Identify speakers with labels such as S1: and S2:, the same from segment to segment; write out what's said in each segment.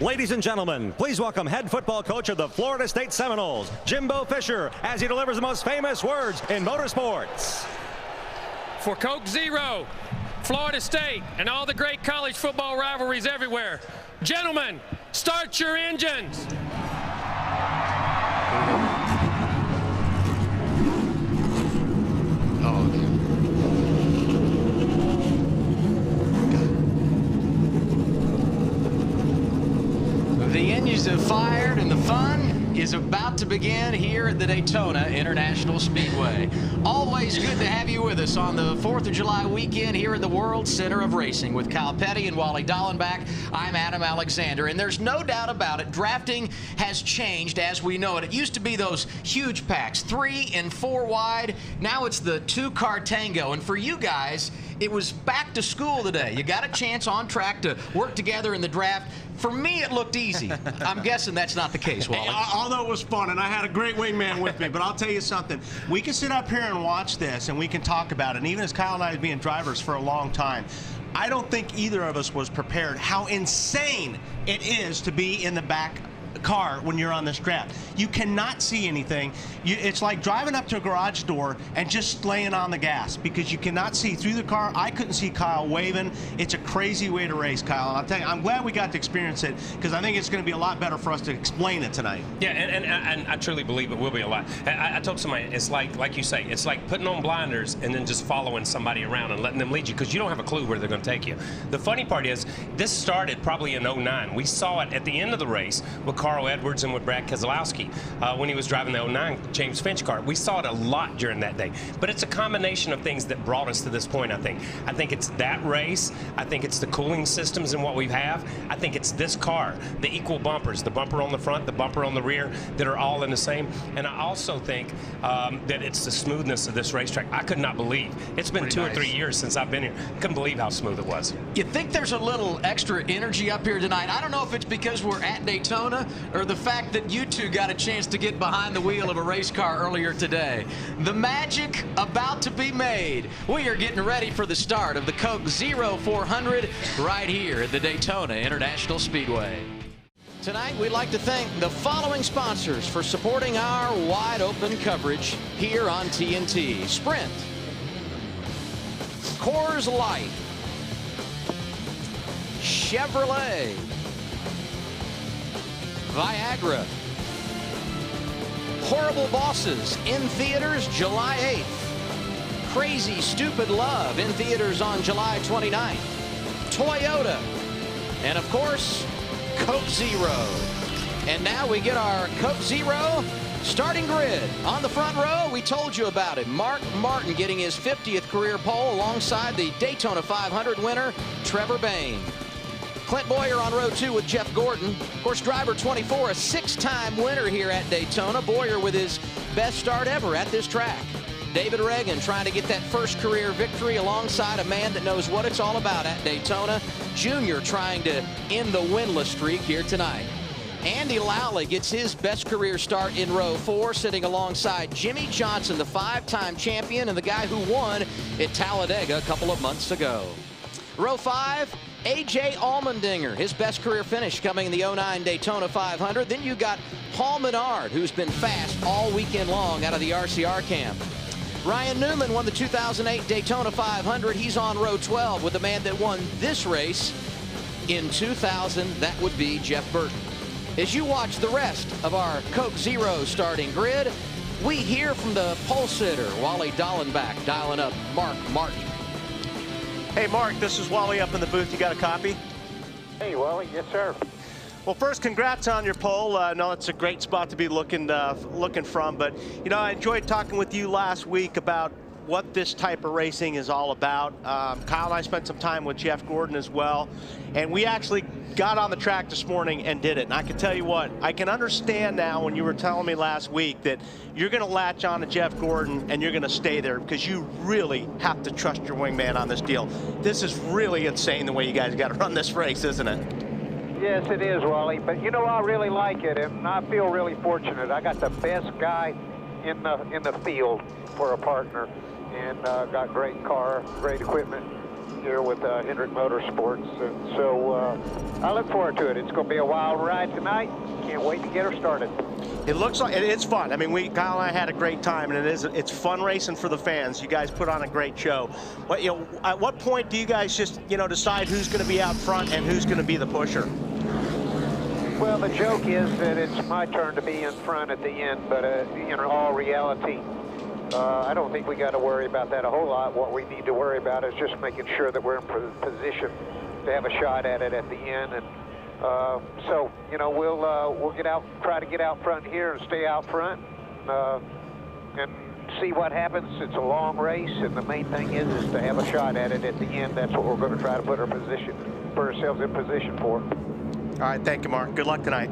S1: Ladies and gentlemen, please welcome head football coach of the Florida State Seminoles, Jimbo Fisher, as he delivers the most famous words in motorsports.
S2: For Coke Zero, Florida State, and all the great college football rivalries everywhere. Gentlemen, start your engines.
S3: The engines have fired and the fun is about to begin here at the Daytona International Speedway. Always good to have you with us on the 4th of July weekend here at the World Center of Racing. With Kyle Petty and Wally Dallenbach, I'm Adam Alexander. And there's no doubt about it, drafting has changed as we know it. It used to be those huge packs, 3 and 4 wide. Now it's the 2-car tango. And for you guys, it was back to school today. You got a chance on track to work together in the draft. For me, it looked easy. I'm guessing that's not the case, Wally.
S4: Although it was fun, and I had a great wingman with me, but I'll tell you something. We can sit up here and watch this, and we can talk about it. And even as Kyle and I have been drivers for a long time, I don't think either of us was prepared how insane it is to be in the back car when you're on this draft. You cannot see anything. It's like driving up to a garage door and just laying on the gas because you cannot see through the car. I couldn't see Kyle waving. It's a crazy way to race, Kyle. And I'll tell you, I'm glad we got to experience it because I think it's going to be a lot better for us to explain it tonight.
S5: Yeah, and I truly believe it will be a lot. I told somebody, it's like you say, it's like putting on blinders and then just following somebody around and letting them lead you because you don't have a clue where they're going to take you. The funny part is, this started probably in '09. We saw it at the end of the race with Carl Edwards and with Brad Keselowski when he was driving the '09 James Finch car. We saw it a lot during that day. But it's a combination of things that brought us to this point, I think. I think it's that race. I think it's the cooling systems and what we have. I think it's this car, the equal bumpers, the bumper on the front, the bumper on the rear, that are all in the same. And I also think that it's the smoothness of this racetrack. I could not believe. It's been two or 3 years since I've been here. Couldn't believe how smooth it was.
S3: You think there's a little extra energy up here tonight? I don't know if it's because we're at Daytona or the fact that you two got a chance to get behind the wheel of a race car earlier today. The magic about to be made. We are getting ready for the start of the Coke Zero 400 right here at the Daytona International Speedway. Tonight, we'd like to thank the following sponsors for supporting our wide open coverage here on TNT. Sprint, Coors Light, Chevrolet, Viagra, Horrible Bosses in theaters July 8th. Crazy Stupid Love in theaters on July 29th. Toyota. And of course, Coke Zero. And now we get our Coke Zero starting grid. On the front row, we told you about it. Mark Martin getting his 50th career pole alongside the Daytona 500 winner, Trevor Bayne. Clint Boyer on row 2 with Jeff Gordon. Of course, driver 24, a 6-time winner here at Daytona. Boyer with his best start ever at this track. David Reagan trying to get that first career victory alongside a man that knows what it's all about at Daytona. Junior trying to end the winless streak here tonight. Andy Lowley gets his best career start in row 4, sitting alongside Jimmy Johnson, the 5-time champion and the guy who won at Talladega a couple of months ago. Row 5, A.J. Allmendinger, his best career finish coming in the '09 Daytona 500. Then you got Paul Menard, who's been fast all weekend long out of the RCR camp. Ryan Newman won the 2008 Daytona 500. He's on row 12 with the man that won this race in 2000. That would be Jeff Burton. As you watch the rest of our Coke Zero starting grid, we hear from the pole sitter, Wally Dallenbach, dialing up Mark Martin.
S4: Hey, Mark, this is Wally up in the booth. You got a copy?
S6: Hey, Wally. Yes, sir.
S4: Well, first, congrats on your pole. I know it's a great spot to be looking from, but, you know, I enjoyed talking with you last week about what this type of racing is all about. Kyle and I spent some time with Jeff Gordon as well, and we actually got on the track this morning and did it. And I can tell you what, I can understand now when you were telling me last week that you're going to latch on to Jeff Gordon and you're going to stay there because you really have to trust your wingman on this deal. This is really insane the way you guys got to run this race, isn't it?
S6: Yes, it is, Wally. But, you know, I really like it, and I feel really fortunate. I got the best guy in the field for a partner, and got great car, great equipment. here with Hendrick Motorsports. And so I look forward to it. It's going to be a wild ride tonight. Can't wait to get her started.
S4: It looks like it's fun. I mean, Kyle and I had a great time, and it's fun racing for the fans. You guys put on a great show. But at what point do you guys just decide who's going to be out front and who's going to be the pusher?
S6: Well, the joke is that it's my turn to be in front at the end, but in all reality, I don't think we got to worry about that a whole lot. What we need to worry about is just making sure that we're in position to have a shot at it at the end. And so, we'll get out, try to get out front here and stay out front, and see what happens. It's a long race, and the main thing is to have a shot at it at the end. That's what we're going to try to put ourselves in position for.
S4: All right, thank you, Mark. Good luck tonight.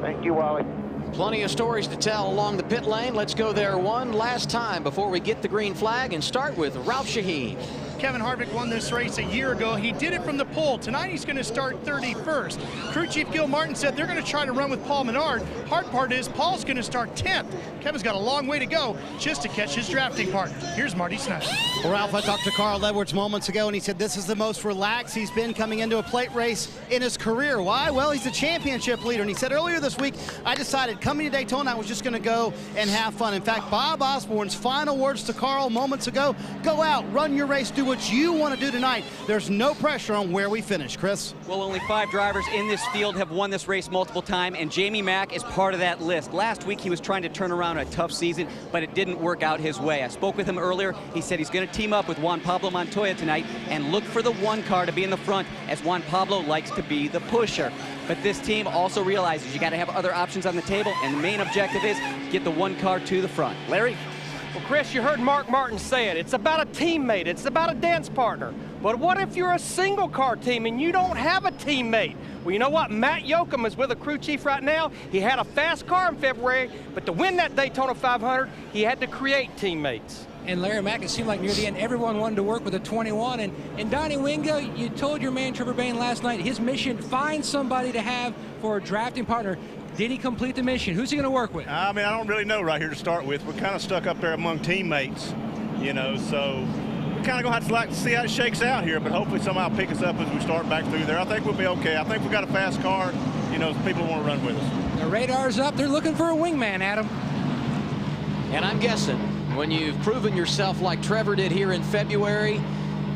S6: Thank you, Wally.
S3: Plenty of stories to tell along the pit lane. Let's go there one last time before we get the green flag and start with Ralph Shaheen.
S7: Kevin Harvick won this race a year ago. He did it from the pole. Tonight he's going to start 31st. Crew Chief Gil Martin said they're going to try to run with Paul Menard. Hard part is Paul's going to start 10th. Kevin's got a long way to go just to catch his drafting partner. Here's Marty Snyder.
S8: Well, Ralph, I talked to Carl Edwards moments ago, and he said this is the most relaxed he's been coming into a plate race in his career. Why? Well, he's a championship leader, and he said earlier this week, I decided coming to Daytona, I was just going to go and have fun. In fact, Bob Osborne's final words to Carl moments ago, go out, run your race, do what you want to do tonight. There's no pressure on where we finish. Chris?
S9: Well, only 5 drivers in this field have won this race multiple times, and Jamie Mack is part of that list. Last week, he was trying to turn around a tough season, but it didn't work out his way. I spoke with him earlier. He said he's going to team up with Juan Pablo Montoya tonight and look for the 1 car to be in the front, as Juan Pablo likes to be the pusher. But this team also realizes you got to have other options on the table, and the main objective is get the 1 car to the front. Larry?
S10: Well, Chris, you heard Mark Martin say it. It's about a teammate. It's about a dance partner. But what if you're a single car team and you don't have a teammate? Well, you know what? Matt Yoakum is with a crew chief right now. He had a fast car in February, but to win that Daytona 500, he had to create teammates.
S11: And Larry Mack, it seemed like near the end, everyone wanted to work with a 21. And Donnie Wingo, you told your man Trevor Bayne last night, his mission, find somebody to have for a drafting partner. Did he complete the mission? Who's he going to work with?
S12: I mean, I don't really know right here to start with. We're kind of stuck up there among teammates, so we're kind of going to have to like to see how it shakes out here, but hopefully somehow pick us up as we start back through there. I think we'll be okay. I think we've got a fast car, people want to run with us.
S11: The radar's up. They're looking for a wingman, Adam.
S3: And I'm guessing when you've proven yourself like Trevor did here in February,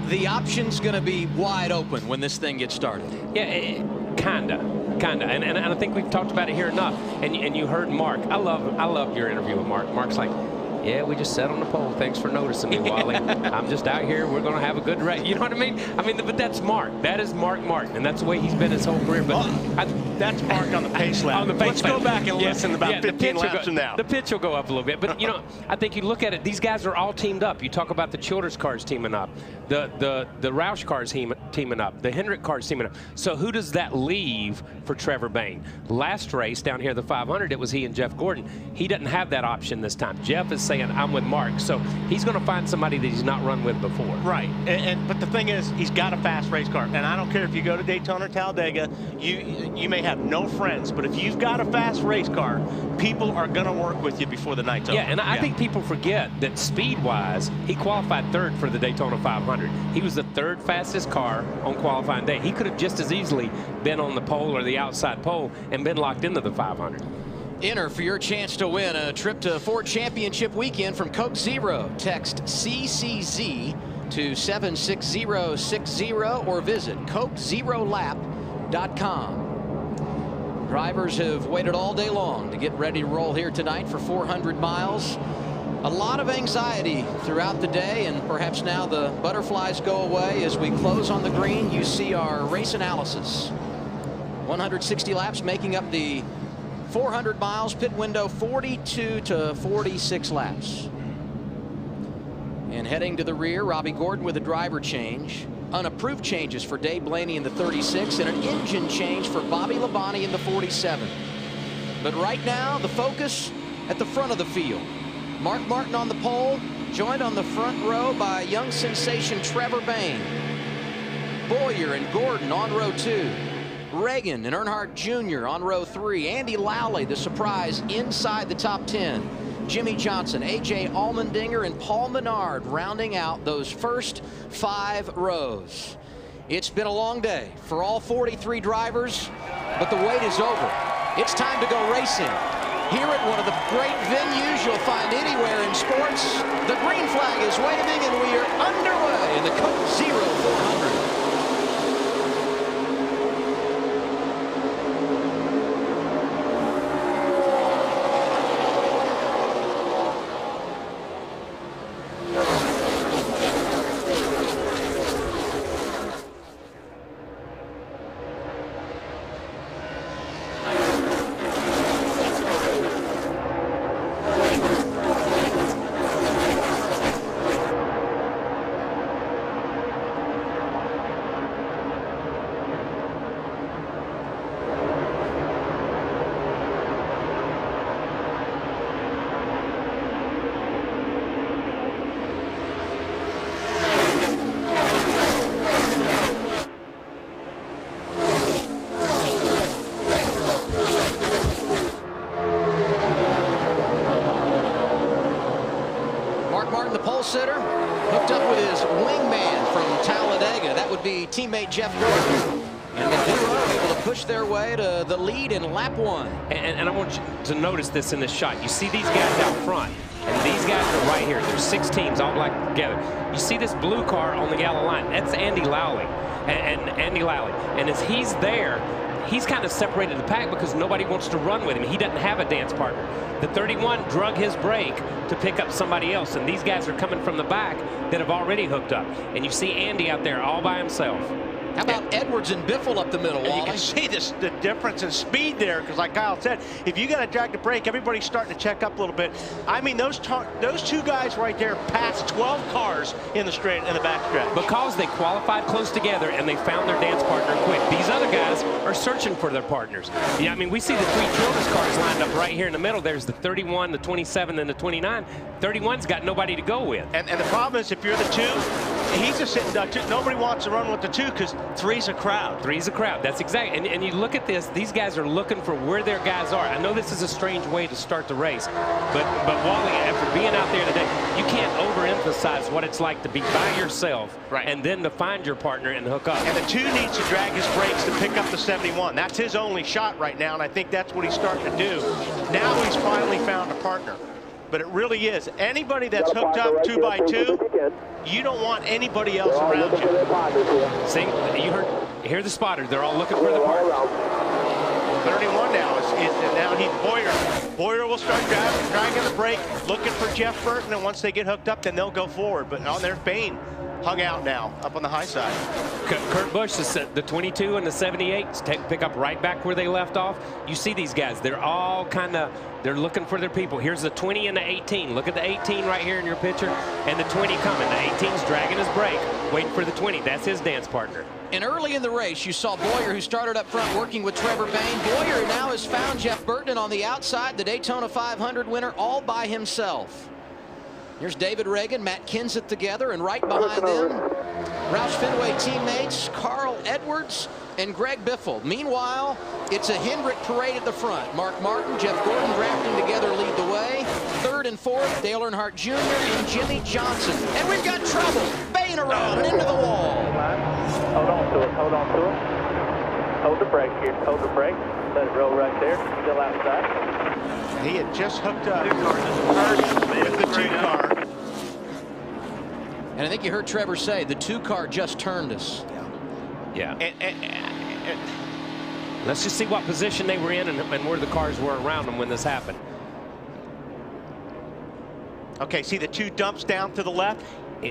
S3: the option's going to be wide open when this thing gets started.
S5: Yeah, kinda. And I think we've talked about it here enough. And you heard Mark. I love your interview with Mark. Mark's like, yeah, we just sat on the pole. Thanks for noticing me, Wally. I'm just out here. We're going to have a good race. You know what I mean? But that's Mark. That is Mark Martin, and that's the way he's been his whole career. But
S4: that's Mark on the pace lap.
S5: On the pace
S4: Let's go back and listen about 15 laps from now.
S5: The pitch will go up a little bit. But, I think you look at it, these guys are all teamed up. You talk about the Childers cars teaming up, the Roush cars teaming up, the Hendrick cars teaming up. So who does that leave for Trevor Bayne? Last race down here, the 500, it was he and Jeff Gordon. He doesn't have that option this time. Jeff is saying, I'm with Mark. So he's going to find somebody that he's not run with before.
S4: Right. But the thing is, he's got a fast race car. And I don't care if you go to Daytona or Talladega, you may have no friends, but if you've got a fast race car, people are going to work with you before the night's over.
S5: Yeah, and I think people forget that speed-wise, he qualified 3rd for the Daytona 500. He was the 3rd fastest car on qualifying day. He could have just as easily been on the pole or the outside pole and been locked into the 500.
S3: Enter for your chance to win a trip to Ford Championship Weekend from Coke Zero. Text CCZ to 76060 or visit CokeZeroLap.com. Drivers have waited all day long to get ready to roll here tonight for 400 miles. A lot of anxiety throughout the day, and perhaps now the butterflies go away as we close on the green. You see our race analysis. 160 laps making up the 400 miles, pit window 42 to 46 laps. And heading to the rear, Robbie Gordon with a driver change. Unapproved changes for Dave Blaney in the 36 and an engine change for Bobby Labonte in the 47. But right now, the focus at the front of the field. Mark Martin on the pole, joined on the front row by young sensation Trevor Bayne. Boyer and Gordon on row 2. Reagan and Earnhardt Jr. on row 3. Andy Lowley, the surprise, inside the top 10. Jimmy Johnson, A.J. Allmendinger, and Paul Menard rounding out those first 5 rows. It's been a long day for all 43 drivers, but the wait is over. It's time to go racing. Here at one of the great venues you'll find anywhere in sports, the green flag is waving and we are underway in the Coke Zero 400. Sitter hooked up with his wingman from Talladega. That would be teammate Jeff Gordon. And the duo able to push their way to the lead in lap 1.
S5: And I want you to notice this in this shot. You see these guys out front, and these guys are right here. There's 6 teams all black together. You see this blue car on the yellow line. That's Andy Lowley. And Andy Lowley. And as he's there, he's kind of separated the pack because nobody wants to run with him. He doesn't have a dance partner. The 31 drug his brake to pick up somebody else, and these guys are coming from the back that have already hooked up. And you see Andy out there all by himself.
S3: How about Edwards and Biffle up the middle, Wally?
S13: You can see the difference in speed there, because like Kyle said, if you got to drag the brake, everybody's starting to check up a little bit. I mean, those 2 guys right there passed 12 cars in the straight in the backstretch.
S5: Because they qualified close together and they found their dance partner quick. These other guys are searching for their partners. Yeah, I mean, we see the 3 Childress cars lined up right here in the middle. There's the 31, the 27, and the 29. 31's got nobody to go with.
S13: And the problem is, if you're the 2, he's just sitting duck. Nobody wants to run with the 2 because 3's a crowd.
S5: 3's a crowd. That's exactly. And you look at this. These guys are looking for where their guys are. I know this is a strange way to start the race, but Wally, after being out there today, you can't overemphasize what it's like to be by yourself,
S13: right,
S5: and then to find your partner and hook up.
S13: And the 2 needs to drag his brakes to pick up the 71. That's his only shot right now, and I think that's what he's starting to do. Now he's finally found a partner. But it really is. Anybody that's hooked up 2x2, you don't want anybody else around you.
S5: See, hear the spotter. They're all looking for the partner.
S13: 31 now now he's Boyer. Boyer will start dragging the brake, looking for Jeff Burton, and once they get hooked up, then they'll go forward. But on their Bain hung out now up on the high side.
S5: Kurt Busch, the 22 and the 78 pick up right back where they left off. You see these guys, they're all they're looking for their people. Here's the 20 and the 18. Look at the 18 right here in your picture, and the 20 coming. The 18's dragging his brake, waiting for the 20. That's his dance partner.
S3: And early in the race, you saw Boyer, who started up front working with Trevor Bain. Boyer now has found Jeff Burton on the outside, the Daytona 500 winner, all by himself. Here's David Reagan, Matt Kenseth together, and right behind them, Roush Fenway teammates Carl Edwards and Greg Biffle. Meanwhile, it's a Hendrick parade at the front. Mark Martin, Jeff Gordon drafting together lead the way. 3rd and 4th, Dale Earnhardt Jr. and Jimmy Johnson. And we've got trouble. Bain around and into the wall.
S6: Hold on to it, hold on to it. Hold the brake here, hold the brake. Let it roll right there, still outside.
S13: He had just hooked up with the 2 car.
S3: And I think you heard Trevor say the 2 car just turned us.
S5: Yeah. Let's just see what position they were in and where the cars were around them when this happened.
S13: Okay, see the 2 dumps down to the left?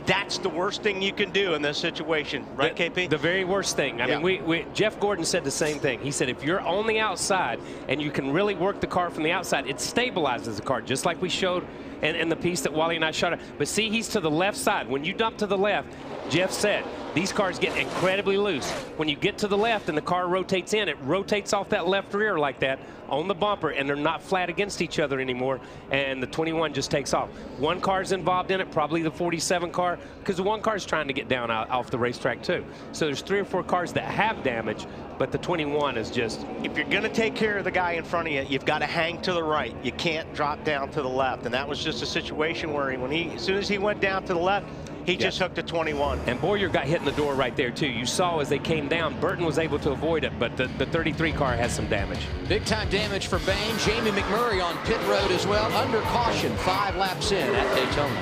S13: That's the worst thing you can do in this situation, right, KP?
S5: The very worst thing. I mean, Jeff Gordon said the same thing. He said if you're on the outside and you can really work the car from the outside, it stabilizes the car, just like we showed in the piece that Wally and I shot. But see, he's to the left side. When you dump to the left, Jeff said, these cars get incredibly loose. When you get to the left and the car rotates in, it rotates off that left rear like that on the bumper, and they're not flat against each other anymore, and the 21 just takes off. One car's involved in it, probably the 47 car, because the one car's trying to get down off the racetrack too. So there's 3 or 4 cars that have damage, but the 21 is just...
S13: If you're going to take care of the guy in front of you, you've got to hang to the right. You can't drop down to the left, and that was just a situation where as soon as he went down to the left, he just hooked a 21.
S5: And Boyer got hit in the door right there, too. You saw as they came down, Burton was able to avoid it, but the 33 car has some damage.
S3: Big-time damage for Bain. Jamie McMurray on pit road as well, under caution, 5 laps in at Daytona.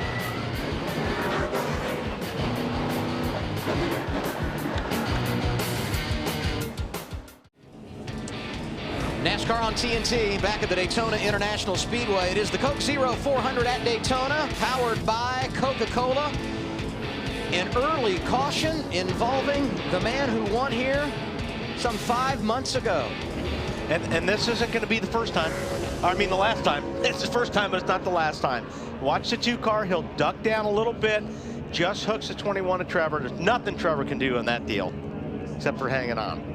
S3: NASCAR on TNT, back at the Daytona International Speedway. It is the Coke Zero 400 at Daytona, powered by Coca-Cola. An early caution involving the man who won here some 5 months ago.
S13: And this isn't going to be the first time. I mean, the last time. It's the first time, but it's not the last time. Watch the 2 car. He'll duck down a little bit, just hooks the 21 to Trevor. There's nothing Trevor can do in that deal, except for hanging on.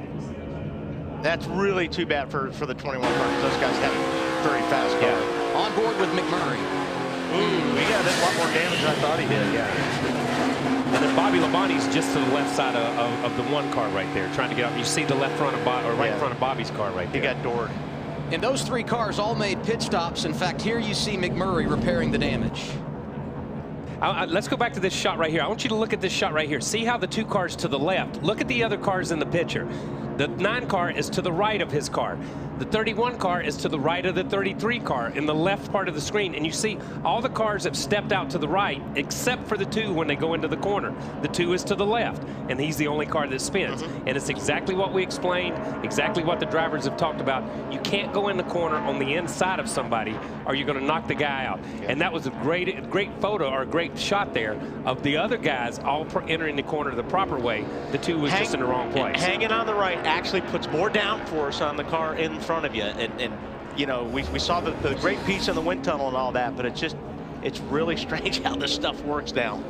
S13: That's really too bad for the 21 car, because those guys have a very fast car.
S3: Yeah. On board with McMurray.
S13: Ooh, he got a lot more damage than I thought he did, yeah.
S5: And then Bobby Labonte's just to the left side of the 1 car right there, trying to get up. You see the left front of right front of Bobby's car right there.
S13: He got doored.
S3: And those 3 cars all made pit stops. In fact, here you see McMurray repairing the damage.
S5: Let's go back to this shot right here. I want you to look at this shot right here. See how the 2 cars to the left. Look at the other cars in the picture. The 9 car is to the right of his car. The 31 car is to the right of the 33 car in the left part of the screen. And you see all the cars have stepped out to the right, except for the 2 when they go into the corner. The 2 is to the left, and he's the only car that spins. And it's exactly what we explained, exactly what the drivers have talked about. You can't go in the corner on the inside of somebody, or you're going to knock the guy out. And that was a great photo, or a great shot there of the other guys all entering the corner the proper way. The 2 was just in the wrong place.
S13: Hanging on the right actually puts more downforce on the car in front of you, and you know, we saw the great piece in the wind tunnel and all that, but it's really strange how this stuff works now.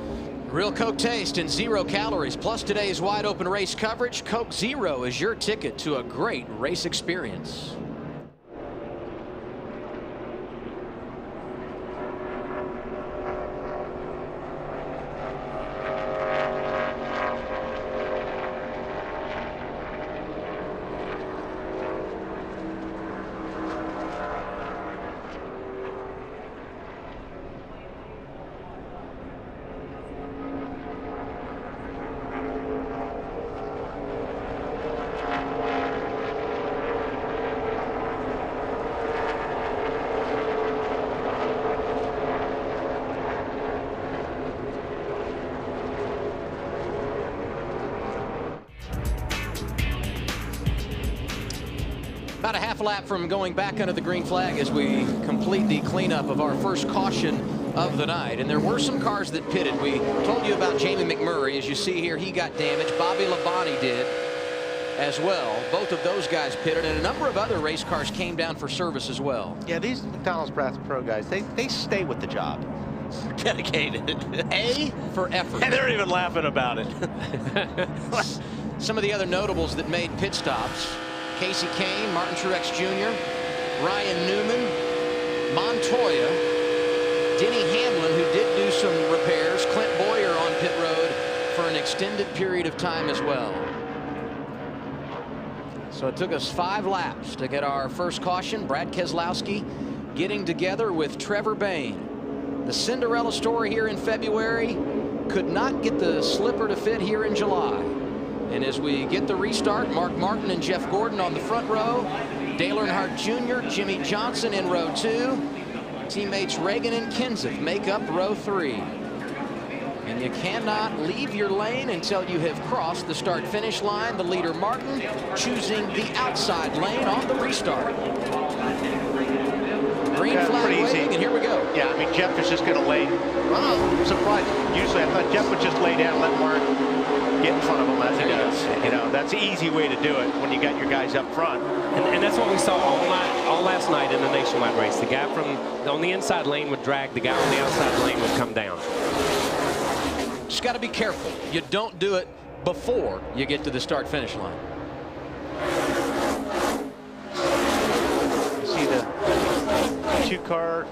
S3: Real Coke taste and 0 calories, plus today's wide open race coverage. Coke Zero is your ticket to a great race experience. About a half lap from going back under the green flag as we complete the cleanup of our first caution of the night. And there were some cars that pitted. We told you about Jamie McMurray. As you see here, he got damaged. Bobby Labonte did as well. Both of those guys pitted, and a number of other race cars came down for service as well.
S13: Yeah, these McDonald's Brass Pro guys, they stay with the job. Dedicated.
S3: A for effort.
S13: And they're even laughing about it.
S3: Some of the other notables that made pit stops: Casey Kane, Martin Truex Jr., Ryan Newman, Montoya, Denny Hamlin, who did do some repairs, Clint Boyer on pit road for an extended period of time as well. So it took us 5 laps to get our first caution. Brad Keselowski getting together with Trevor Bayne. The Cinderella story here in February could not get the slipper to fit here in July. And as we get the restart, Mark Martin and Jeff Gordon on the front row, Dale Earnhardt Jr., Jimmy Johnson in row 2. Teammates Reagan and Kenseth make up row 3. And you cannot leave your lane until you have crossed the start-finish line. The leader, Martin, choosing the outside lane on the restart. Green flag waving, and here we go.
S13: Yeah, I mean, Jeff is just going to lay. I'm surprised. Usually I thought Jeff would just lay down and let Mark get in front of him as he does. You know, that's the easy way to do it when you got your guys up front.
S5: And that's what we saw all last night in the nationwide race. The guy on the inside lane would drag, the guy on the outside lane would come down.
S3: Just got to be careful. You don't do it before you get to the start-finish line.
S13: You see the 2-car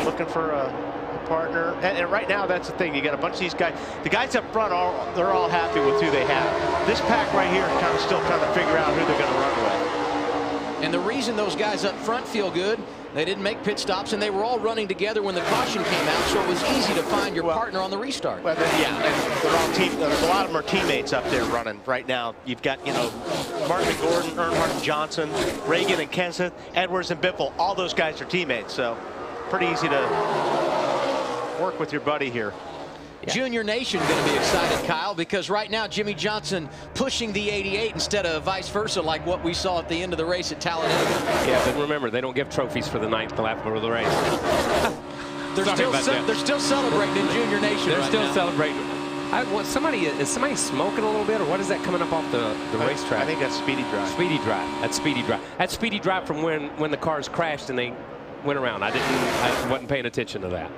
S13: looking for a partner, and right now that's the thing. You got a bunch of these guys. The guys up front, they're all happy with who they have. This pack right here kind of still trying to figure out who they're going to run with.
S3: And the reason those guys up front feel good, they didn't make pit stops, and they were all running together when the caution came out, so it was easy to find your partner on the restart.
S13: Well, yeah, and they're all there's a lot of them are teammates up there running right now. You've got, you know, Martin and Gordon, Earnhardt and Johnson, Reagan and Kenseth, Edwards and Biffle. All those guys are teammates, so pretty easy to work with your buddy here.
S3: Yeah. Junior Nation going to be excited, Kyle, because right now Jimmy Johnson pushing the 88 instead of vice versa, like what we saw at the end of the race at Talladega.
S5: Yeah, but remember, they don't give trophies for the 9th lap of the race.
S3: They're still celebrating in Junior Nation.
S5: They're
S3: right
S5: still
S3: now.
S5: celebrating. Is somebody smoking a little bit, or what is that coming up off the racetrack?
S13: I think that's Speedy Drive.
S5: Speedy Drive. That's Speedy Drive. That's Speedy Drive from when the cars crashed and they went around. I wasn't paying attention to that.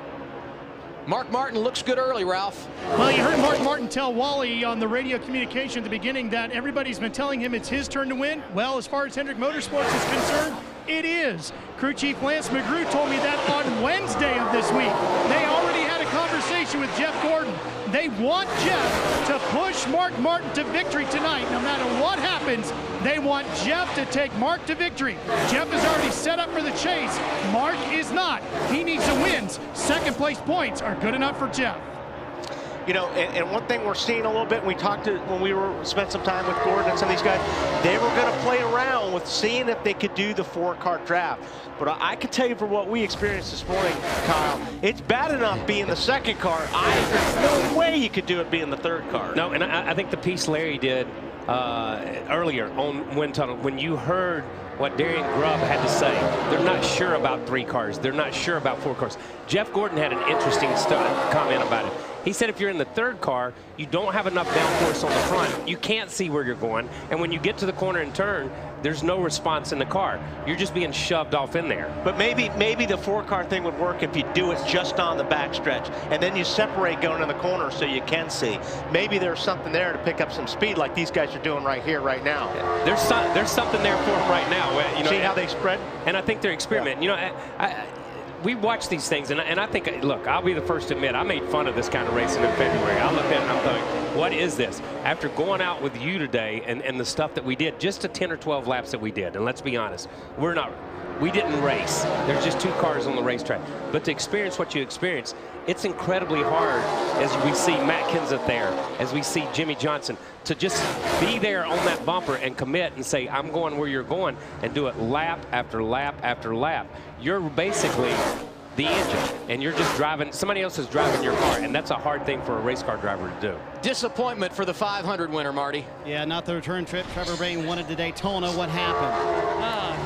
S3: Mark Martin looks good early, Ralph.
S7: Well, you heard Mark Martin tell Wally on the radio communication at the beginning that everybody's been telling him it's his turn to win. Well, as far as Hendrick Motorsports is concerned, it is. Crew Chief Lance McGrew told me that on Wednesday of this week. They already had a conversation with Jeff Gordon. They want Jeff to push Mark Martin to victory tonight. No matter what happens, they want Jeff to take Mark to victory. Jeff is already set up for the chase. Mark is not. He needs the wins. Second place points are good enough for Jeff.
S13: You know, and one thing we're seeing a little bit, we talked to when we spent some time with Gordon and some of these guys, they were going to play around with seeing if they could do the 4-car draft. But I can tell you from what we experienced this morning, Kyle, it's bad enough being the 2nd car. There's no way you could do it being the 3rd car.
S5: No, and I think the piece Larry did earlier on Wind Tunnel, when you heard what Darian Grubb had to say, they're not sure about 3 cars. They're not sure about 4 cars. Jeff Gordon had an interesting comment about it. He said if you're in the 3rd car, you don't have enough downforce on the front. You can't see where you're going. And when you get to the corner and turn, there's no response in the car. You're just being shoved off in there.
S13: But maybe the 4-car thing would work if you do it just on the backstretch. And then you separate going in the corner so you can see. Maybe there's something there to pick up some speed like these guys are doing right here, right now.
S5: Yeah. There's something there for them right now. You know,
S13: see how they spread?
S5: And I think they're experimenting.
S13: Yeah.
S5: You know, we watch these things, and I think, look, I'll be the first to admit, I made fun of this kind of racing in February. I looked at it and I'm thinking, what is this? After going out with you today and the stuff that we did, just the 10 or 12 laps that we did, and let's be honest, we didn't race. There's just 2 cars on the racetrack. But to experience what you experience, it's incredibly hard as we see Matt Kenseth there, as we see Jimmy Johnson, to just be there on that bumper and commit and say, I'm going where you're going, and do it lap after lap after lap. You're basically the engine, and you're just driving, somebody else is driving your car, and that's a hard thing for a race car driver to do.
S3: Disappointment for the 500 winner, Marty.
S8: Yeah, not the return trip Trevor Bayne wanted to Daytona. What happened?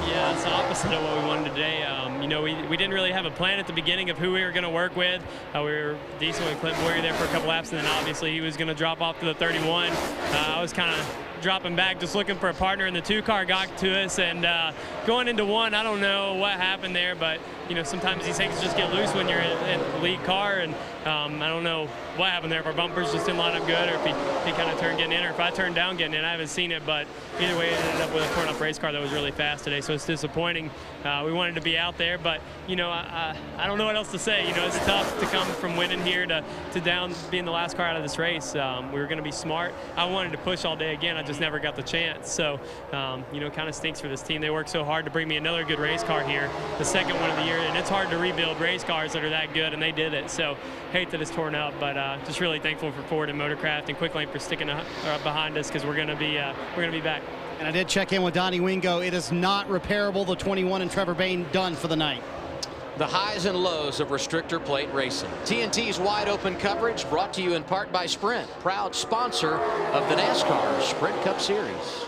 S14: Yeah, it's the opposite of what we wanted today. You know, we didn't really have a plan at the beginning of who we were going to work with. We were decent with Clint Boyer there for a couple laps, and then obviously he was going to drop off to the 31. I was kind of dropping back, just looking for a partner, and the 2-car got to us. And going into 1, I don't know what happened there, but you know, sometimes these things just get loose when you're in the lead car, and I don't know what happened there. If our bumpers just didn't line up good, or if he kind of turned getting in, or if I turned down getting in. I haven't seen it, but either way, it ended up with a torn up race car that was really fast today, so it's disappointing. We wanted to be out there, but you know, I don't know what else to say. You know, it's tough to come from winning here to down being the last car out of this race. We were going to be smart. I wanted to push all day again. I just never got the chance. So, you know, kind of stinks for this team. They worked so hard to bring me another good race car here, the 2nd one of the year, and it's hard to rebuild race cars that are that good, and they did it. So, hate that it's torn up, but just really thankful for Ford and Motorcraft and Quicklane for sticking behind us, because we're going to be back.
S8: And I did check in with Donnie Wingo. It is not repairable. The 21 and Trevor Bayne done for the night.
S3: The highs and lows of restrictor plate racing. TNT's wide open coverage brought to you in part by Sprint, proud sponsor of the NASCAR Sprint Cup Series.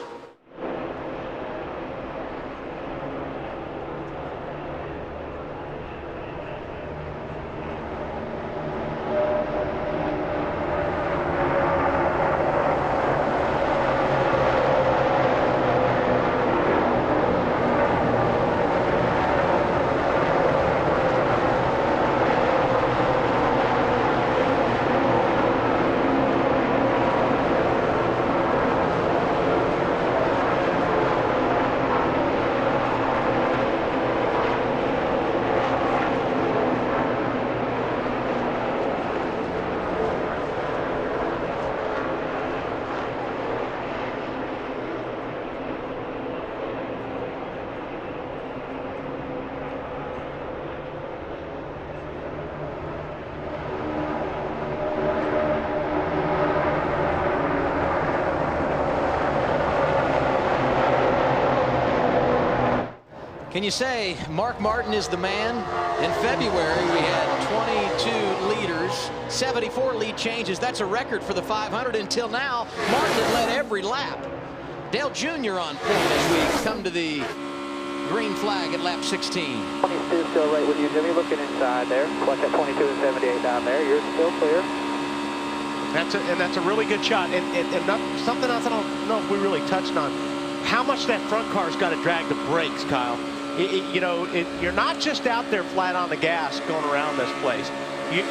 S3: Can you say Mark Martin is the man? In February, we had 22 leaders, 74 lead changes. That's a record for the 500. Until now, Martin had led every lap. Dale Jr. on point as we come to the green flag at lap 16.
S6: 22 still right with you, Jimmy. Looking inside there. Watch that 22 and 78 down there. You're still clear.
S13: That's a really good shot. And something else I don't know if we really touched on. How much that front car's got to drag the brakes, Kyle. You're not just out there flat on the gas going around this place.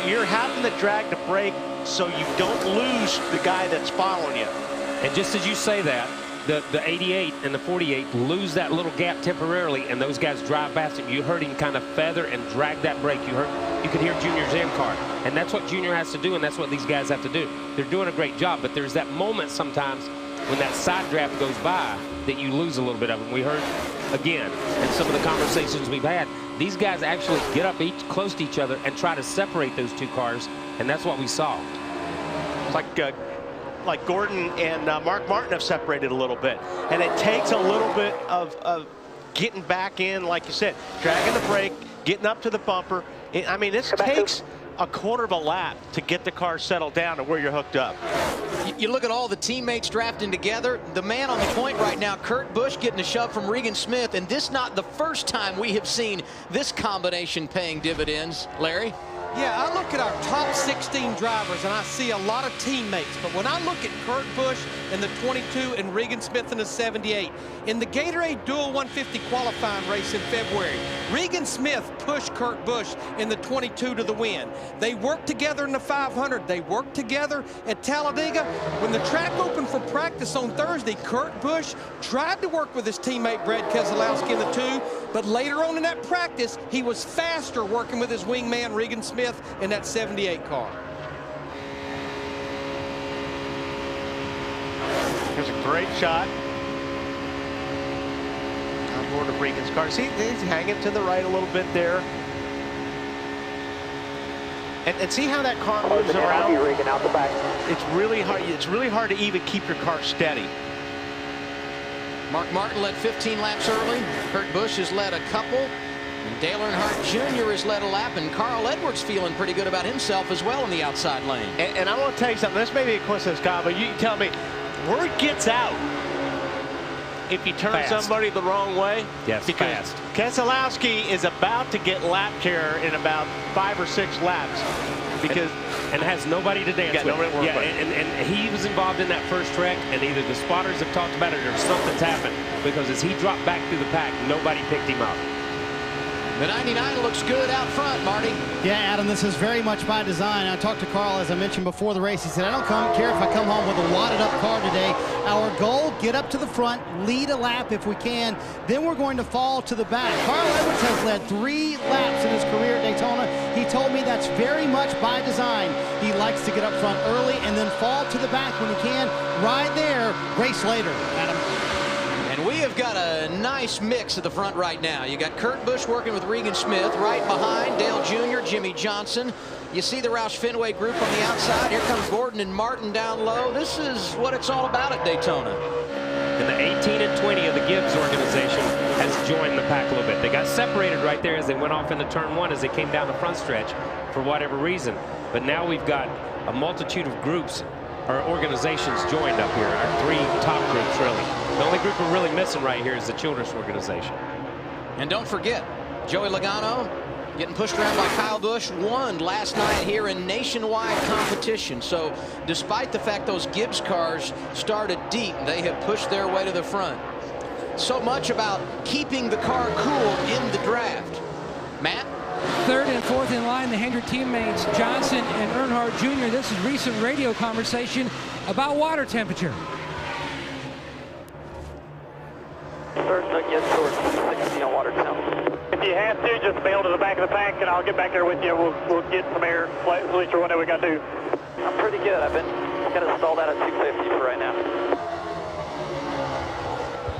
S13: You're having to drag the brake so you don't lose the guy that's following you.
S5: And just as you say that, the 88 and the 48 lose that little gap temporarily, and those guys drive past him. You heard him kind of feather and drag that brake. You could hear Junior's in car, and that's what Junior has to do, and that's what these guys have to do. They're doing a great job, but there's that moment sometimes when that side draft goes by that you lose a little bit of them. We heard again in some of the conversations we've had, these guys actually get up close to each other and try to separate those two cars, and that's what we saw.
S13: It's like Gordon and Mark Martin have separated a little bit, and it takes a little bit of getting back in, like you said, dragging the brake, getting up to the bumper. I mean, this takes a quarter of a lap to get the car settled down to where you're hooked up.
S3: You look at all the teammates drafting together. The man on the point right now, Kurt Busch, getting a shove from Regan Smith, and this not the first time we have seen this combination paying dividends. Larry?
S10: Yeah, I look at our top 16 drivers and I see a lot of teammates, but when I look at Kurt Busch in the 22 and Regan Smith in the 78, in the Gatorade Dual 150 qualifying race in February, Regan Smith pushed Kurt Busch in the 22 to the win. They worked together in the 500. They worked together at Talladega. When the track opened for practice on Thursday, Kurt Busch tried to work with his teammate Brad Keselowski in the 2, but later on in that practice, he was faster working with his wingman Regan Smith in that 78 car.
S13: Here's a great shot on board of Regan's car. See, he's hanging to the right a little bit there. And see how that car moves around?
S6: Out the back.
S13: It's really hard. It's really hard to even keep your car steady.
S3: Mark Martin led 15 laps early. Kurt Busch has led a couple. And Dale Earnhardt Jr. has led a lap, and Carl Edwards feeling pretty good about himself as well in the outside lane.
S13: And I want to tell you something. This may be a coincidence, Kyle, but you tell me, word gets out if you turn somebody the wrong way.
S5: Yes,
S13: because
S5: fast.
S13: Keselowski is about to get lap care in about 5 or 6 laps because
S5: and has nobody to dance with.
S13: Nobody to work with.
S5: And he was involved in that first wreck, and either the spotters have talked about it or something's happened, because as he dropped back through the pack, nobody picked him up.
S3: The 99 looks good out front, Marty.
S8: Yeah, Adam, this is very much by design. I talked to Carl, as I mentioned before the race. He said, I don't care if I come home with a wadded up car today. Our goal, get up to the front, lead a lap if we can. Then we're going to fall to the back. Carl Edwards has led 3 laps in his career at Daytona. He told me that's very much by design. He likes to get up front early and then fall to the back when he can. Ride there, race later, Adam.
S3: And we have got a nice mix at the front right now. You got Kurt Busch working with Regan Smith right behind, Dale Jr., Jimmy Johnson. You see the Roush Fenway group on the outside. Here comes Gordon and Martin down low. This is what it's all about at Daytona.
S5: And the 18 and 20 of the Gibbs organization has joined the pack a little bit. They got separated right there as they went off into turn 1 as they came down the front stretch for whatever reason. But now we've got a multitude of groups or organizations joined up here, our 3 top groups, really. The only group we're really missing right here is the Children's organization.
S3: And don't forget, Joey Logano getting pushed around by Kyle Busch, won last night here in nationwide competition. So despite the fact those Gibbs cars started deep, they have pushed their way to the front. So much about keeping the car cool in the draft. Matt?
S11: 3rd and 4th in line, the Hendrick teammates, Johnson and Earnhardt Jr. This is recent radio conversation about water temperature.
S6: Certainly get towards 60 on water temp.
S15: If you have to, just bail to the back of the pack, and I'll get back there with you. We'll get some air, at least or whatever we got to do.
S6: I'm pretty good. I've been kind of stalled out at 250 for right now.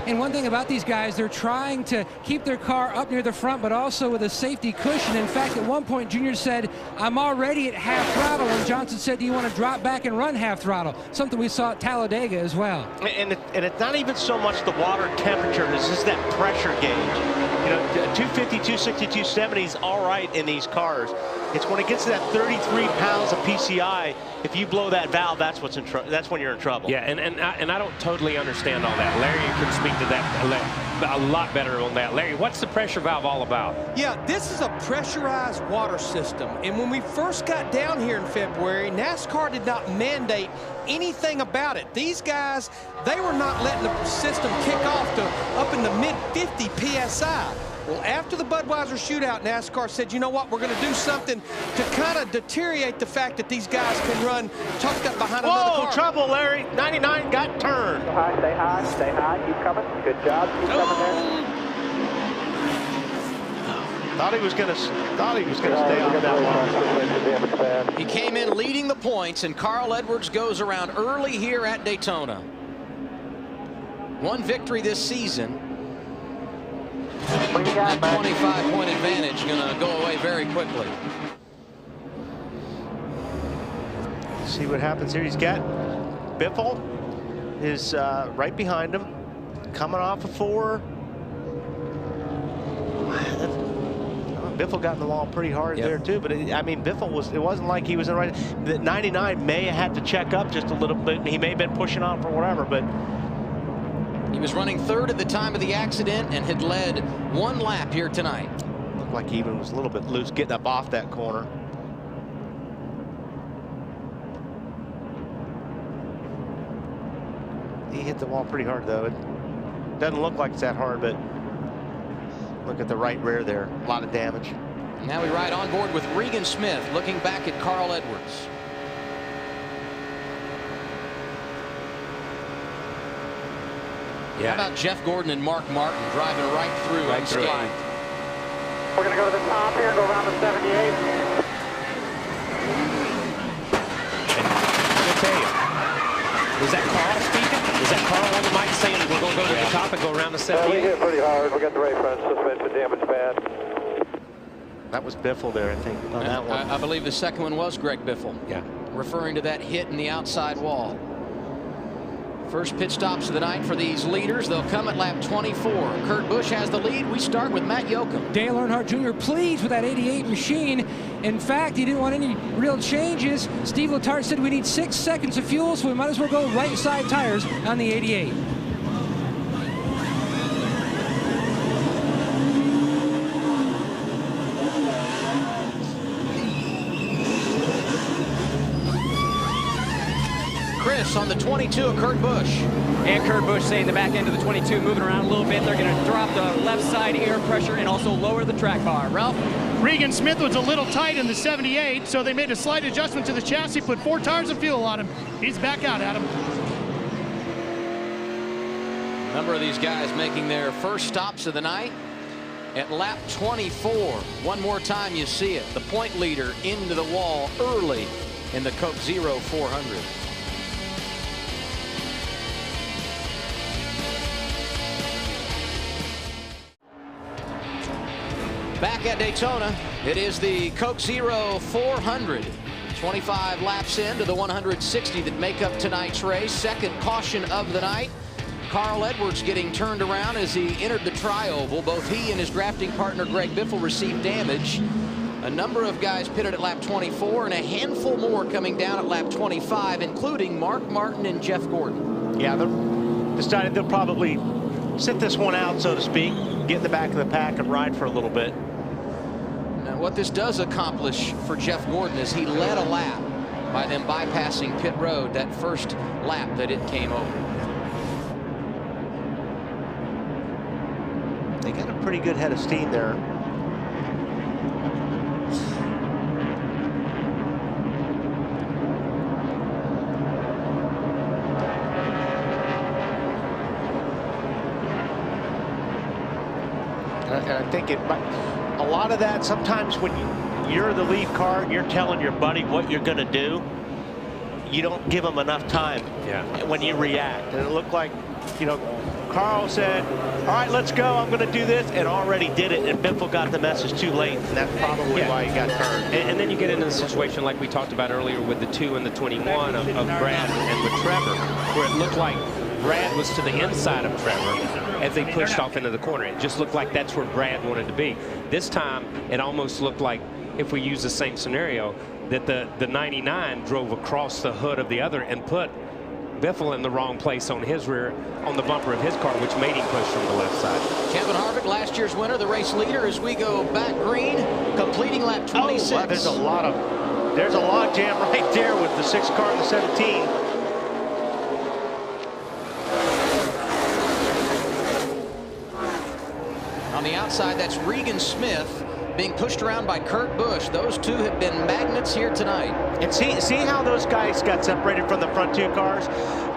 S11: And one thing about these guys, they're trying to keep their car up near the front, but also with a safety cushion. In fact, at one point, Junior said, I'm already at half throttle, and Johnson said, do you want to drop back and run half throttle? Something we saw at Talladega as well.
S13: And it's not even so much the water temperature, it's just that pressure gauge. You know, 250, 260, 270 is all right in these cars. It's when it gets to that 33 pounds of PCI, if you blow that valve, that's when you're in trouble.
S5: Yeah, and I don't totally understand all that. Larry can speak to that a lot better on that. Larry, what's the pressure valve all about?
S10: Yeah, this is a pressurized water system. And when we first got down here in February, NASCAR did not mandate anything about it. These guys, they were not letting the system kick off to up in the mid-50 PSI. Well, after the Budweiser shootout, NASCAR said, you know what, we're going to do something to kind of deteriorate the fact that these guys can run tucked up behind another car.
S13: Whoa, trouble, Larry. 99 got turned.
S6: Stay high, stay high. Keep coming. Good job. Keep coming there.
S13: Thought he was going to stay on that one.
S3: He came in leading the points, and Carl Edwards goes around early here at Daytona. One victory this season. That 25-point advantage going to go away very quickly.
S13: See what happens here. He's got Biffle is right behind him, coming off of 4. Biffle got in the wall pretty hard there too, but I mean, Biffle it wasn't like he was in the right. The 99 may have had to check up just a little bit. He may have been pushing on for whatever, but
S3: he was running 3rd at the time of the accident and had led 1 lap here tonight.
S13: Looked like he even was a little bit loose getting up off that corner. He hit the wall pretty hard though. It doesn't look like it's that hard, but look at the right rear there. A lot of damage.
S3: Now we ride on board with Regan Smith looking back at Carl Edwards.
S5: Yeah.
S3: How about Jeff Gordon and Mark Martin driving right through unscathed?
S15: We're going to go to the top here, go around the 78.
S5: I'll tell you, was that Carl speaking? Was that Carl on the mic saying we're going to go to the top and go around the 78?
S6: We hit pretty hard. We got the right front suspension damage bad.
S13: That was Biffle there, I think, on that one.
S3: I believe the second one was Greg Biffle.
S5: Yeah.
S3: Referring to that hit in the outside wall. First pit stops of the night for these leaders. They'll come at lap 24. Kurt Busch has the lead. We start with Matt Yoakum.
S11: Dale Earnhardt Jr. pleased with that 88 machine. In fact, he didn't want any real changes. Steve Letarte said we need 6 seconds of fuel, so we might as well go right side tires on the 88.
S3: Chris on the 22 of Kurt Busch.
S9: And Kurt Busch saying the back end of the 22 moving around a little bit. They're going to drop the left side air pressure and also lower the track bar. Ralph?
S7: Regan Smith was a little tight in the 78, so they made a slight adjustment to the chassis, put 4 tires of fuel on him. He's back out, Adam.
S3: A number of these guys making their first stops of the night at lap 24. One more time you see it. The point leader into the wall early in the Coke Zero 400. Back at Daytona, it is the Coke Zero 400. 25 laps into the 160 that make up tonight's race. Second caution of the night. Carl Edwards getting turned around as he entered the tri-oval. Both he and his drafting partner Greg Biffle received damage. A number of guys pitted at lap 24 and a handful more coming down at lap 25, including Mark Martin and Jeff Gordon.
S13: Yeah, they're decided they'll probably sit this one out, so to speak, get in the back of the pack and ride for a little bit.
S3: Now, what this does accomplish for Jeff Gordon is he led a lap by them bypassing pit road that first lap that it came over.
S13: They got a pretty good head of steam there. And I think it might, a lot of that sometimes when you're the lead car and you're telling your buddy what you're going to do, you don't give them enough time when you react. And it looked like you know, Carl said, all right, let's go. I'm going to do this, and already did it. And Biffle got the message too late, and that's probably why he got turned.
S5: And then you get into the situation like we talked about earlier with the 2 and the 21 of Brad and with Trevor, where it looked like Brad was to the inside of Trevor as they pushed off into the corner. It just looked like that's where Brad wanted to be. This time, it almost looked like, if we use the same scenario, that the 99 drove across the hood of the other and put Biffle in the wrong place on his rear, on the bumper of his car, which made him push from the left side.
S3: Kevin Harvick, last year's winner, the race leader, as we go back green, completing lap 26.
S13: Oh, there's a log jam right there with the 6 car and the 17.
S3: On the outside, that's Regan Smith being pushed around by Kurt Busch. Those two have been magnets here tonight.
S13: And see how those guys got separated from the front 2 cars?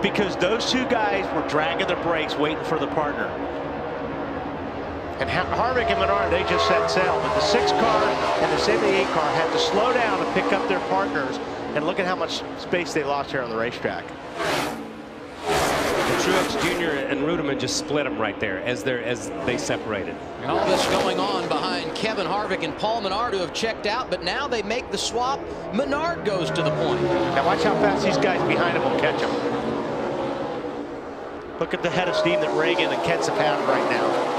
S13: Because those 2 guys were dragging their brakes, waiting for the partner. And Harvick and Menard, they just set sail. But the 6 car and the 78 car had to slow down and pick up their partners. And look at how much space they lost here on the racetrack.
S5: Truex Jr. and Ruderman just split them right there as they separated.
S3: And all this going on behind Kevin Harvick and Paul Menard, who have checked out, but now they make the swap. Menard goes to the point.
S13: Now watch how fast these guys behind him will catch him. Look at the head of steam that Reagan and Kent's have had right now.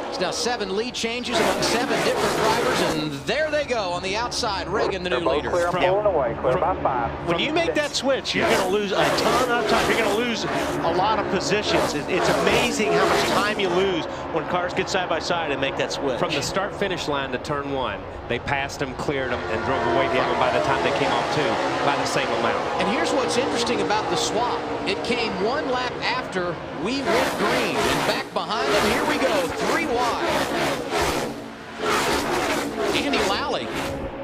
S3: It's now 7 lead changes among 7 different drivers, and there they go on the outside. Reagan, the new leader.
S6: Clear, I'm pulling away. Clear by 5.
S13: When you make that switch, you're going to lose a ton of time. You're going to lose a lot of positions. It's amazing how much time you lose when cars get side by side and make that switch.
S5: From the start-finish line to turn 1, they passed them, cleared them, and drove away from them by the time they came off 2 by the same amount.
S3: And here's what's interesting about the swap. It came 1 lap after we went green, and back behind them, here we go, 3 wide. Andy Lally,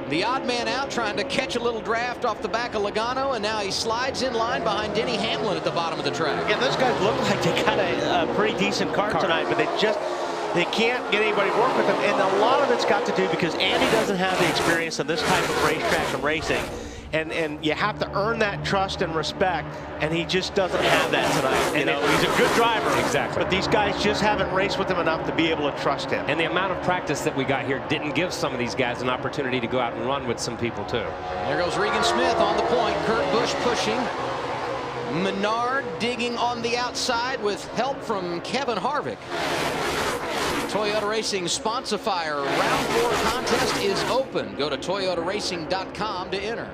S3: the odd man out, trying to catch a little draft off the back of Logano, and now he slides in line behind Denny Hamlin at the bottom of the track.
S13: Yeah, those guys look like they got a pretty decent car tonight, but they can't get anybody to work with them. And a lot of it's got to do because Andy doesn't have the experience of this type of racetrack and racing. And you have to earn that trust and respect, and he just doesn't have that tonight. You know, he's a good driver.
S5: Exactly.
S13: But these guys just haven't raced with him enough to be able to trust him.
S5: And the amount of practice that we got here didn't give some of these guys an opportunity to go out and run with some people, too.
S3: There goes Regan Smith on the point. Kurt Busch pushing. Menard digging on the outside with help from Kevin Harvick. Toyota Racing Sponsifier Round 4 contest is open. Go to toyotaracing.com to enter.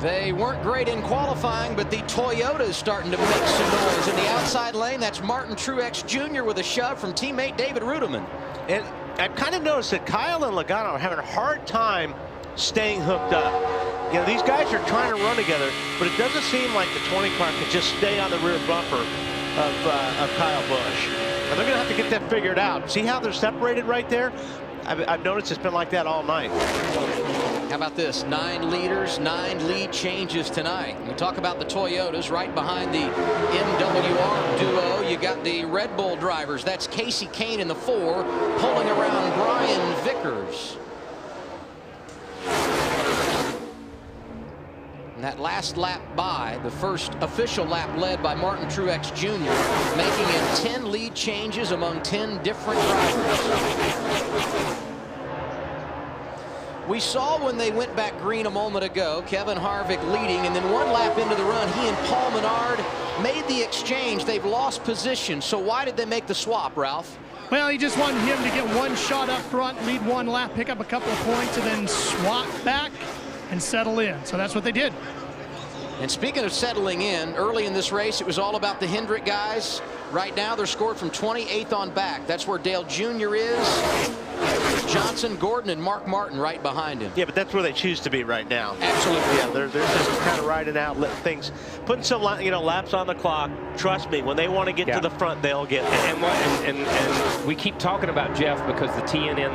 S3: They weren't great in qualifying, but the Toyota is starting to make some noise in the outside lane. That's Martin Truex Jr. with a shove from teammate David Ruderman.
S13: And I've kind of noticed that Kyle and Logano are having a hard time staying hooked up. You know, these guys are trying to run together, but it doesn't seem like the 20 car can just stay on the rear bumper of Kyle Busch. Now they're going to have to get that figured out. See how they're separated right there? I've noticed it's been like that all night.
S3: How about this? 9 leaders, 9 lead changes tonight. We talk about the Toyotas right behind the MWR duo. You got the Red Bull drivers. That's Casey Kane in the 4, pulling around Brian Vickers. And that last lap by, the first official lap led by Martin Truex Jr., making it 10 lead changes among 10 different drivers. We saw when they went back green a moment ago, Kevin Harvick leading, and then 1 lap into the run, he and Paul Menard made the exchange. They've lost position. So why did they make the swap, Ralph?
S7: Well, he just wanted him to get 1 shot up front, lead 1 lap, pick up a couple of points, and then swap back and settle in. So that's what they did.
S3: And speaking of settling in, early in this race, it was all about the Hendrick guys. Right now, they're scored from 28th on back. That's where Dale Jr. is. Johnson, Gordon, and Mark Martin right behind him.
S13: Yeah, but that's where they choose to be right now.
S3: Absolutely.
S13: Yeah, they're just kind of riding out things, putting some laps on the clock. Trust me, when they want to get to the front, they'll get there.
S5: And we keep talking about Jeff because the TNN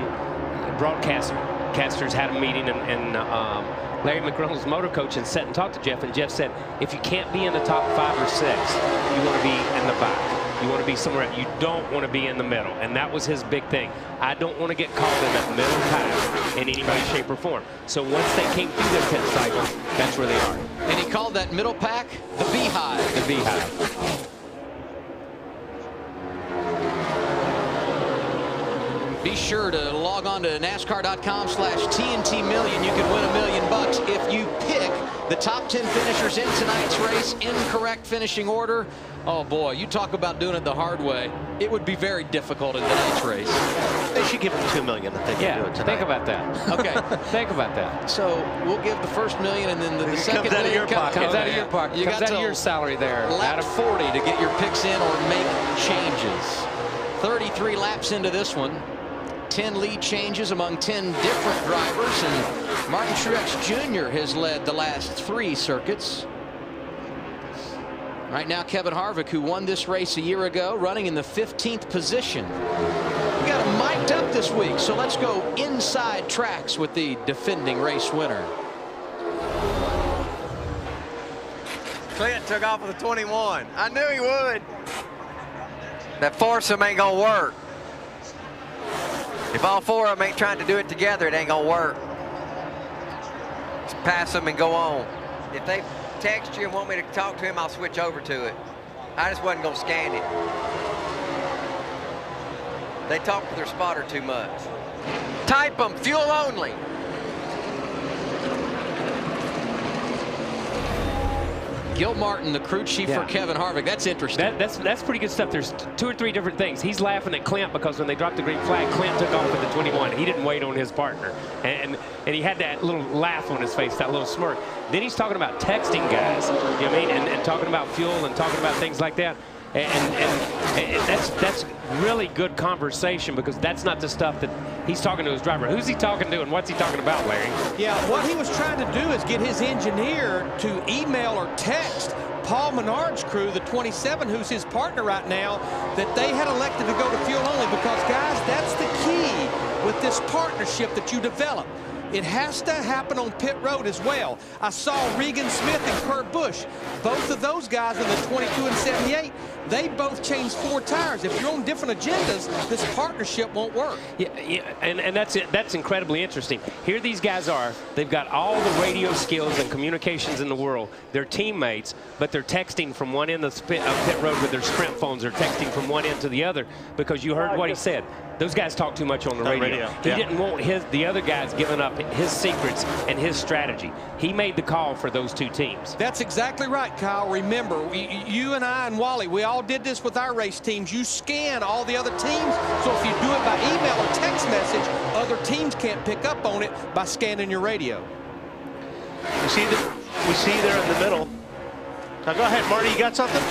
S5: broadcasters had a meeting, and Larry McReynolds, motor coach, and sat and talked to Jeff, and Jeff said, if you can't be in the top 5 or 6, you want to be in the back. You want to be somewhere else. You don't want to be in the middle, and that was his big thing. I don't want to get caught in that middle pack in any way, shape, or form. So once they came through their 10th cycle, that's where they are.
S3: And he called that middle pack the Beehive.
S5: The Beehive.
S3: Be sure to log on to NASCAR.com/TNT Million. You can win $1 million if you pick the top 10 finishers in tonight's race in correct finishing order. Oh boy, you talk about doing it the hard way. It would be very difficult in tonight's race.
S13: They should give them $2 million if they can do it tonight.
S5: Think about that.
S3: Okay.
S5: Think about that.
S3: So we'll give the first $1 million, and then the second
S13: comes out of your
S3: million
S13: pocket.
S5: Comes out of your pocket.
S3: You
S5: Comes
S3: got
S5: out of your salary there.
S3: Lap 40 to get your picks in or make changes. 33 laps into this one. 10 lead changes among 10 different drivers, and Martin Truex Jr. has led the last 3 circuits. Right now, Kevin Harvick, who won this race a year ago, running in the 15th position. We got him mic'd up this week, so let's go inside tracks with the defending race winner.
S16: Clint took off with a 21. I knew he would. That foursome ain't gonna work. If all 4 of them ain't trying to do it together, it ain't gonna work. Just pass them and go on. If they text you and want me to talk to him, I'll switch over to it. I just wasn't gonna scan it. They talk to their spotter too much. Type them, fuel only.
S3: Gil Martin, the crew chief for Kevin Harvick. That's interesting.
S5: That's pretty good stuff. There's 2 or 3 different things. He's laughing at Clint because when they dropped the green flag, Clint took off with the 21. He didn't wait on his partner. And he had that little laugh on his face, that little smirk. Then he's talking about texting guys, you know what I mean, and talking about fuel and talking about things like that. And that's really good conversation, because that's not the stuff that he's talking to his driver. Who's he talking to and what's he talking about, Larry?
S10: Yeah, what he was trying to do is get his engineer to email or text Paul Menard's crew, the 27, who's his partner right now, that they had elected to go to fuel only, because, guys, that's the key with this partnership that you develop. It has to happen on pit road as well. I saw Regan Smith and Kurt Busch. Both of those guys in the 22 and 78, they both changed 4 tires. If you're on different agendas, this partnership won't work.
S5: Yeah, and that's it. That's incredibly interesting. Here these guys are. They've got all the radio skills and communications in the world. They're teammates, but they're texting from one end of pit road with their Sprint phones. They're texting from one end to the other, because you heard what he said. Those guys talk too much on the radio. He didn't want the other guys giving up his secrets and his strategy. He made the call for those 2 teams.
S10: That's exactly right, Kyle. Remember, you and I and Wally, we all did this with our race teams. You scan all the other teams, so if you do it by email or text message, other teams can't pick up on it by scanning your radio.
S13: We see there in the middle. Now go ahead, Marty, you got something?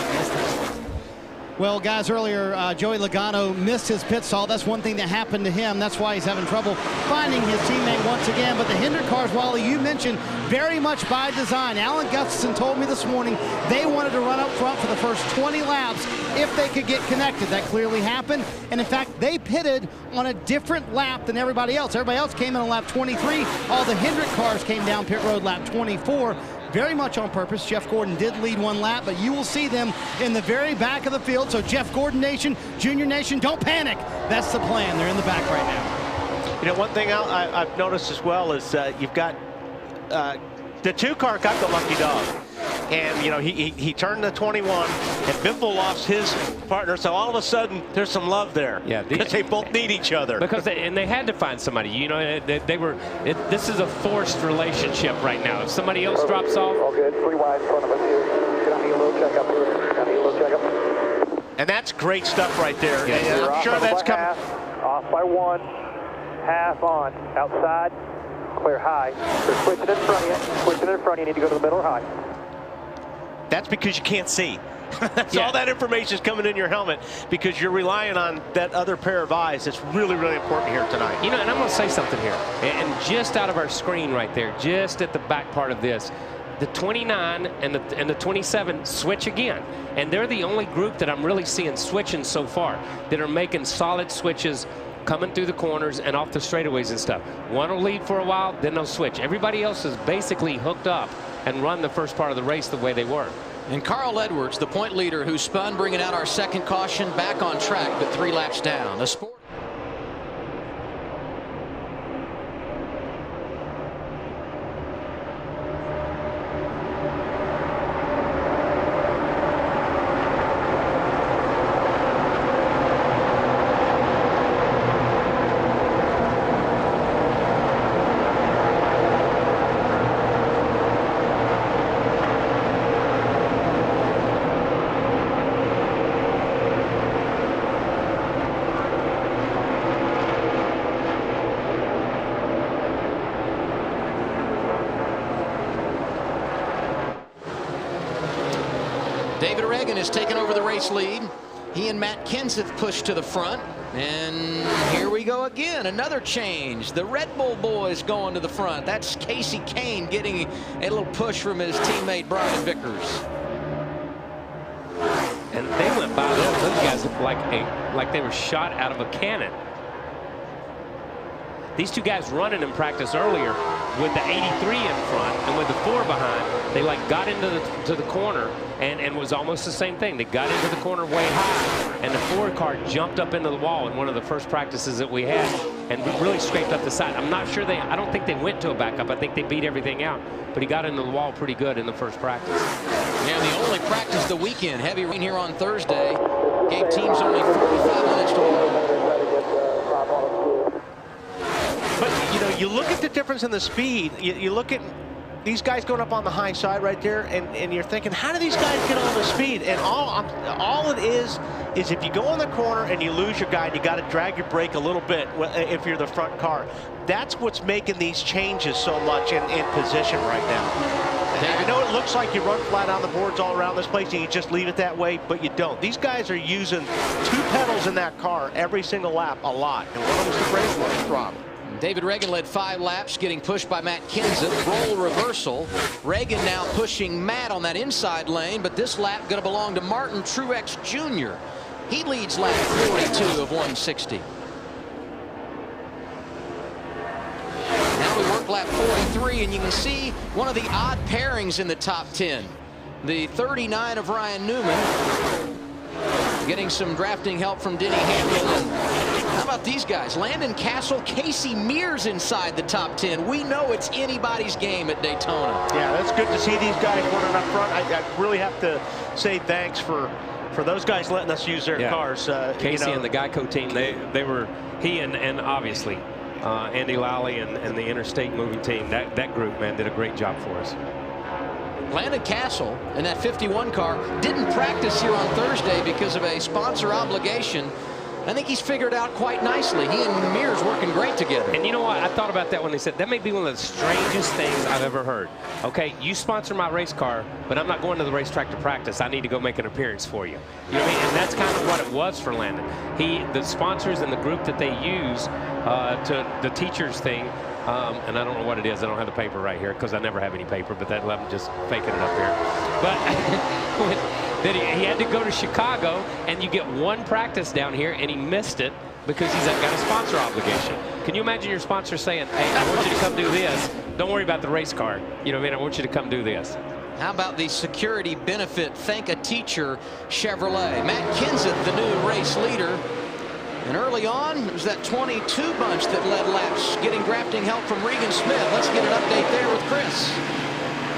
S8: Well, guys, earlier, Joey Logano missed his pit stall. That's one thing that happened to him. That's why he's having trouble finding his teammate once again. But the Hendrick cars, Wally, you mentioned, very much by design. Alan Gustafson told me this morning they wanted to run up front for the first 20 laps if they could get connected. That clearly happened. And, in fact, they pitted on a different lap than everybody else. Everybody else came in on lap 23. All the Hendrick cars came down pit road lap 24. Very much on purpose. Jeff Gordon did lead 1 lap, but you will see them in the very back of the field. So Jeff Gordon Nation, Junior Nation, don't panic. That's the plan. They're in the back right now.
S13: You know, one thing I've noticed as well is you've got the 2 car got the lucky dog. And, you know, he turned the 21, and Biffle lost his partner. So all of a sudden, there's some love there. Yeah, because they both need each other.
S5: Because they had to find somebody. You know, this is a forced relationship right now. If somebody else drops off.
S6: All good. 3 wide in front of us here. Gonna need a little checkup here. Gonna need a little checkup.
S13: And that's great stuff right there.
S6: Yeah,
S13: and I'm sure that's coming.
S6: Off by 1. Half on. Outside. Clear high. They're switching in front of you. Switching in front of you. You need to go to the middle or high.
S13: That's because you can't see. That's all that information is coming in your helmet, because you're relying on that other pair of eyes. It's really, really important here tonight.
S5: You know, and I'm going to say something here. And just out of our screen right there, just at the back part of this, the 29 and the 27 switch again. And they're the only group that I'm really seeing switching so far, that are making solid switches coming through the corners and off the straightaways and stuff. One will lead for a while, then they'll switch. Everybody else is basically hooked up and run the first part of the race the way they were.
S3: And Carl Edwards, the point leader, who spun, bringing out our second caution, back on track, but 3 laps down. A sport. David Reagan has taken over the race lead. He and Matt Kenseth pushed to the front. And here we go again. Another change. The Red Bull boys going to the front. That's Casey Kane getting a little push from his teammate Brian Vickers.
S5: And they went by those guys like they were shot out of a cannon. These two guys running in practice earlier with the 83 in front and with the 4 behind, they got into the corner and was almost the same thing. They got into the corner way high, and the 4 car jumped up into the wall in one of the first practices that we had and really scraped up the side. I'm not sure I don't think they went to a backup. I think they beat everything out, but he got into the wall pretty good in the first practice.
S3: Yeah, the only practice of the weekend. Heavy rain here on Thursday gave teams only 45 minutes to warm.
S13: But, you look at the difference in the speed. You look at these guys going up on the high side right there, and you're thinking, how do these guys get all the speed? And all it is if you go in the corner and you lose your guide, you got to drag your brake a little bit if you're the front car. That's what's making these changes so much in position right now. I know it looks like you run flat on the boards all around this place and you just leave it that way, but you don't. These guys are using 2 pedals in that car every single lap a lot. And one of them's the brake one, throttle.
S3: David Reagan led 5 laps, getting pushed by Matt Kenseth. Roll reversal. Reagan now pushing Matt on that inside lane, but this lap going to belong to Martin Truex Jr. He leads lap 42 of 160. Now we work lap 43, and you can see one of the odd pairings in the top 10. The 39 of Ryan Newman, getting some drafting help from Denny Hamlin. How about these guys? Landon Castle, Casey Mears inside the top 10. We know it's anybody's game at Daytona.
S13: Yeah, that's good to see these guys running up front. I really have to say thanks for those guys letting us use their cars.
S5: Casey and the Geico team, they were, he and obviously Andy Lally and the Interstate Moving team, that group, man, did a great job for us.
S3: Landon Castle in that 51 car didn't practice here on Thursday because of a sponsor obligation. I think he's figured out quite nicely. He and Mears working great together.
S5: And you know what? I thought about that when they said that may be one of the strangest things I've ever heard. Okay, you sponsor my race car, but I'm not going to the racetrack to practice. I need to go make an appearance for you. You know what I mean? And that's kind of what it was for Landon. The sponsors and the group that they use to the teachers thing. And I don't know what it is. I don't have the paper right here because I never have any paper, but that I'm just faking it up here. But that he had to go to Chicago, and you get 1 practice down here, and he missed it because he's got a sponsor obligation. Can you imagine your sponsor saying, hey, I want you to come do this. Don't worry about the race car. You know what I mean? I want you to come do this.
S3: How about the security benefit Thank a Teacher Chevrolet? Matt Kenseth, the new race leader. And early on, it was that 22 bunch that led laps, getting drafting help from Regan Smith. Let's get an update there with Chris.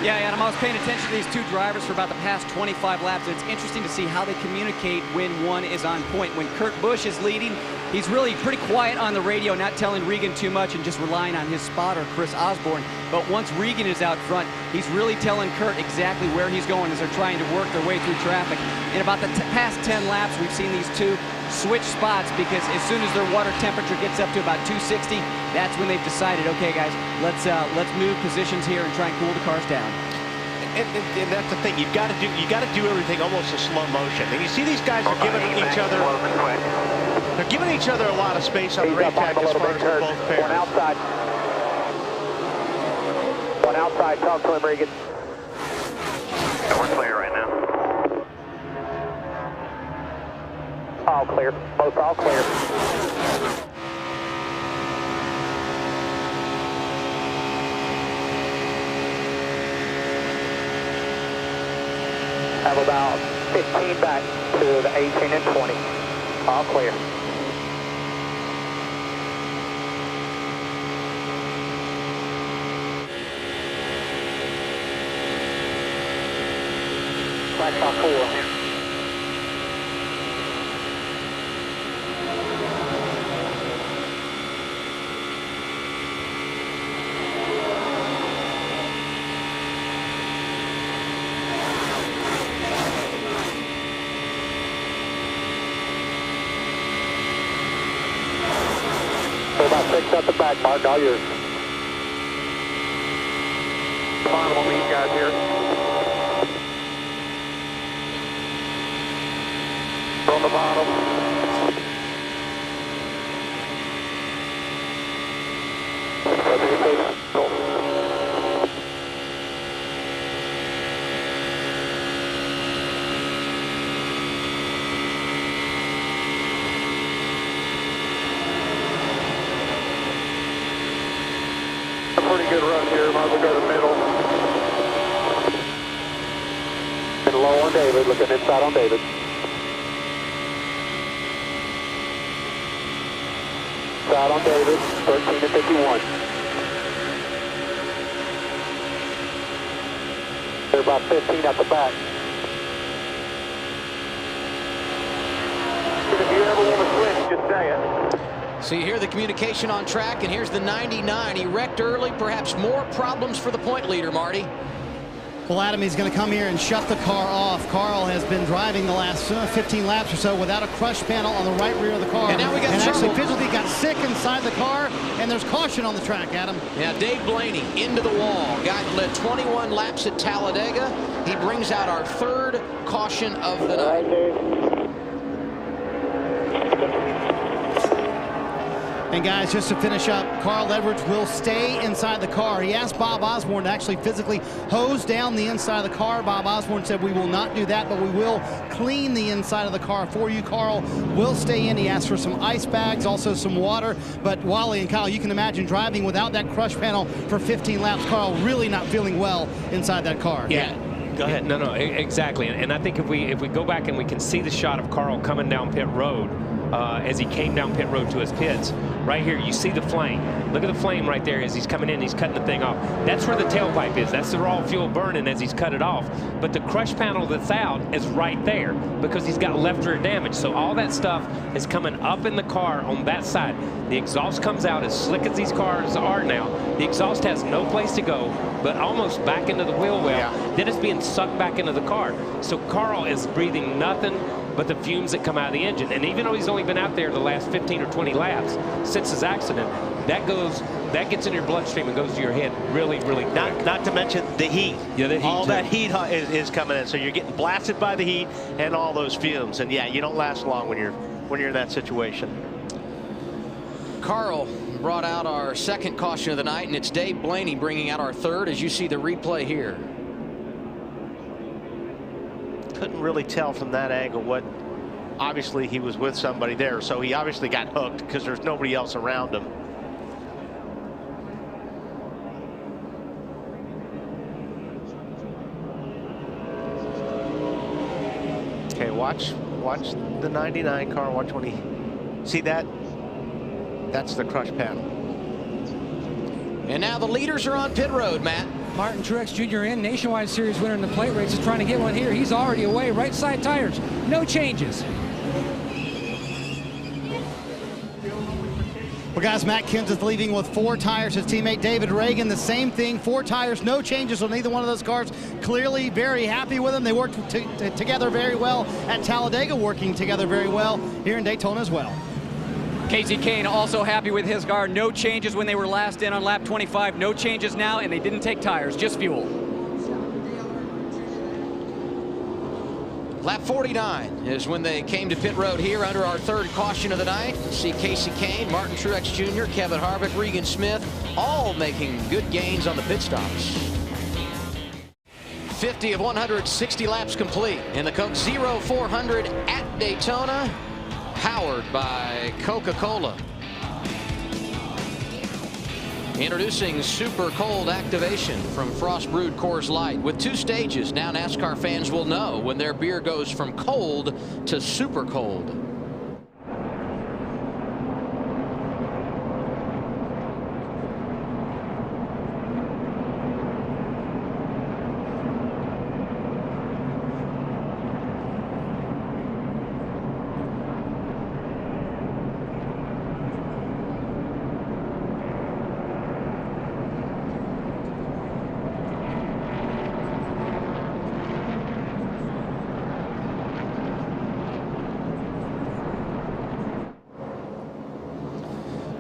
S9: Yeah, Adam, I was paying attention to these 2 drivers for about the past 25 laps. It's interesting to see how they communicate when one is on point. When Kurt Busch is leading, he's really pretty quiet on the radio, not telling Regan too much and just relying on his spotter, Chris Osborne. But once Regan is out front, he's really telling Kurt exactly where he's going as they're trying to work their way through traffic. In about the past 10 laps, we've seen these 2 switch spots because as soon as their water temperature gets up to about 260, that's when they've decided, okay, guys, let's move positions here and try and cool the cars down.
S13: And that's the thing. You got to do everything almost in slow motion. And you see these guys are giving each other. They're giving each other a lot of space on the racetrack as far as both pairs.
S6: One outside. Talk to him, Regan.
S15: Yeah, we're clear right now.
S6: All clear. Both all clear. Have about 15 back to the 18 and 20. All clear. Track top 4. About 6 at the back, Martin, all yours. Final on these guys here. From the bottom. Pretty good run here. Might as well go to the middle. And low on David. Looking inside on David. Side on David. 13 to 51. They're about 15 at the back. If you ever want to switch, just say it.
S3: So you hear the communication on track, and here's the 99. He wrecked early, perhaps more problems for the point leader, Marty.
S8: Well, Adam, he's going to come here and shut the car off. Carl has been driving the last 15 laps or so without a crush panel on the right rear of the car.
S3: And now we got
S8: actually physically got sick inside the car, and there's caution on the track, Adam.
S3: Yeah, Dave Blaney into the wall. Guy led 21 laps at Talladega. He brings out our third caution of the night.
S8: And guys, just to finish up, Carl Edwards will stay inside the car. He asked Bob Osborne to actually physically hose down the inside of the car. Bob Osborne said, we will not do that, but we will clean the inside of the car for you. Carl will stay in. He asked for some ice bags, also some water. But Wally and Kyle, you can imagine driving without that crush panel for 15 laps. Carl really not feeling well inside that car.
S5: Yeah. Go ahead. No, exactly. And I think if we go back and we can see the shot of Carl coming down pit road, as he came down pit road to his pits. Right here, you see the flame. Look at the flame right there as he's coming in. He's cutting the thing off. That's where the tailpipe is. That's the raw fuel burning as he's cut it off. But the crush panel that's out is right there because he's got left rear damage. So all that stuff is coming up in the car on that side. The exhaust comes out as slick as these cars are now. The exhaust has no place to go but almost back into the wheel well. Yeah. Then it's being sucked back into the car. So Carl is breathing nothing but the fumes that come out of the engine. And even though he's only been out there the last 15 or 20 laps since his accident, that gets in your bloodstream and goes to your head really, really quick.
S13: Not to mention the heat.
S5: Yeah, the heat
S13: all
S5: too.
S13: that heat is coming in, so you're getting blasted by the heat and all those fumes. And yeah, you don't last long when you're in that situation.
S3: Carl brought out our second caution of the night, and it's Dave Blaney bringing out our third, as you see the replay here.
S13: Couldn't really tell from that angle what. Obviously he was with somebody there, so he obviously got hooked because there's nobody else around him. Okay, watch the 99 car. Watch when he see that. That's the crush panel.
S3: And now the leaders are on pit road, Matt.
S11: Martin Truex Jr. in Nationwide Series winner in the plate race is trying to get one here. He's already away. Right side tires. No changes.
S8: Well, guys, Matt Kenseth is leaving with 4 tires. His teammate David Reagan, the same thing. 4 tires, no changes on either one of those cars. Clearly very happy with them. They worked together very well at Talladega, working together very well here in Daytona as well.
S9: Casey Kane also happy with his car. No changes when they were last in on lap 25. No changes now, and they didn't take tires, just fuel.
S3: Lap 49 is when they came to pit road here under our third caution of the night. See Casey Kane, Martin Truex Jr., Kevin Harvick, Regan Smith, all making good gains on the pit stops. 50 of 160 laps complete in the Coke 0400 at Daytona, powered by Coca-Cola. Introducing Super Cold Activation from Frost Brewed Coors Light. With 2 stages, now NASCAR fans will know when their beer goes from cold to super cold.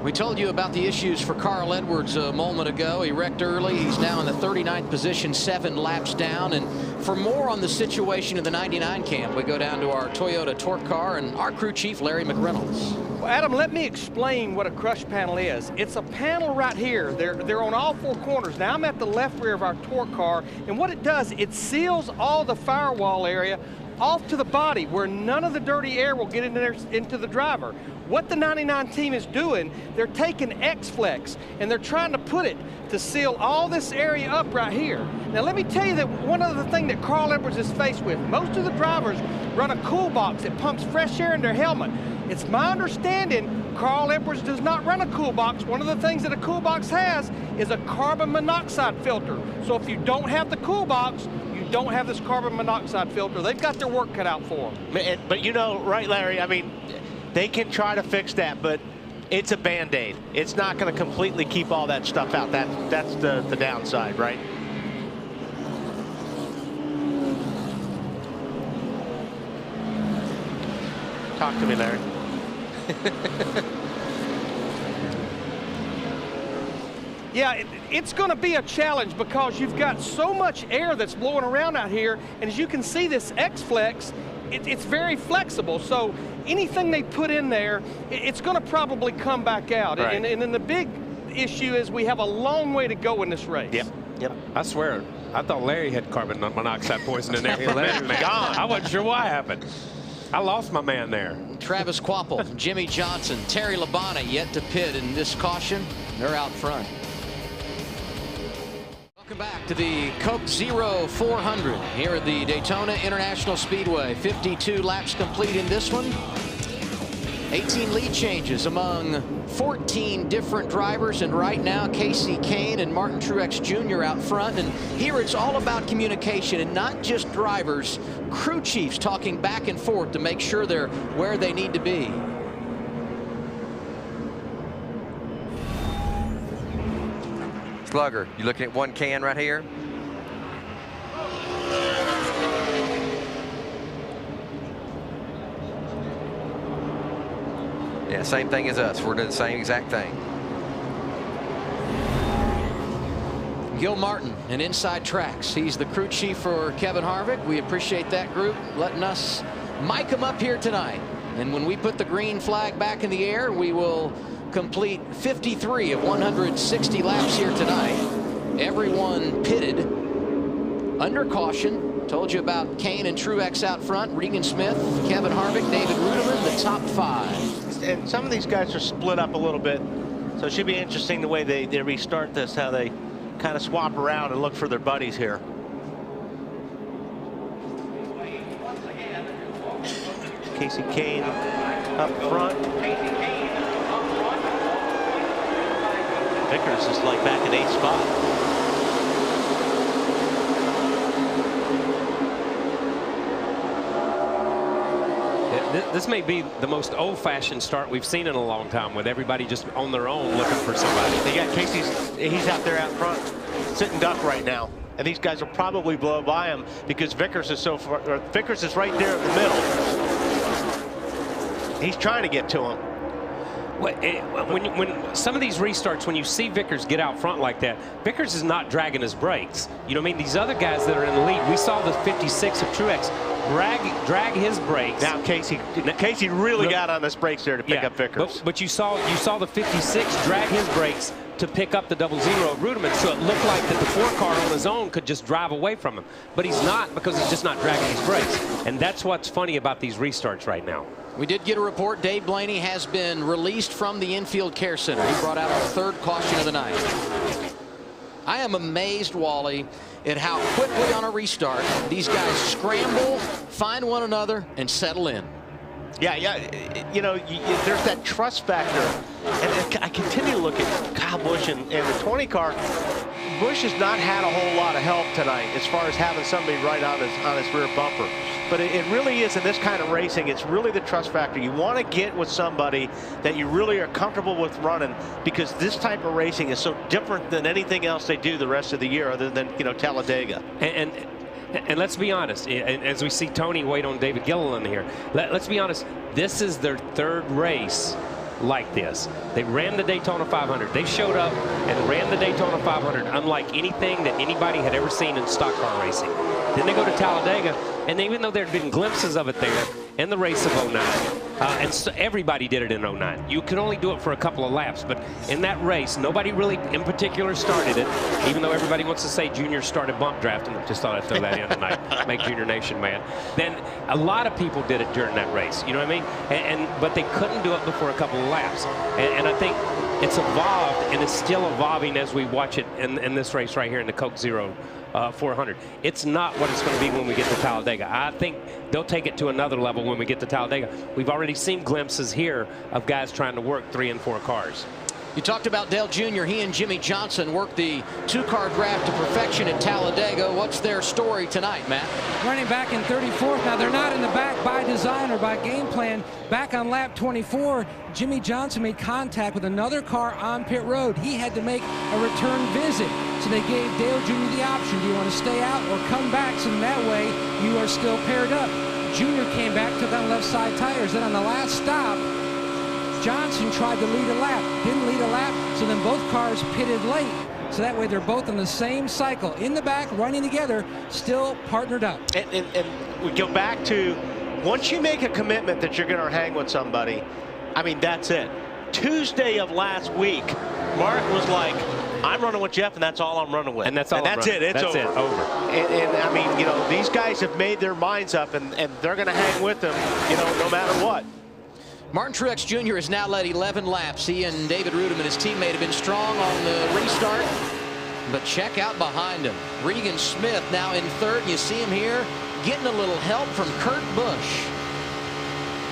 S3: We told you about the issues for Carl Edwards a moment ago. He wrecked early. He's now in the 39th position, 7 laps down. And for more on the situation in the 99 camp, we go down to our Toyota Torque Car and our crew chief, Larry McReynolds.
S10: Well, Adam, let me explain what a crush panel is. It's a panel right here. They're on all 4 corners. Now I'm at the left rear of our Torque Car, and what it does, it seals all the firewall area off to the body where none of the dirty air will get into the driver. What the 99 team is doing, they're taking X-Flex and they're trying to put it to seal all this area up right here. Now let me tell you that one other thing that Carl Edwards is faced with. Most of the drivers run a cool box that pumps fresh air in their helmet. It's my understanding Carl Edwards does not run a cool box. One of the things that a cool box has is a carbon monoxide filter. So if you don't have the cool box, you don't have this carbon monoxide filter. They've got their work cut out for them.
S13: But you know, right, Larry, I mean, they can try to fix that, but it's a Band-Aid. It's not going to completely keep all that stuff out. That's the downside, right? Talk to me, Larry.
S10: Yeah, it's going to be a challenge because you've got so much air that's blowing around out here, and as you can see, this X-Flex, it's very flexible. So anything they put in there, it's going to probably come back out.
S13: Right.
S10: And then the big issue is we have a long way to go in this race.
S13: Yep.
S5: I swear, I thought Larry had carbon monoxide poison in there for a minute, man. I wasn't sure what happened. I lost my man there.
S3: Travis Quapple, Jimmy Johnson, Terry Labonte yet to pit in this caution. They're out front. Welcome back to the Coke Zero 400 here at the Daytona International Speedway. 52 laps complete in this one. 18 lead changes among 14 different drivers, and right now Casey Kane and Martin Truex Jr. out front. And here it's all about communication, and not just drivers, crew chiefs talking back and forth to make sure they're where they need to be.
S16: Slugger, you looking at one can right here? Yeah, same thing as us. We're doing the same exact thing.
S3: Gil Martin and Inside Tracks. He's the crew chief for Kevin Harvick. We appreciate that group letting us mic him up here tonight. And when we put the green flag back in the air, we will complete 53 of 160 laps here tonight. Everyone pitted under caution. Told you about Kane and Truex out front, Regan Smith, Kevin Harvick, David Ruderman, the top 5.
S13: And some of these guys are split up a little bit, so it should be interesting the way they restart this, how they kind of swap around and look for their buddies here. Casey Kane up front. Vickers is like back in 8th spot.
S5: This may be the most old-fashioned start we've seen in a long time, with everybody just on their own looking for somebody.
S13: They got he's out there out front, sitting duck right now. And these guys will probably blow by him because Vickers is so far. Vickers is right there in the middle. He's trying to get to him.
S5: When some of these restarts, when you see Vickers get out front like that, Vickers is not dragging his brakes. You know what I mean? These other guys that are in the lead, we saw the 56 of Truex drag his brakes.
S13: Now Casey really got on his brakes there to pick up Vickers.
S5: But you saw the 56 drag his brakes to pick up the 00 of Ruderman, so it looked like that the 4 car on his own could just drive away from him. But he's not, because he's just not dragging his brakes. And that's what's funny about these restarts right now.
S3: We did get a report Dave Blaney has been released from the infield care center. He brought out our 3rd caution of the night. I am amazed, Wally, at how quickly on a restart these guys scramble, find one another, and settle in.
S13: Yeah, you know, there's that trust factor. And I continue to look at Kyle Busch and the 20 car. Busch has not had a whole lot of help tonight as far as having somebody right on his rear bumper. But it really is, in this kind of racing, it's really the trust factor. You want to get with somebody that you really are comfortable with running, because this type of racing is so different than anything else they do the rest of the year other than, you know, Talladega.
S5: And let's be honest, as we see Tony wait on David Gilliland here, let's be honest, this is their 3rd race like this. They ran the Daytona 500. They showed up and ran the Daytona 500 unlike anything that anybody had ever seen in stock car racing. Then they go to Talladega, and even though there had been glimpses of it there in the race of 09, and so everybody did it in 09. You could only do it for a couple of laps, but in that race, nobody really in particular started it, even though everybody wants to say Junior started bump drafting. I just thought I'd throw that in tonight, make Junior Nation mad. Then a lot of people did it during that race, you know what I mean? But they couldn't do it before a couple of laps. And I think it's evolved, and it's still evolving as we watch it in this race right here in the Coke Zero 400. It's not what it's going to be when we get to Talladega. I think they'll take it to another level when we get to Talladega. We've already seen glimpses here of guys trying to work 3 and 4 cars.
S3: You talked about Dale Jr. He and Jimmy Johnson worked the 2-car draft to perfection at Talladega. What's their story tonight, Matt?
S11: Running back in 34th. Now, they're not in the back by design or by game plan. Back on lap 24, Jimmy Johnson made contact with another car on pit road. He had to make a return visit. So they gave Dale Jr. the option. Do you want to stay out or come back? So in that way, you are still paired up. Jr. came back, took on left side tires. Then on the last stop, Johnson tried to lead a lap, didn't lead a lap, so then both cars pitted late. So that way they're both in the same cycle, in the back, running together, still partnered up.
S13: And we go back to, once you make a commitment that you're going to hang with somebody, I mean, that's it. Tuesday of last week, Mark was like, I'm running with Jeff, and that's all I'm running with.
S5: And that's all.
S13: And that's it. It's over.
S5: That's it. Over.
S13: And I mean, you know, these guys have made their minds up, and they're going to hang with them, you know, no matter what.
S3: Martin Truex Jr. has now led 11 laps. He and David Rudem, his teammate, have been strong on the restart. But check out behind him. Regan Smith now in 3rd. And you see him here getting a little help from Kurt Busch.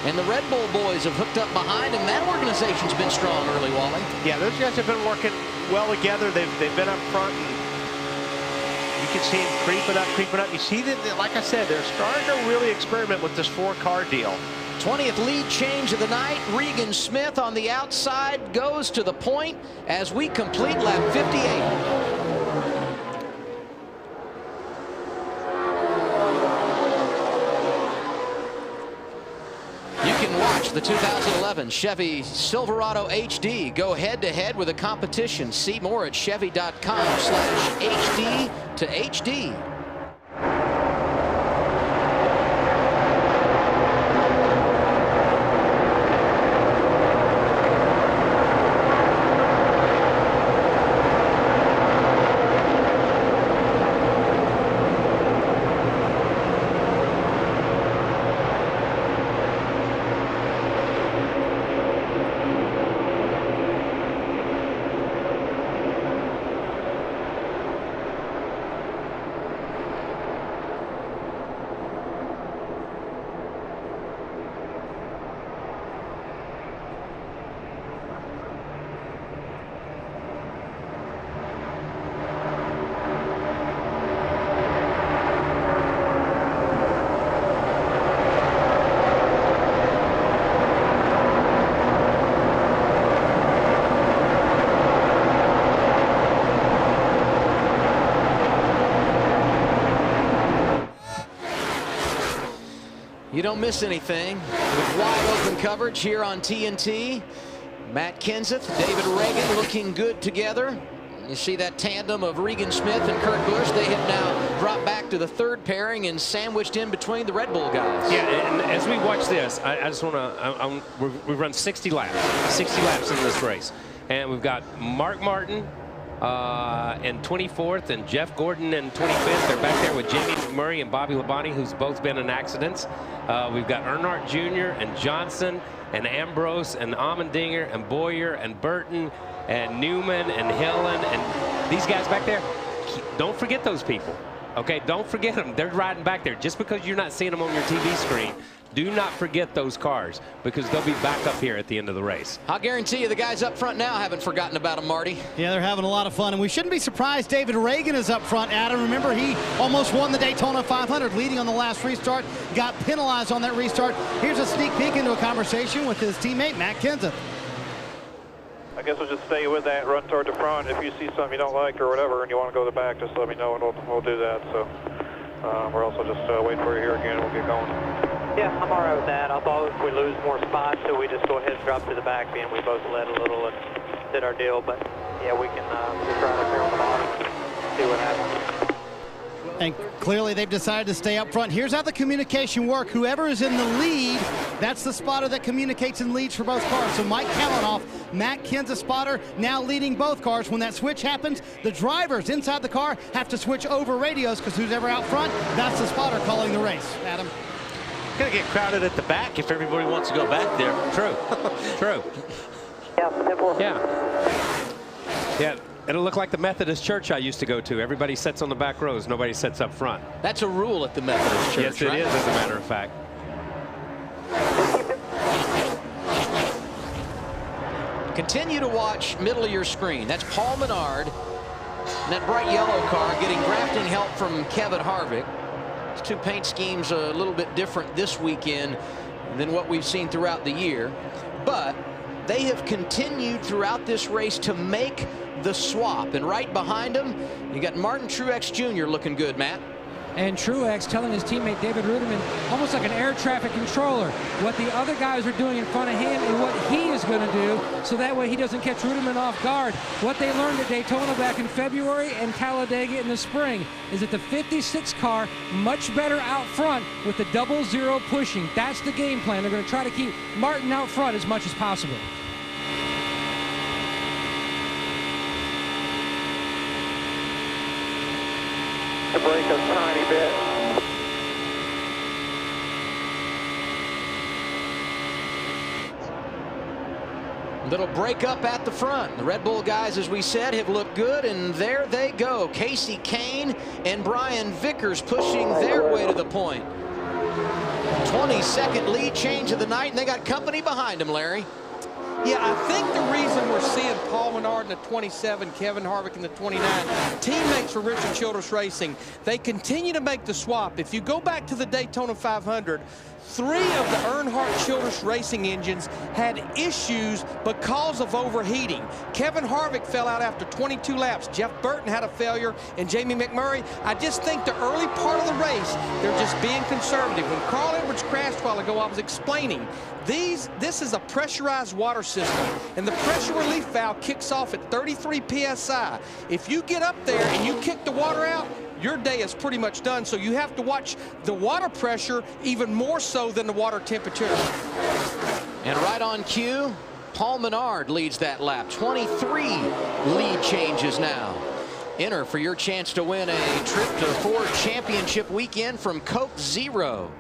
S3: And the Red Bull boys have hooked up behind him. That organization's been strong early, Wally.
S13: Yeah, those guys have been working well together. They've been up front, and you can see them creeping up, creeping up. You see that, like I said, they're starting to really experiment with this 4-car deal.
S3: 20th lead change of the night. Regan Smith on the outside goes to the point as we complete lap 58. You can watch the 2011 Chevy Silverado HD go head-to-head with the competition. See more at Chevy.com/HD to HD. You don't miss anything with wide open coverage here on TNT. Matt Kenseth, David Reagan looking good together. You see that tandem of Regan Smith and Kurt Busch. They have now dropped back to the 3rd pairing and sandwiched in between the Red Bull guys.
S5: Yeah, and as we watch this, I just want to, we've run 60 laps in this race. And we've got Mark Martin in 24th and Jeff Gordon in 25th. They're back there with Jamie McMurray and Bobby Labonte, who's both been in accidents. We've got Earnhardt Jr. and Johnson and Ambrose and Allmendinger and Boyer and Burton and Newman and Hillen and these guys back there. Don't forget those people. Okay, don't forget them. They're riding back there. Just because you're not seeing them on your TV screen, do not forget those cars, because they'll be back up here at the end of the race.
S3: I'll guarantee you the guys up front now haven't forgotten about them, Marty.
S8: Yeah, they're having a lot of fun, and we shouldn't be surprised David Reagan is up front, Adam. Remember, he almost won the Daytona 500, leading on the last restart, got penalized on that restart. Here's a sneak peek into a conversation with his teammate, Matt Kenseth.
S6: I guess we'll just stay with that, run toward the front. If you see something you don't like or whatever and you want to go to the back, just let me know and we'll do that. So we're also just waiting for you here again. We'll get going.
S15: Yeah, I'm all right with that. I thought if we lose more spots, so we just go ahead and drop to the back, being we both led a little and did our deal. But yeah, we can just ride up here on the bottom, see what happens.
S8: And clearly they've decided to stay up front. Here's how the communication works. Whoever is in the lead, that's the spotter that communicates and leads for both cars. So Mike Kalanoff, Matt Kenseth spotter, now leading both cars. When that switch happens, the drivers inside the car have to switch over radios, because who's ever out front, that's the spotter calling the race. Adam?
S13: Gonna get crowded at the back if everybody wants to go back there.
S5: True. True. Yeah. It'll look like the Methodist church I used to go to. Everybody sits on the back rows. Nobody sits up front.
S3: That's a rule at the Methodist church,
S5: Yes, it
S3: right?
S5: is, as a matter of fact.
S3: Continue to watch middle of your screen. That's Paul Menard in that bright yellow car, getting drafting help from Kevin Harvick. These two paint schemes are a little bit different this weekend than what we've seen throughout the year, but they have continued throughout this race to make the swap. And right behind them, you got Martin Truex Jr. looking good, Matt.
S11: And Truex telling his teammate David Ruderman, almost like an air traffic controller, what the other guys are doing in front of him and what he is going to do, so that way he doesn't catch Ruderman off guard. What they learned at Daytona back in February and Talladega in the spring is that the 56 car much better out front with the 00 pushing. That's the game plan. They're going to try to keep Martin out front as much as possible.
S6: To break a tiny bit.
S3: Little break up at the front. The Red Bull guys, as we said, have looked good, and there they go. Casey Kane and Brian Vickers pushing their way to the point. 22nd lead change of the night, and they got company behind them, Larry.
S10: Yeah, I think the reason we're seeing Paul Menard in the 27, Kevin Harvick in the 29, teammates for Richard Childress Racing, they continue to make the swap. If you go back to the Daytona 500, 3 of the Earnhardt Childress Racing engines had issues because of overheating. Kevin Harvick fell out after 22 laps. Jeff Burton had a failure, and Jamie McMurray. I just think the early part of the race, they're just being conservative. When Carl Edwards crashed a while ago, I was explaining, this is a pressurized water system, and the pressure relief valve kicks off at 33 PSI. If you get up there and you kick the water out, your day is pretty much done, so you have to watch the water pressure even more so than the water temperature.
S3: And right on cue, Paul Menard leads that lap. 23 lead changes now. Enter for your chance to win a trip to Ford Championship Weekend from Coke Zero.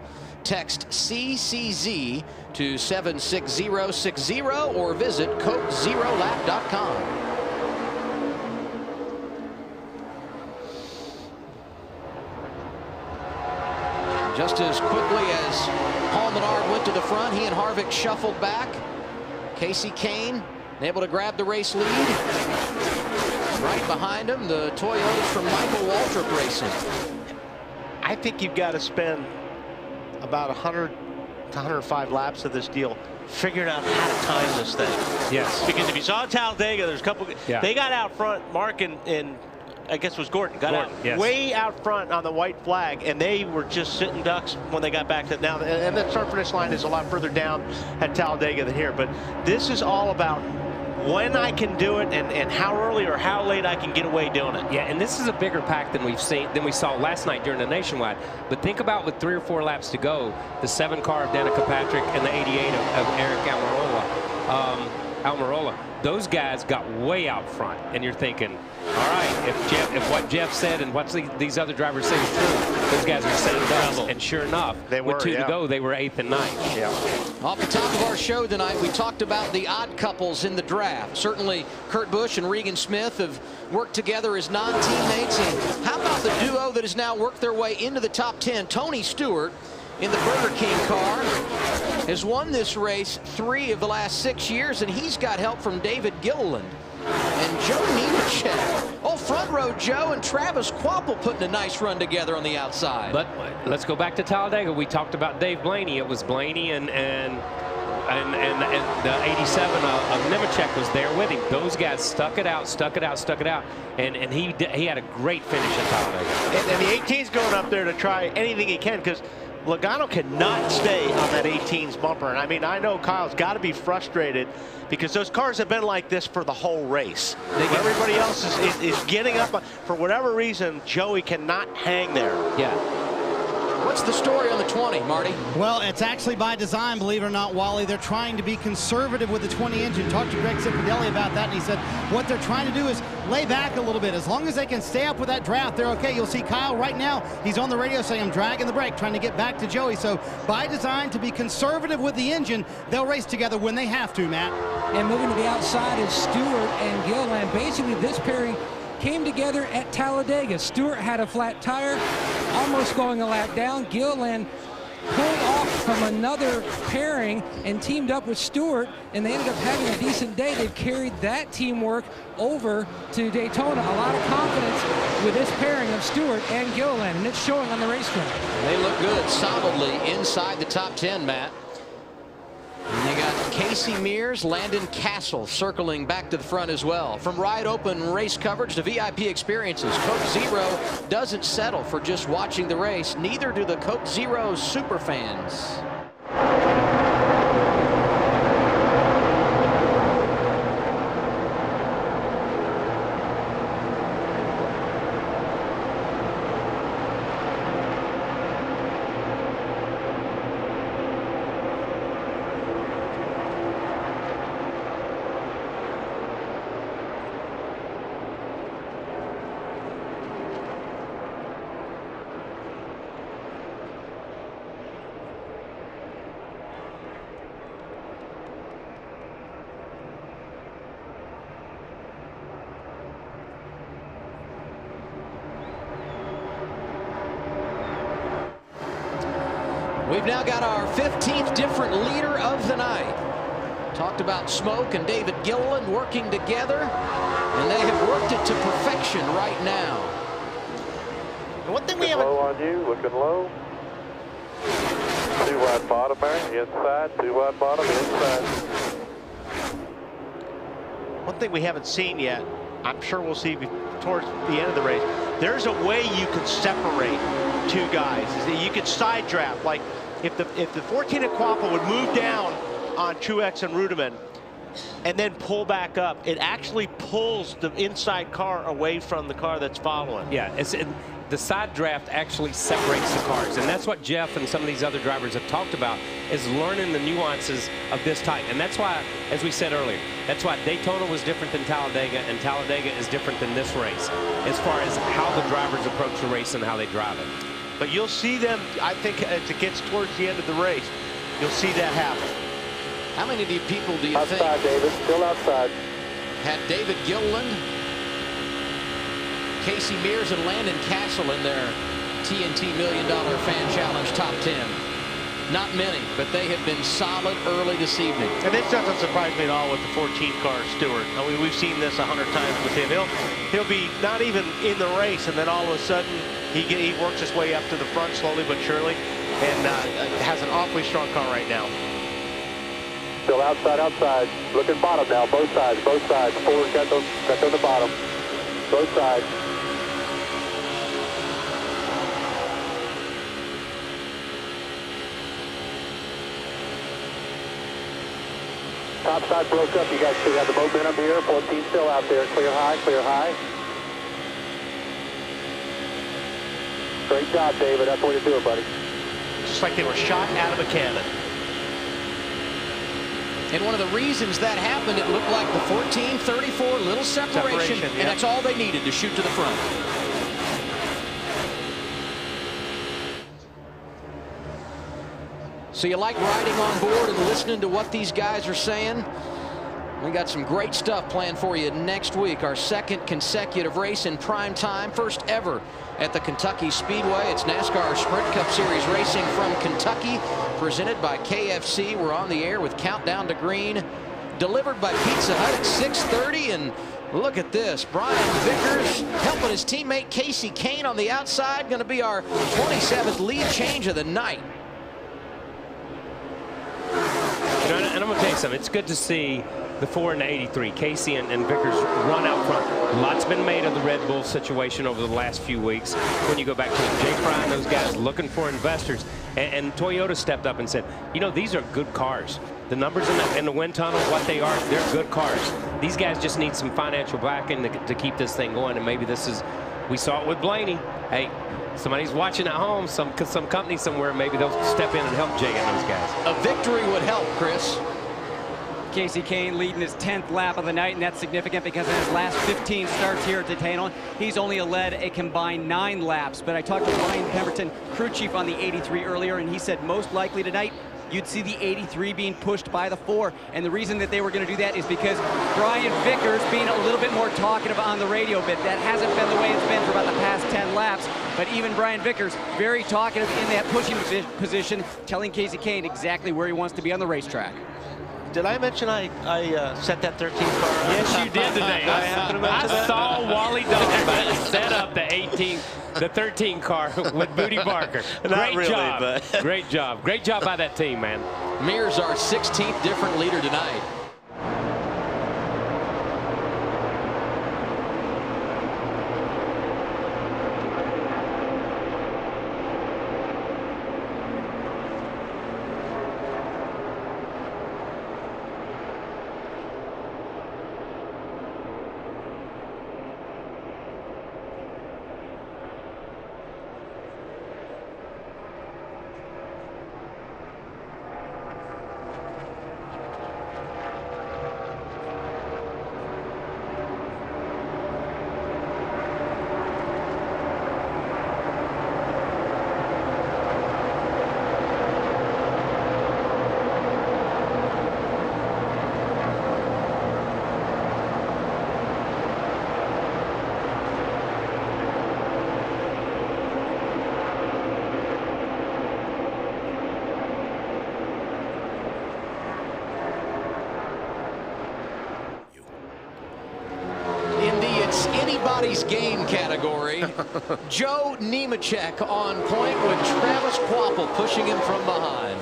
S3: Text CCZ to 76060 or visit CokeZeroLap.com. Just as quickly as Paul Menard went to the front, he and Harvick shuffled back. Casey Kane able to grab the race lead. Right behind him, the Toyotas from Michael Waltrip Racing.
S13: I think you've got to spend about 100 to 105 laps of this deal figuring out how to time this thing.
S5: Yes.
S13: Because if you saw Talladega, there's a couple.
S5: Yeah.
S13: They got out front. Mark and I guess it was Gordon got out way out front on the white flag, and they were just sitting ducks when they got back to now. And the start finish line is a lot further down at Talladega than here. But this is all about when I can do it and how early or how late I can get away doing it.
S5: Yeah, and this is a bigger pack than we saw last night during the Nationwide. But think about with 3 or 4 laps to go, the 7 car of Danica Patrick and the 88 of Eric Almirola. Almirola, those guys got way out front, and you're thinking, all right, if what Jeff said and what these other drivers say is true, those guys are saying double. And sure enough, with 2 to go, they were 8th and 9th.
S3: Yeah. Off the top of our show tonight, we talked about the odd couples in the draft. Certainly, Kurt Busch and Regan Smith have worked together as non-teammates. And how about the duo that has now worked their way into the top 10? Tony Stewart in the Burger King car has won this race 3 of the last 6 years, and he's got help from David Gilliland and Joe Nemechek. Oh, front row Joe and Travis Kvapil putting a nice run together on the outside.
S5: But let's go back to Talladega. We talked about Dave Blaney. It was Blaney and the 87 of Nemechek was there with him. Those guys stuck it out, and he had a great finish at Talladega.
S13: And the 18's going up there to try anything he can, because Logano cannot stay on that 18's bumper. And I mean, I know Kyle's got to be frustrated because those cars have been like this for the whole race. Everybody else is getting up. For whatever reason, Joey cannot hang there.
S5: Yeah.
S3: What's the story on the 20, Marty?
S8: Well, it's actually by design, believe it or not, Wally. They're trying to be conservative with the 20 engine. Talked to Greg Cipodelli about that, and he said what they're trying to do is lay back a little bit. As long as they can stay up with that draft, they're okay. You'll see Kyle right now. He's on the radio saying, I'm dragging the brake, trying to get back to Joey. So by design, to be conservative with the engine, they'll race together when they have to, Matt.
S11: And moving to the outside is Stewart and Gilliland. Basically, this pairing came together at Talladega. Stewart had a flat tire, almost going a lap down. Gilliland pulled off from another pairing and teamed up with Stewart, and they ended up having a decent day. They've carried that teamwork over to Daytona. A lot of confidence with this pairing of Stewart and Gilliland, and it's showing on the racetrack.
S3: They look good solidly inside the top 10, Matt. And you got Casey Mears, Landon Castle circling back to the front as well. From wide open race coverage to VIP experiences, Coke Zero doesn't settle for just watching the race. Neither do the Coke Zero superfans. We've now got our 15th different leader of the night. Talked about Smoke and David Gilliland working together, and they have worked it to perfection right now.
S13: And one thing we
S6: haven't... Low on you, looking low. 2 wide bottom there, inside, 2 wide bottom, inside.
S13: One thing we haven't seen yet, I'm sure we'll see towards the end of the race, there's a way you could separate 2 guys. You could side draft, like if the 14 at Kvapil would move down on Truex and Rudiman and then pull back up, it actually pulls the inside car away from the car that's following.
S5: Yeah, the side draft actually separates the cars, and that's what Jeff and some of these other drivers have talked about, is learning the nuances of this type. And that's why, as we said earlier, that's why Daytona was different than Talladega, and Talladega is different than this race as far as how the drivers approach the race and how they drive it.
S13: But you'll see them, I think, as it gets towards the end of the race, you'll see that happen.
S3: How many people do you think
S6: outside, David, still outside,
S3: had David Gilliland, Casey Mears, and Landon Castle in their TNT $1 Million Fan Challenge top 10? Not many, but they have been solid early this evening.
S13: And this doesn't surprise me at all with the 14 car Stewart. I mean, we've seen this 100 times with him. He'll be not even in the race, and then all of a sudden he works his way up to the front slowly but surely, and has an awfully strong car right now.
S6: still outside, outside, looking bottom now, both sides, forward cut on the bottom, both sides. Top side broke up. You guys still have the momentum here. 14 still out there. Clear high, clear high. Great job, David. That's the way to do it, buddy.
S13: Just like they were shot out of a cannon.
S3: And one of the reasons that happened, it looked like the 14-34, little separation,
S13: yeah.
S3: and that's all they needed to shoot to the front. So you like riding on board and listening to what these guys are saying? We got some great stuff planned for you next week. Our second consecutive race in prime time, first ever at the Kentucky Speedway. It's NASCAR Sprint Cup Series racing from Kentucky, presented by KFC. We're on the air with Countdown to Green, delivered by Pizza Hut at 6:30. And look at this, Brian Vickers helping his teammate Casey Kane on the outside. Going to be our 27th lead change of the night.
S5: You know, and I'm going to tell you something. It's good to see the 4 and the 83, Casey and Vickers, run out front. Lots been made of the Red Bull situation over the last few weeks. When you go back to Jay Fry and those guys looking for investors, and Toyota stepped up and said, you know, these are good cars. The numbers in the wind tunnel, what they are, they're good cars. These guys just need some financial backing to keep this thing going, and maybe this is, we saw it with Blaney. Hey, somebody's watching at home, some company somewhere, maybe they'll step in and help Jay and those guys.
S3: A victory would help, Chris.
S9: Casey Kane leading his 10th lap of the night, and that's significant because in his last 15 starts here at Daytona, he's only led a combined 9 laps. But I talked to Brian Pemberton, crew chief on the 83 earlier, and he said most likely tonight you'd see the 83 being pushed by the 4. And the reason that they were going to do that is because Brian Vickers being a little bit more talkative on the radio bit. That hasn't been the way it's been for about the past 10 laps. But even Brian Vickers, very talkative in that pushing position, telling Casey Kane exactly where he wants to be on the racetrack.
S13: Did I mention I set that 13 car?
S5: Yes, you did today. I saw Wally Dalton set up the 13 car with Booty Barker. Great
S13: really,
S5: job.
S13: but
S5: Great job. Great job by that team, man.
S3: Mears, our 16th different leader tonight. Anybody's game category. Joe Nemechek on point with Travis Quapple pushing him from behind.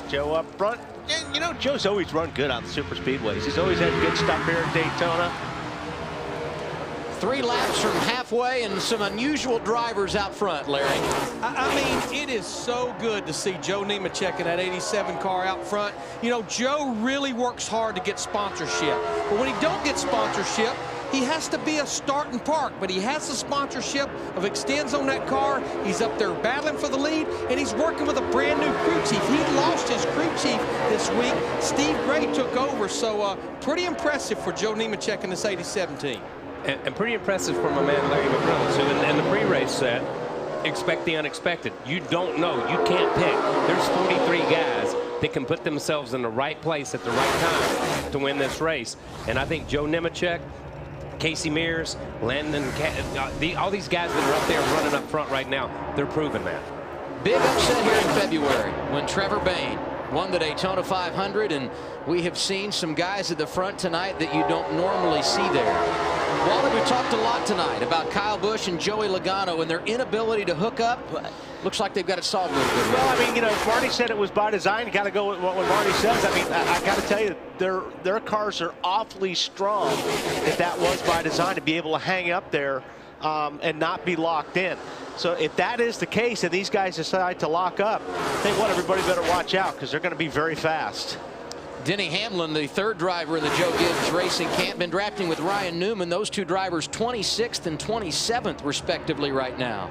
S13: Joe up front. And, you know, Joe's always run good on the super speedways. He's always had good stuff here at Daytona.
S3: 3 laps from halfway and some unusual drivers out front, Larry.
S17: I mean, it is so good to see Joe Nemechek in that 87 car out front. You know, Joe really works hard to get sponsorship. But when he don't get sponsorship, he has to be a start and park, but he has the sponsorship of Extends on that car. He's up there battling for the lead, and he's working with a brand new crew chief. He lost his crew chief this week. Steve Gray took over, so pretty impressive for Joe Nemechek in this 87 team.
S5: And pretty impressive for my man Larry McReynolds, who in the pre-race said, expect the unexpected. You don't know. You can't pick. There's 43 guys that can put themselves in the right place at the right time to win this race. And I think Joe Nemechek, Casey Mears, Landon, all these guys that are up there running up front right now, they're proving that.
S3: Big upset here in February when Trevor Bayne won the Daytona 500, and we have seen some guys at the front tonight that you don't normally see there. Wally, we talked a lot tonight about Kyle Busch and Joey Logano and their inability to hook up. Looks like they've got it solved a little bit.
S13: Well, I mean, you know, Marty said it was by design. You got to go with what Marty says. I mean, I got to tell you, their cars are awfully strong. If that was by design, to be able to hang up there and not be locked in. So if that is the case and these guys decide to lock up, I think what everybody better watch out, because they're going to be very fast.
S3: Denny Hamlin, the 3rd driver in the Joe Gibbs Racing camp, been drafting with Ryan Newman. Those 2 drivers 26th and 27th respectively right now.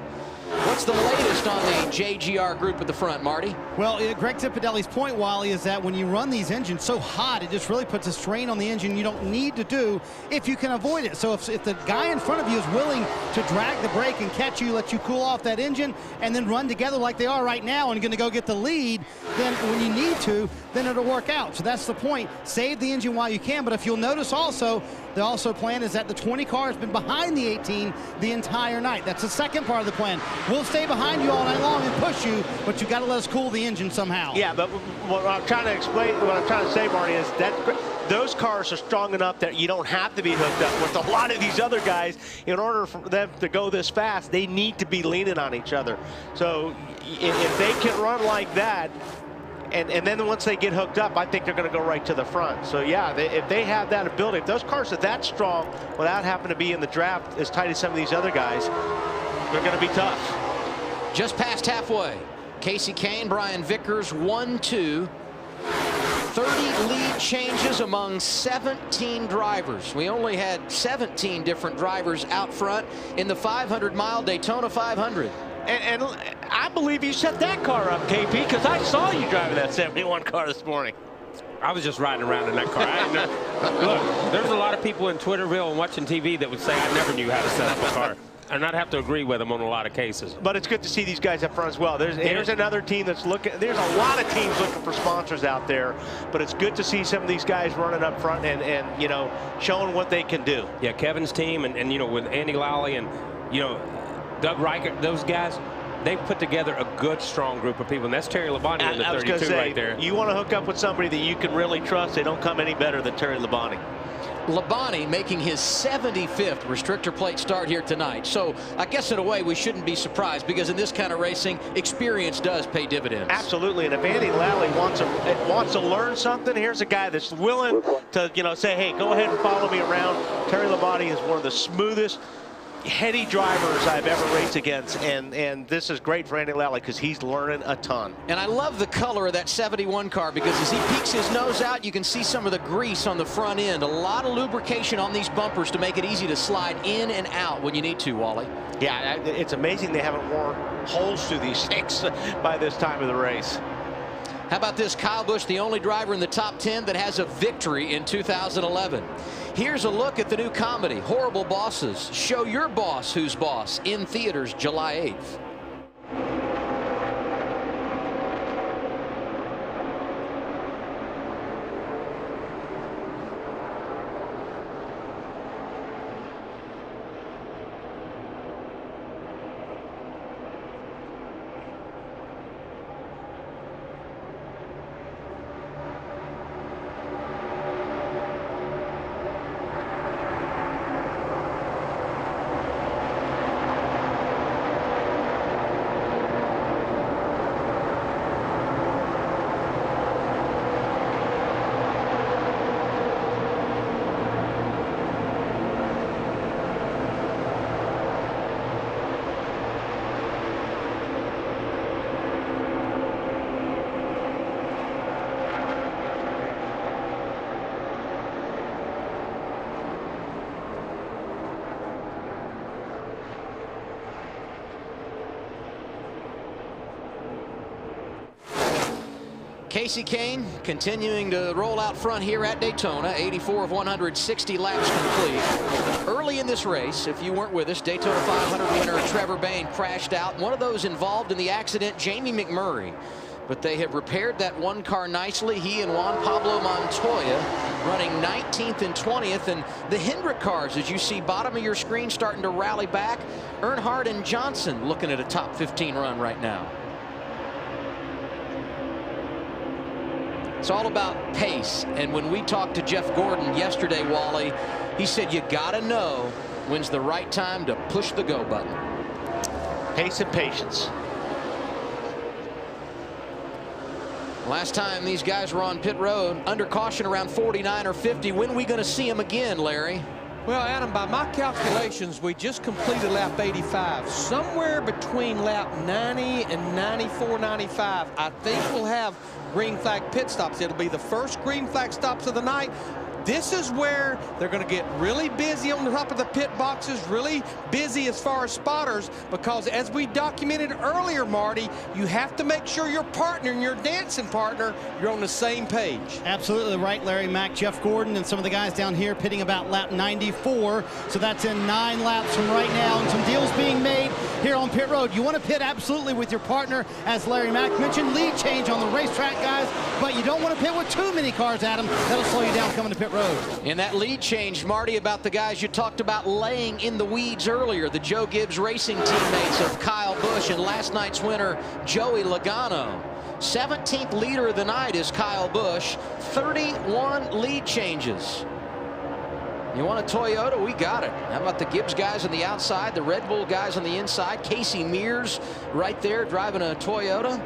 S3: What What's the latest on the JGR group at the front, Marty?
S8: Well, Greg Zipadelli's point, Wally, is that when you run these engines so hot, it just really puts a strain on the engine you don't need to do if you can avoid it. So if the guy in front of you is willing to drag the brake and catch you, let you cool off that engine, and then run together like they are right now and going to go get the lead, then when you need to, then it'll work out. So that's the point. Save the engine while you can. But if you'll notice also, the plan is that the 20 car has been behind the 18 the entire night. That's the second part of the plan. We'll stay behind you all night long and push you, but you got to let us cool the engine somehow.
S13: Yeah, but what I'm trying to explain, what I'm trying to say, Marty, is that those cars are strong enough that you don't have to be hooked up with a lot of these other guys. In order for them to go this fast, they need to be leaning on each other. So if they can run like that, and then once they get hooked up, I think they're going to go right to the front. So yeah, if they have that ability, if those cars are that strong without having to be in the draft as tight as some of these other guys, they're going to be tough.
S3: Just past halfway. Casey Kane, Brian Vickers, 1-2. 30 lead changes among 17 drivers. We only had 17 different drivers out front in the 500-mile Daytona 500.
S13: And I believe you set that car up, KP, because I saw you driving that 71 car this morning.
S5: I was just riding around in that car. Look, there's a lot of people in Twitterville and watching TV that would say I never knew how to set up a car. And I'd have to agree with them on a lot of cases.
S13: But it's good to see these guys up front as well. There's another team that's looking. There's a lot of teams looking for sponsors out there. But it's good to see some of these guys running up front and you know, showing what they can do.
S5: Yeah, Kevin's team and you know, with Andy Lally and, you know, Doug Reichert, those guys, they've put together a good, strong group of people. And that's Terry Labonte in the 32 right there.
S13: You want to hook up with somebody that you can really trust. They don't come any better than Terry Labonte.
S3: Labonte making his 75th restrictor plate start here tonight. So I guess in a way we shouldn't be surprised, because in this kind of racing, experience does pay dividends.
S13: Absolutely. And if Andy Lally wants to learn something, here's a guy that's willing to, you know, say, hey, go ahead and follow me around. Terry Labonte is one of the smoothest, heady drivers I've ever raced against, and this is great for Andy Lally because he's learning a ton.
S3: And I love the color of that 71 car, because as he peeks his nose out, you can see some of the grease on the front end. A lot of lubrication on these bumpers to make it easy to slide in and out when you need to, Wally.
S13: Yeah, it's amazing they haven't worn holes through these things by this time of the race.
S3: How about this? Kyle Busch, the only driver in the top 10 that has a victory in 2011. Here's a look at the new comedy, Horrible Bosses. Show your boss who's boss, in theaters July 8th. Casey Kane continuing to roll out front here at Daytona. 84 of 160 laps complete. Early in this race, if you weren't with us, Daytona 500 winner Trevor Bayne crashed out. One of those involved in the accident, Jamie McMurray. But they have repaired that one car nicely. He and Juan Pablo Montoya running 19th and 20th. And the Hendrick cars, as you see bottom of your screen, starting to rally back. Earnhardt and Johnson looking at a top 15 run right now. It's all about pace. And when we talked to Jeff Gordon yesterday, Wally, he said you got to know when's the right time to push the go button.
S13: Pace and patience.
S3: Last time these guys were on pit road, under caution around 49 or 50. When are we going to see them again, Larry?
S17: Well, Adam, by my calculations, we just completed lap 85. Somewhere between lap 90 and 94, 95, I think we'll have green flag pit stops. It'll be the first green flag stops of the night. This is where they're going to get really busy on the top of the pit boxes, really busy as far as spotters, because as we documented earlier, Marty, you have to make sure your partner and your dancing partner, you're on the same page.
S8: Absolutely right, Larry Mack, Jeff Gordon, and some of the guys down here pitting about lap 94. So that's in 9 laps from right now, and some deals being made here on pit road. You want to pit absolutely with your partner, as Larry Mack mentioned, lead change on the racetrack, guys, but you don't want to pit with too many cars, Adam. That'll slow you down coming to pit road.
S3: And that lead change, Marty, about the guys you talked about laying in the weeds earlier, the Joe Gibbs Racing teammates of Kyle Busch and last night's winner, Joey Logano. 17th leader of the night is Kyle Busch, 31 lead changes. You want a Toyota? We got it. How about the Gibbs guys on the outside, the Red Bull guys on the inside, Casey Mears right there driving a Toyota.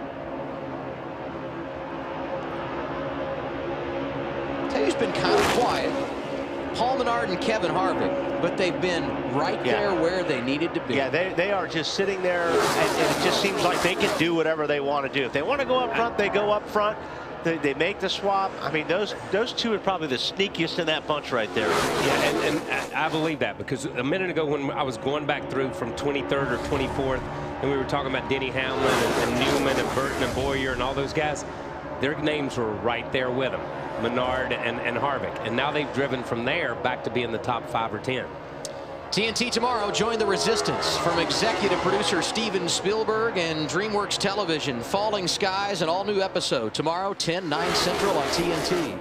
S3: Who's been kind of quiet, Paul Menard and Kevin Harvick, but they've been right there where they needed to be.
S13: Yeah, they are just sitting there, and it just seems like they can do whatever they want to do. If they want to go up front, they go up front. They make the swap. I mean, those two are probably the sneakiest in that bunch right there.
S5: Yeah, and I believe that, because a minute ago when I was going back through from 23rd or 24th, and we were talking about Denny Hamlin and Newman and Burton and Boyer and all those guys, their names were right there with them. Menard and Harvick, and now they've driven from there back to being the top 5 or 10.
S3: TNT tomorrow. Join the resistance from executive producer Steven Spielberg and DreamWorks Television. Falling Skies, an all-new episode tomorrow, 10/9 Central on TNT.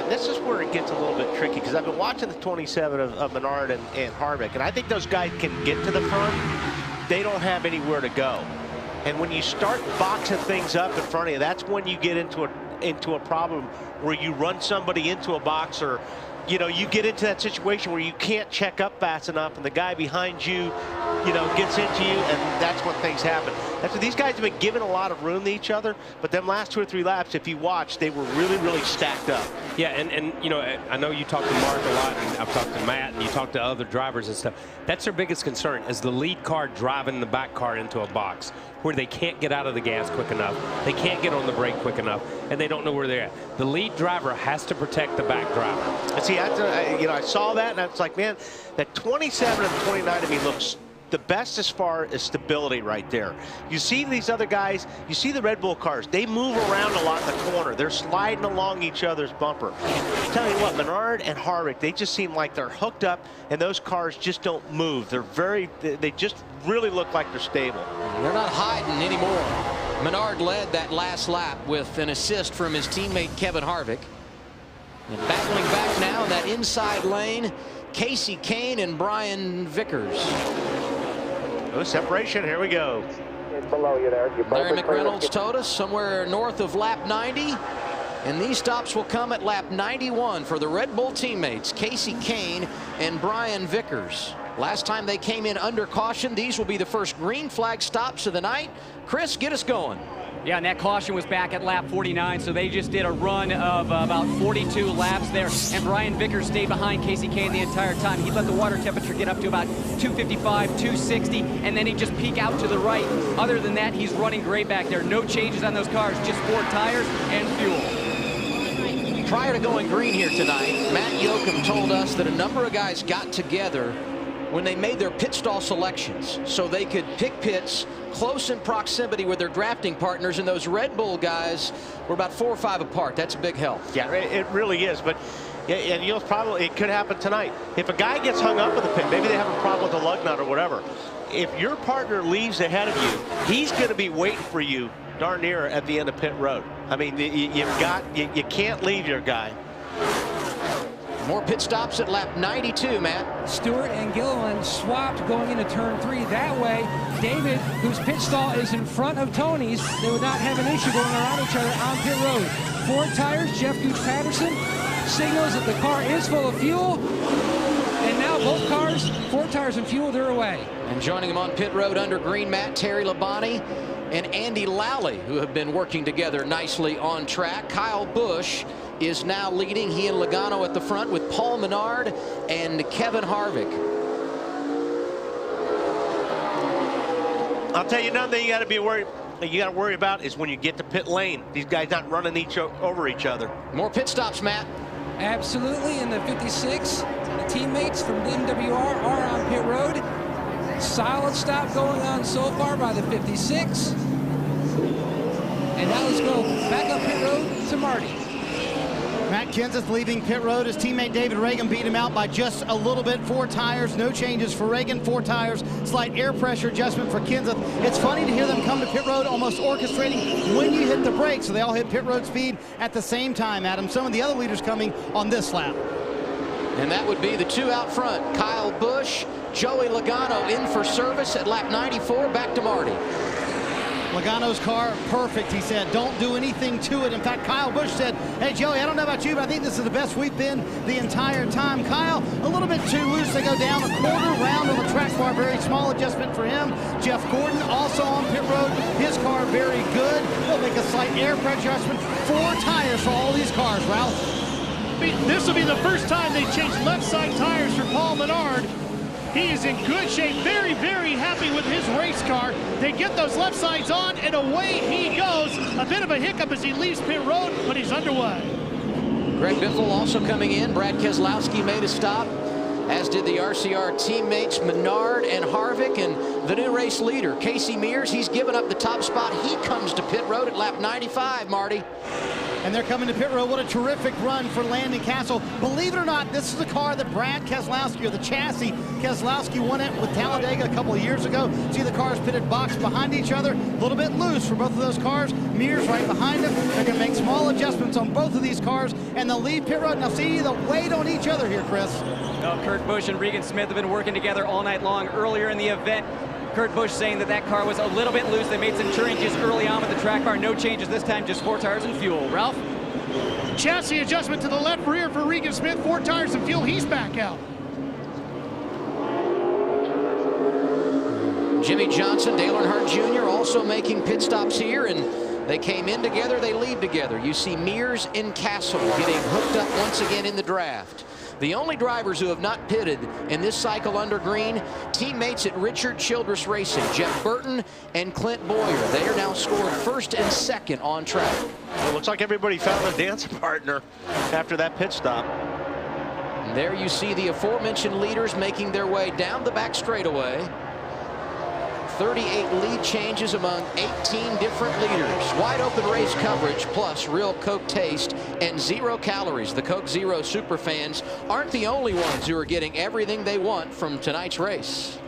S13: This is where it gets a little bit tricky, because I've been watching the 27 of Menard and Harvick, and I think those guys can get to the front. They don't have anywhere to go. And when you start boxing things up in front of you, that's when you get into a problem where you run somebody into a box, or you get into that situation where you can't check up fast enough, and the guy behind you, gets into you, and that's when things happen. That's what these guys have been given a lot of room to each other, but them last 2 or 3 laps, if you watch, they were really, really stacked up.
S5: Yeah, and I know you talk to Mark a lot, and I've talked to Matt, and you talk to other drivers and stuff. That's their biggest concern, is the lead car driving the back car into a box where they can't get out of the gas quick enough, they can't get on the brake quick enough, and they don't know where they're at. The lead driver has to protect the back driver.
S13: And see, I saw that, and I was like, man, that 27 and 29 to me looks the best as far as stability right there. You see these other guys, you see the Red Bull cars, they move around a lot in the corner. They're sliding along each other's bumper. I'm telling you what, Menard and Harvick, they just seem like they're hooked up, and those cars just don't move. They just really look like they're stable.
S3: They're not hiding anymore. Menard led that last lap with an assist from his teammate Kevin Harvick. And battling back now in that inside lane, Casey Kane and Brian Vickers.
S13: Oh, separation, here we go.
S6: It's below you there.
S3: Larry McReynolds told us somewhere north of lap 90. And these stops will come at lap 91 for the Red Bull teammates, Casey Kane and Brian Vickers. Last time they came in under caution. These will be the first green flag stops of the night. Chris, get us going.
S9: Yeah, and that caution was back at lap 49, so they just did a run of about 42 laps there. And Brian Vickers stayed behind Casey Kane the entire time. He let the water temperature get up to about 255, 260, and then he'd just peek out to the right. Other than that, he's running great back there. No changes on those cars, just 4 tires and fuel.
S3: Prior to going green here tonight, Matt Yoakum told us that a number of guys got together when they made their pit stall selections so they could pick pits close in proximity with their drafting partners, and those Red Bull guys were about 4 or 5 apart. That's a big help.
S13: Yeah, it really is. But and it could happen tonight. If a guy gets hung up in the pit, maybe they have a problem with the lug nut or whatever. If your partner leaves ahead of you, he's going to be waiting for you darn near at the end of pit road. I mean, you can't leave your guy.
S3: More pit stops at lap 92, Matt.
S11: Stewart and Gilliland swapped going into turn 3. That way, David, whose pit stall is in front of Tony's, they would not have an issue going around each other on pit road. 4 tires, Jeff Gooch-Patterson signals that the car is full of fuel. And now both cars, 4 tires and fuel, they're away.
S3: And joining him on pit road under green, Matt, Terry Labonte and Andy Lally, who have been working together nicely on track. Kyle Busch is now leading. He and Logano at the front with Paul Menard and Kevin Harvick.
S13: I'll tell you another thing you got to worry about is when you get to pit lane. These guys not running over each other.
S3: More pit stops, Matt.
S11: Absolutely. In the 56, the teammates from MWR are on pit road. Solid stop going on so far by the 56. And now let's go back up pit road to Marty.
S8: Matt Kenseth leaving pit road. His teammate David Reagan beat him out by just a little bit. 4 tires, no changes for Reagan. 4 tires, slight air pressure adjustment for Kenseth. It's funny to hear them come to pit road almost orchestrating when you hit the brakes. So they all hit pit road speed at the same time, Adam. Some of the other leaders coming on this lap.
S3: And that would be the 2 out front. Kyle Busch, Joey Logano in for service at lap 94. Back to Marty.
S8: Logano's car, perfect, he said. Don't do anything to it. In fact, Kyle Busch said, hey, Joey, I don't know about you, but I think this is the best we've been the entire time. Kyle, a little bit too loose. They go down a quarter round on the track bar. Very small adjustment for him. Jeff Gordon also on pit road. His car very good. They'll make a slight air pressure adjustment. 4 tires for all these cars, Ralph.
S7: This will be the first time they changed left side tires for Paul Menard. He is in good shape, very, very happy with his race car. They get those left sides on, and away he goes. A bit of a hiccup as he leaves pit road, but he's underway.
S3: Greg Biffle also coming in. Brad Keselowski made a stop, as did the RCR teammates Menard and Harvick, and the new race leader, Casey Mears. He's given up the top spot. He comes to pit road at lap 95, Marty.
S8: And they're coming to pit road. What a terrific run for Landon Castle. Believe it or not, this is a car that Brad Keselowski, or the chassis, Keselowski won it with Talladega a couple of years ago. See the cars pitted box behind each other. A little bit loose for both of those cars. Mears right behind them. They're going to make small adjustments on both of these cars, and they'll leave pit road. Now see the weight on each other here, Chris.
S9: Oh, Kurt Busch and Regan Smith have been working together all night long. Earlier in the event, Kurt Busch saying that car was a little bit loose. They made some changes early on with the track bar. No changes this time, just 4 tires and fuel. Ralph?
S7: Chassis adjustment to the left rear for Regan Smith. 4 tires and fuel. He's back out.
S3: Jimmy Johnson, Dale Earnhardt Jr. also making pit stops here, and they came in together, they leave together. You see Mears and Castle getting hooked up once again in the draft. The only drivers who have not pitted in this cycle under green, teammates at Richard Childress Racing, Jeff Burton and Clint Boyer. They are now scored 1st and 2nd on track.
S13: Well, it looks like everybody found a dance partner after that pit stop.
S3: And there you see the aforementioned leaders making their way down the back straightaway. 38 lead changes among 18 different leaders. Wide open race coverage plus real Coke taste and 0 calories. The Coke Zero superfans aren't the only ones who are getting everything they want from tonight's race.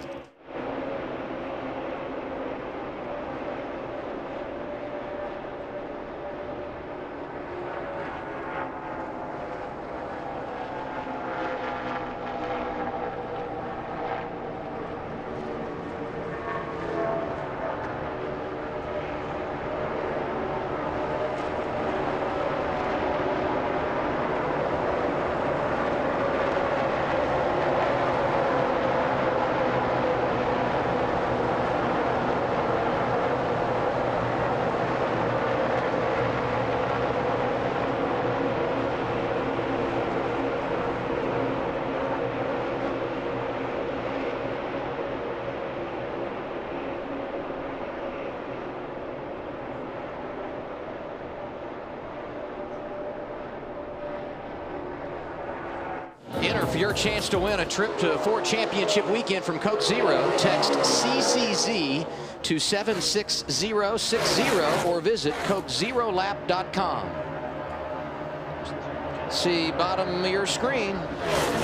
S3: for your chance to win a trip to Ford Championship Weekend from Coke Zero. Text CCZ to 76060 or visit CokeZeroLap.com. See bottom of your screen.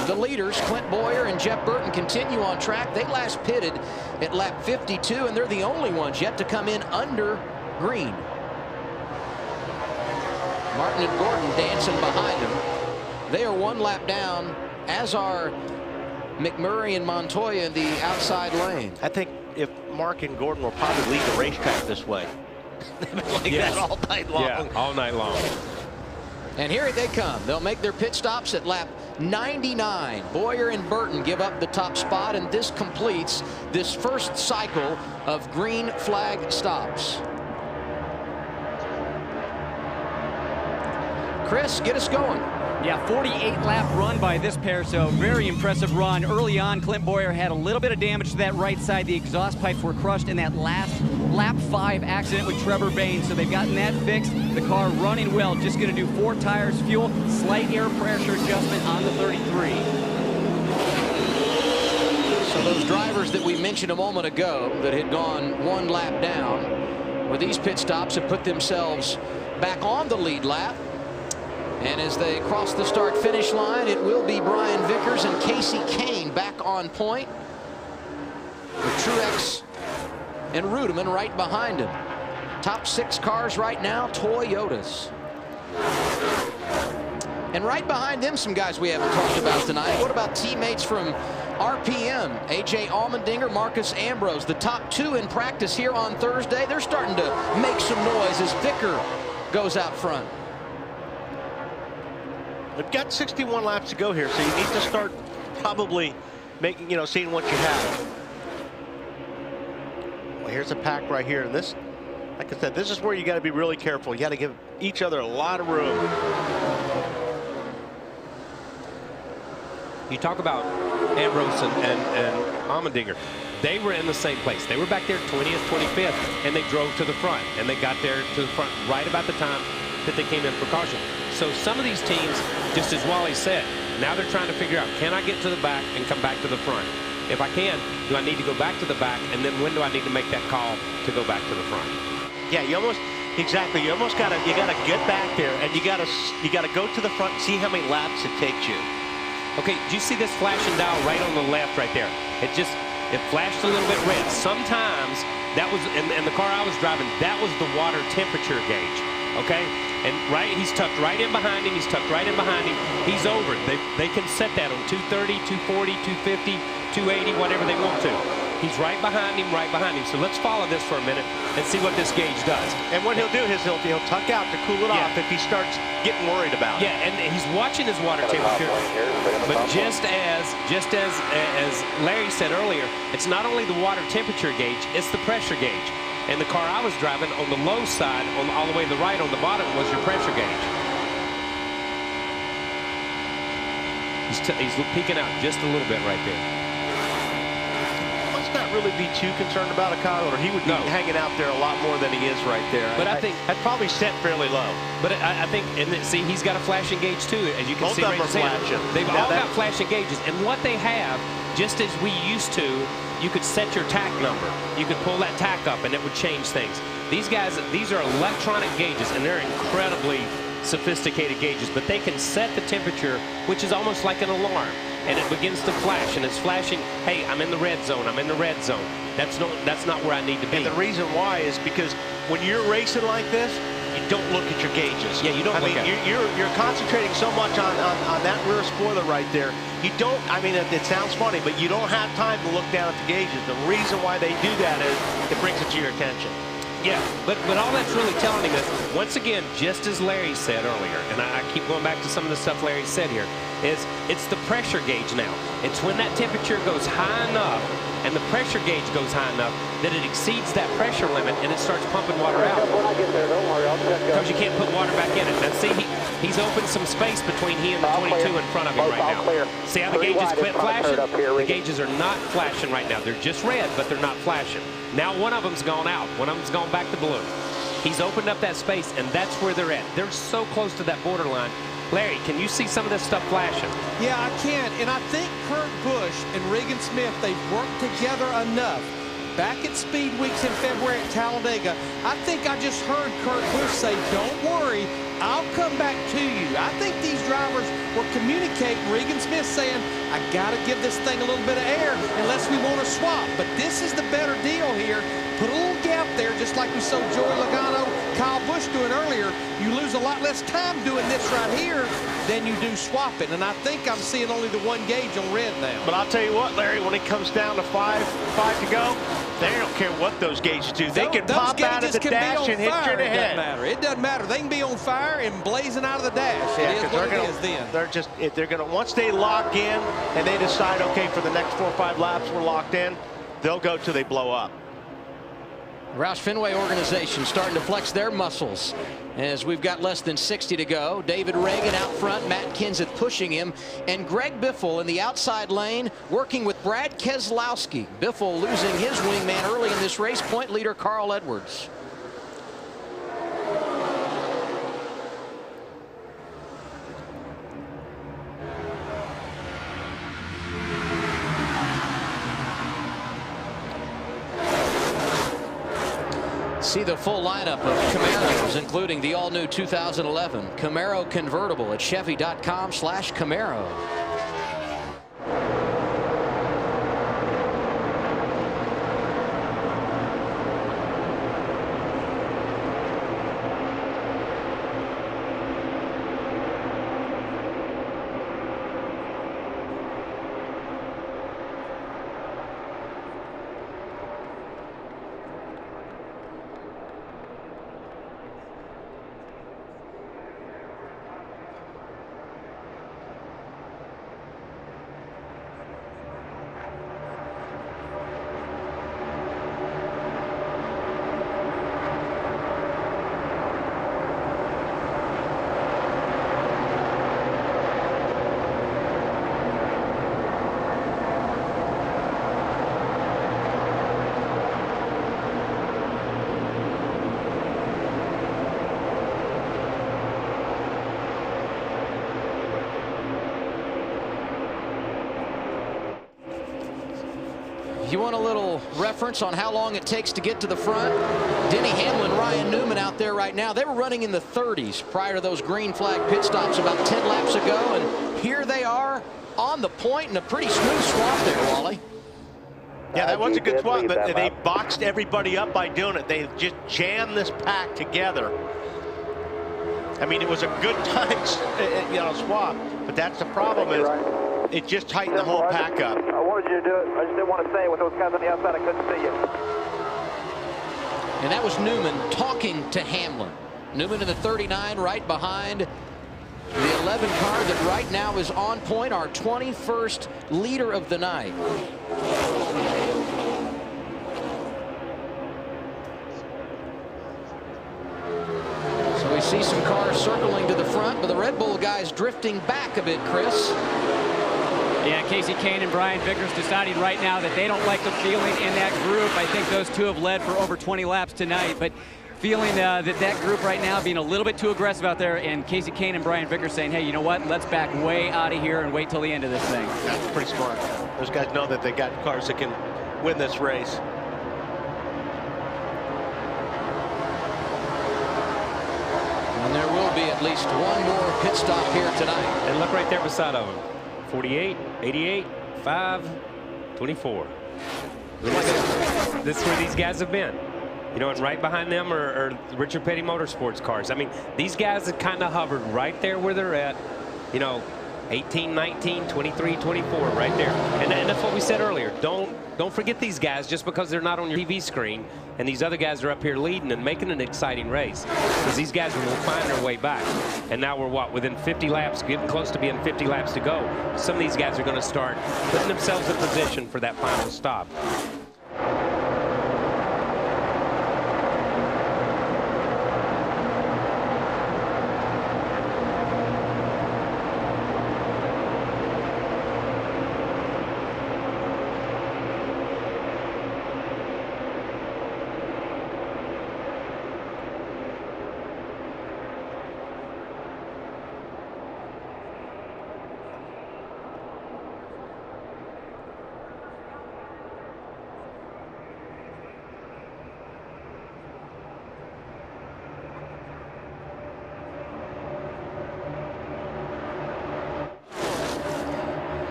S3: The leaders, Clint Boyer and Jeff Burton, continue on track. They last pitted at lap 52, and they're the only ones yet to come in under green. Martin and Gordon dancing behind them. They are one lap down, as are McMurray and Montoya in the outside lane.
S13: I think if Mark and Gordon will probably leave the racetrack this way. They've been like that all night long.
S5: Yeah, all night long.
S3: And here they come. They'll make their pit stops at lap 99. Boyer and Burton give up the top spot, and this completes this first cycle of green flag stops. Chris, get us going.
S9: Yeah, 48-lap run by this pair, so very impressive run. Early on, Clint Boyer had a little bit of damage to that right side. The exhaust pipes were crushed in that last lap 5 accident with Trevor Baynes, so they've gotten that fixed. The car running well, just going to do 4 tires, fuel, slight air pressure adjustment on the 33.
S3: So those drivers that we mentioned a moment ago that had gone 1 lap down with these pit stops have put themselves back on the lead lap. And as they cross the start-finish line, it will be Brian Vickers and Casey Kane back on point, with Truex and Rudeman right behind him. Top 6 cars right now, Toyotas. And right behind them, some guys we haven't talked about tonight. What about teammates from RPM? AJ Allmendinger, Marcus Ambrose. The top 2 in practice here on Thursday. They're starting to make some noise as Vicker goes out front.
S13: We've got 61 laps to go here, so you need to start probably making, seeing what you have. Well, here's a pack right here, and this, like I said, this is where you got to be really careful. You got to give each other a lot of room.
S5: You talk about Ambrose and Allmendinger. They were in the same place. They were back there 20th, 25th, and they drove to the front, and they got there to the front right about the time that they came in for caution. So some of these teams, just as Wally said, now they're trying to figure out, can I get to the back and come back to the front? If I can, do I need to go back to the back? And then when do I need to make that call to go back to the front?
S13: Yeah, you almost gotta get back there, and you gotta go to the front and see how many laps it takes you.
S5: Okay, do you see this flashing dial right on the left right there? It flashed a little bit red. Sometimes that was, and the car I was driving, that was the water temperature gauge. Okay, and he's tucked right in behind him. He's tucked right in behind him. He's over it. They can set that on 230, 240, 250, 280, whatever they want to. He's right behind him, right behind him. So let's follow this for a minute and see what this gauge does.
S13: And what he'll do is he'll tuck out to cool it off if he starts getting worried about it.
S5: Yeah, and he's watching his water temperature. But just as Larry said earlier, it's not only the water temperature gauge, it's the pressure gauge. And the car I was driving on the low side, all the way to the right on the bottom, was your pressure gauge. He's peeking out just a little bit right there.
S13: Let's not really be too concerned about it, Kyle, or he would be hanging out there a lot more than he is right there.
S5: But I think
S13: I'd probably set fairly low.
S5: But I think, and see, he's got a flashing gauge too, as you can see right there. They've all got flashing gauges, and what they have, just as we used to, you could set your tack number. You could pull that tack up, and it would change things. These guys, these are electronic gauges, and they're incredibly sophisticated gauges, but they can set the temperature, which is almost like an alarm, and it begins to flash, and it's flashing, hey, I'm in the red zone, I'm in the red zone. That's not where I need to be.
S13: And the reason why is because when you're racing like this, you don't look at your gauges.
S5: Yeah, you don't look at
S13: it. You're concentrating so much on that rear spoiler right there. You don't, it sounds funny, but you don't have time to look down at the gauges. The reason why they do that is it brings it to your attention.
S5: Yeah, but all that's really telling me is, once again, just as Larry said earlier, and I keep going back to some of the stuff Larry said here, is it's the pressure gauge now. It's when that temperature goes high enough and the pressure gauge goes high enough that it exceeds that pressure limit and it starts pumping water out.
S6: When I get there, don't worry, I'll check
S5: because you can't put water back in it. Now see, he's opened some space between he and the 22 in front of him right now. See how the gauges quit flashing? The gauges are not flashing right now. They're just red, but they're not flashing. Now one of them's gone out. One of them's gone back to blue. He's opened up that space, and that's where they're at. They're so close to that borderline. Larry, can you see some of this stuff flashing?
S17: Yeah, I can. And I think Kurt Busch and Regan Smith, they've worked together enough. Back at Speed Weeks in February at Talladega, I think I just heard Kurt Busch say, don't worry, I'll come back to you. I think these drivers were communicating. Regan Smith saying, I got to give this thing a little bit of air unless we want to swap. But this is the better deal here. Put a little gap there, just like we saw Joey Logano, Kyle Busch doing earlier. You lose a lot less time doing this right here than you do swapping. And I think I'm seeing only the one gauge on red now.
S13: But I'll tell you what, Larry, when it comes down to five to go, they don't care what those gauges do. They can pop out of the dash and hit you in the head.
S17: It doesn't matter. It doesn't matter. They can be on fire and blazing out of the dash.
S13: Yeah,
S17: it is what it is then.
S13: They're gonna once they lock in and they decide, okay, for the next 4 or 5 laps we're locked in, they'll go till they blow up.
S3: Roush Fenway organization starting to flex their muscles as we've got less than 60 to go. David Reagan out front, Matt Kenseth pushing him, and Greg Biffle in the outside lane working with Brad Keselowski. Biffle losing his wingman early in this race, point leader Carl Edwards. See the full lineup of Camaros, including the all-new 2011 Camaro convertible at Chevy.com/Camaro. You want a little reference on how long it takes to get to the front? Denny Hamlin, Ryan Newman out there right now. They were running in the 30s prior to those green flag pit stops about 10 laps ago, and here they are on the point in a pretty smooth swap there, Wally.
S13: Yeah, that was a good swap, but they boxed everybody up by doing it. They just jammed this pack together. I mean, it was a good time, swap, but that's the problem is it just tightened the whole pack up.
S6: I wanted you to do it. I just didn't want to say it with those guys on the outside. I couldn't see you.
S3: And that was Newman talking to Hamlin. Newman in the 39 right behind the 11 car that right now is on point, our 21st leader of the night. So we see some cars circling to the front, but the Red Bull guys drifting back a bit, Chris.
S9: Yeah, Casey Kane and Brian Vickers deciding right now that they don't like the feeling in that group. I think those two have led for over 20 laps tonight, but feeling that group right now being a little bit too aggressive out there, and Casey Kane and Brian Vickers saying, hey, you know what, let's back way out of here and wait till the end of this thing.
S13: That's pretty smart. Those guys know that they got cars that can win this race.
S3: And there will be at least one more pit stop here tonight.
S5: And look right there beside of him. 48, 88, 5, 24. This is where these guys have been. You know, and right behind them are Richard Petty Motorsports cars. I mean, these guys have kind of hovered right there where they're at. You know, 18, 19, 23, 24, right there. And that's what we said earlier. Don't forget these guys just because they're not on your TV screen. And these other guys are up here leading and making an exciting race. Because these guys will find their way back. And now we're, what, within 50 laps, getting close to being 50 laps to go. Some of these guys are going to start putting themselves in position for that final stop.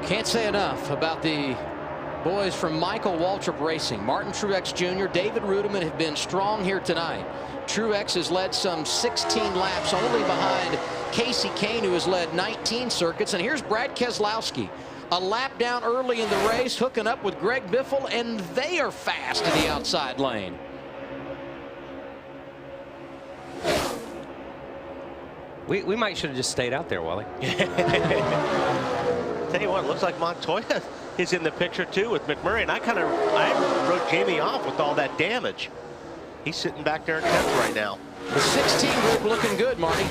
S3: Can't say enough about the boys from Michael Waltrip Racing. Martin Truex Jr., David Rudiman have been strong here tonight. Truex has led some 16 laps, only behind Casey Kane, who has led 19 circuits. And here's Brad Keselowski, a lap down early in the race, hooking up with Greg Biffle, and they are fast in the outside lane.
S5: We might should have just stayed out there, Wally.
S13: Tell you what, it looks like Montoya is in the picture too with McMurray, and I wrote Jamie off with all that damage. He's sitting back there in 10th right now.
S3: The 16 group looking good, Marty.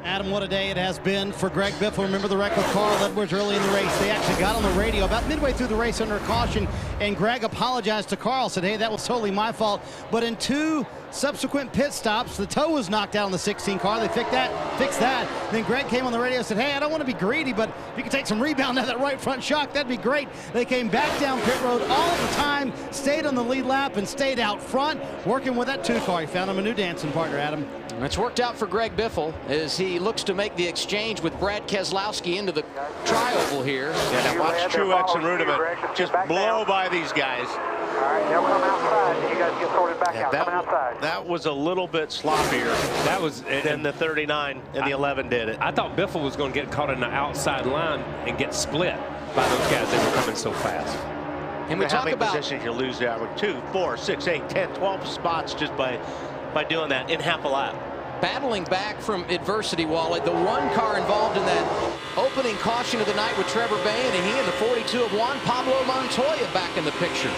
S8: Adam, what a day it has been for Greg Biffle. Remember the wreck with Carl Edwards early in the race. They actually got on the radio about midway through the race under caution, and Greg apologized to Carl, said, hey, that was totally my fault. But in 2 subsequent pit stops, the toe was knocked out on the 16 car. They fixed that. Then Greg came on the radio and said, hey, I don't want to be greedy, but if you could take some rebound out of that right front shock, that'd be great. They came back down pit road all the time, stayed on the lead lap, and stayed out front, working with that 2 car. He found him a new dancing partner, Adam.
S3: It's worked out for Greg Biffle as he looks to make the exchange with Brad Keselowski into the tri-oval here.
S13: Yeah, now watch Truex and Rudiman just blow by these guys.
S6: All right, they'll come outside, and you guys get sorted back out. Come outside.
S13: That was a little bit sloppier than the 39 and the 11 did it.
S5: I thought Biffle was going to get caught in the outside line and get split by those guys that were coming so fast.
S3: And we talk about
S13: positions you lose there with 2, 4, 6, 8, 10, 12 spots just by doing that in half a lap.
S3: Battling back from adversity, Wally. The 1 car involved in that opening caution of the night with Trevor Bayne, and he and the 42 of Juan Pablo Montoya back in the picture.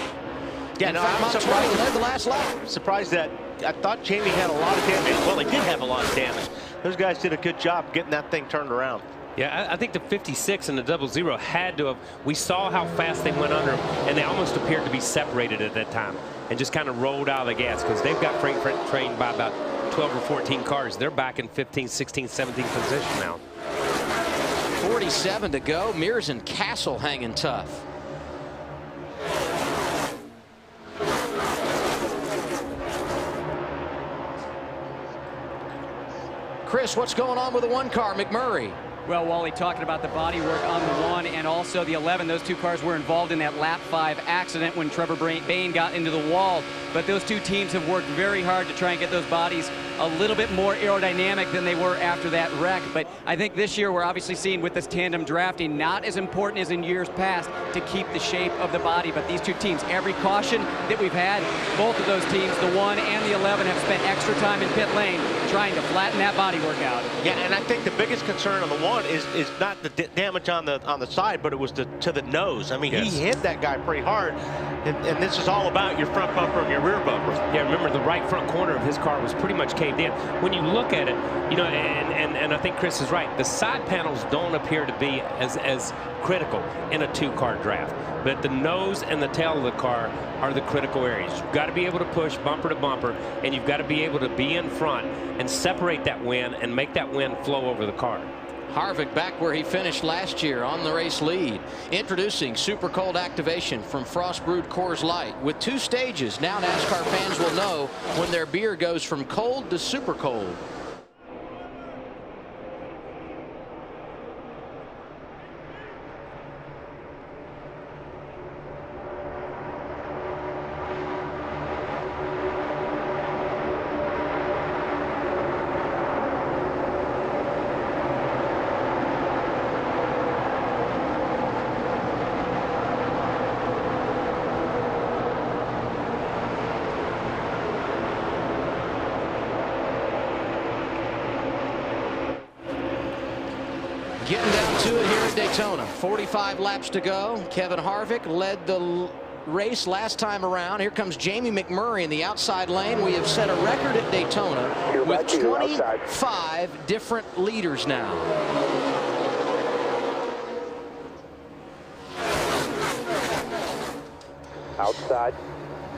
S13: Yeah, no, I'm surprised
S3: led the last lap.
S13: Surprised that I thought Jamie had a lot of damage. Well, he did have a lot of damage. Those guys did a good job getting that thing turned around.
S5: Yeah, I think the 56 and the 00 had to have. We saw how fast they went under them, and they almost appeared to be separated at that time and just kind of rolled out of the gas because they've got freight trained by about 12 or 14 cars. They're back in 15, 16, 17 position now.
S3: 47 to go. Mears and Castle hanging tough. Chris, what's going on with the 1 car, McMurray?
S9: Well, Wally, talking about the body work on the 1 and also the 11, those 2 cars were involved in that lap 5 accident when Trevor Bayne got into the wall. But those 2 teams have worked very hard to try and get those bodies a little bit more aerodynamic than they were after that wreck. But I think this year we're obviously seeing with this tandem drafting, not as important as in years past to keep the shape of the body. But these 2 teams, every caution that we've had, both of those teams, the 1 and the 11, have spent extra time in pit lane trying to flatten that body work out.
S13: Yeah, and I think the biggest concern on the 1 is not the damage on the side, but it was to the nose. I mean,
S5: yes.
S13: He hit that guy pretty hard, and this is all about your front bumper and your rear bumper.
S5: Yeah, remember the right front corner of his car was pretty much caved in. When you look at it, you know, and I think Chris is right. The side panels don't appear to be as critical in a 2-car draft, but the nose and the tail of the car are the critical areas. You've got to be able to push bumper to bumper, and you've got to be able to be in front and separate that wind and make that wind flow over the car.
S3: Harvick back where he finished last year on the race lead. Introducing super cold activation from Frost Brewed Coors Light. With 2 stages, now NASCAR fans will know when their beer goes from cold to super cold. Getting down to it here at Daytona. 45 laps to go. Kevin Harvick led the race last time around. Here comes Jamie McMurray in the outside lane. We have set a record at Daytona with 25 different leaders now.
S6: Outside.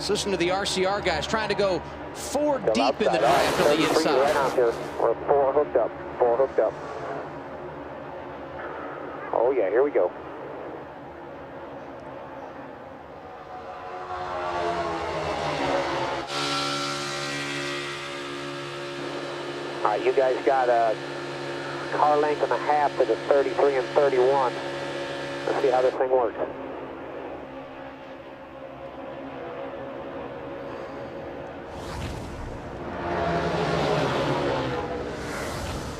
S3: Listen to the RCR guys trying to go 4 deep in the draft on the inside.
S6: Right out here. We're 4 hooked up. 4 hooked up. Oh, yeah, here we go. All right, you guys got a car length and a half to the 33 and 31. Let's see how this thing works.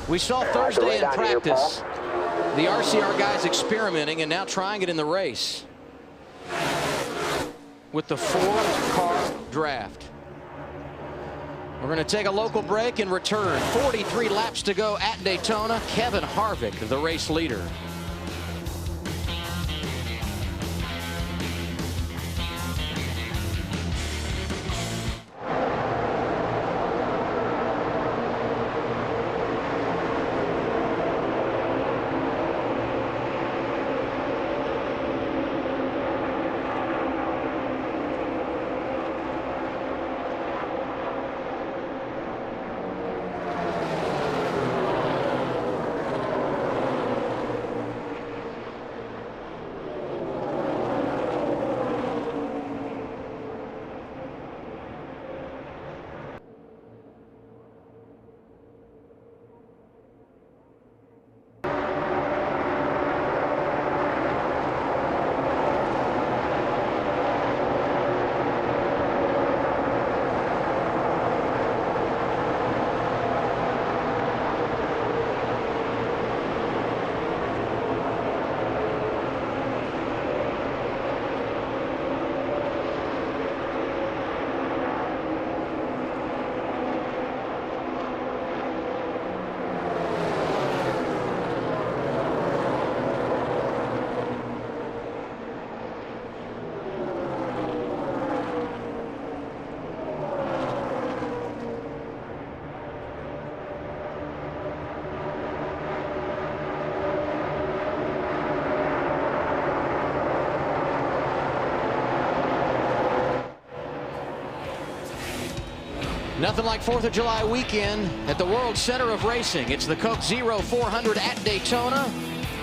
S3: We saw Thursday in practice the RCR guys experimenting and now trying it in the race with the 4-car draft. We're going to take a local break and return. 43 laps to go at Daytona. Kevin Harvick, the race leader. Nothing like 4th of July weekend at the World Center of Racing. It's the Coke Zero 400 at Daytona,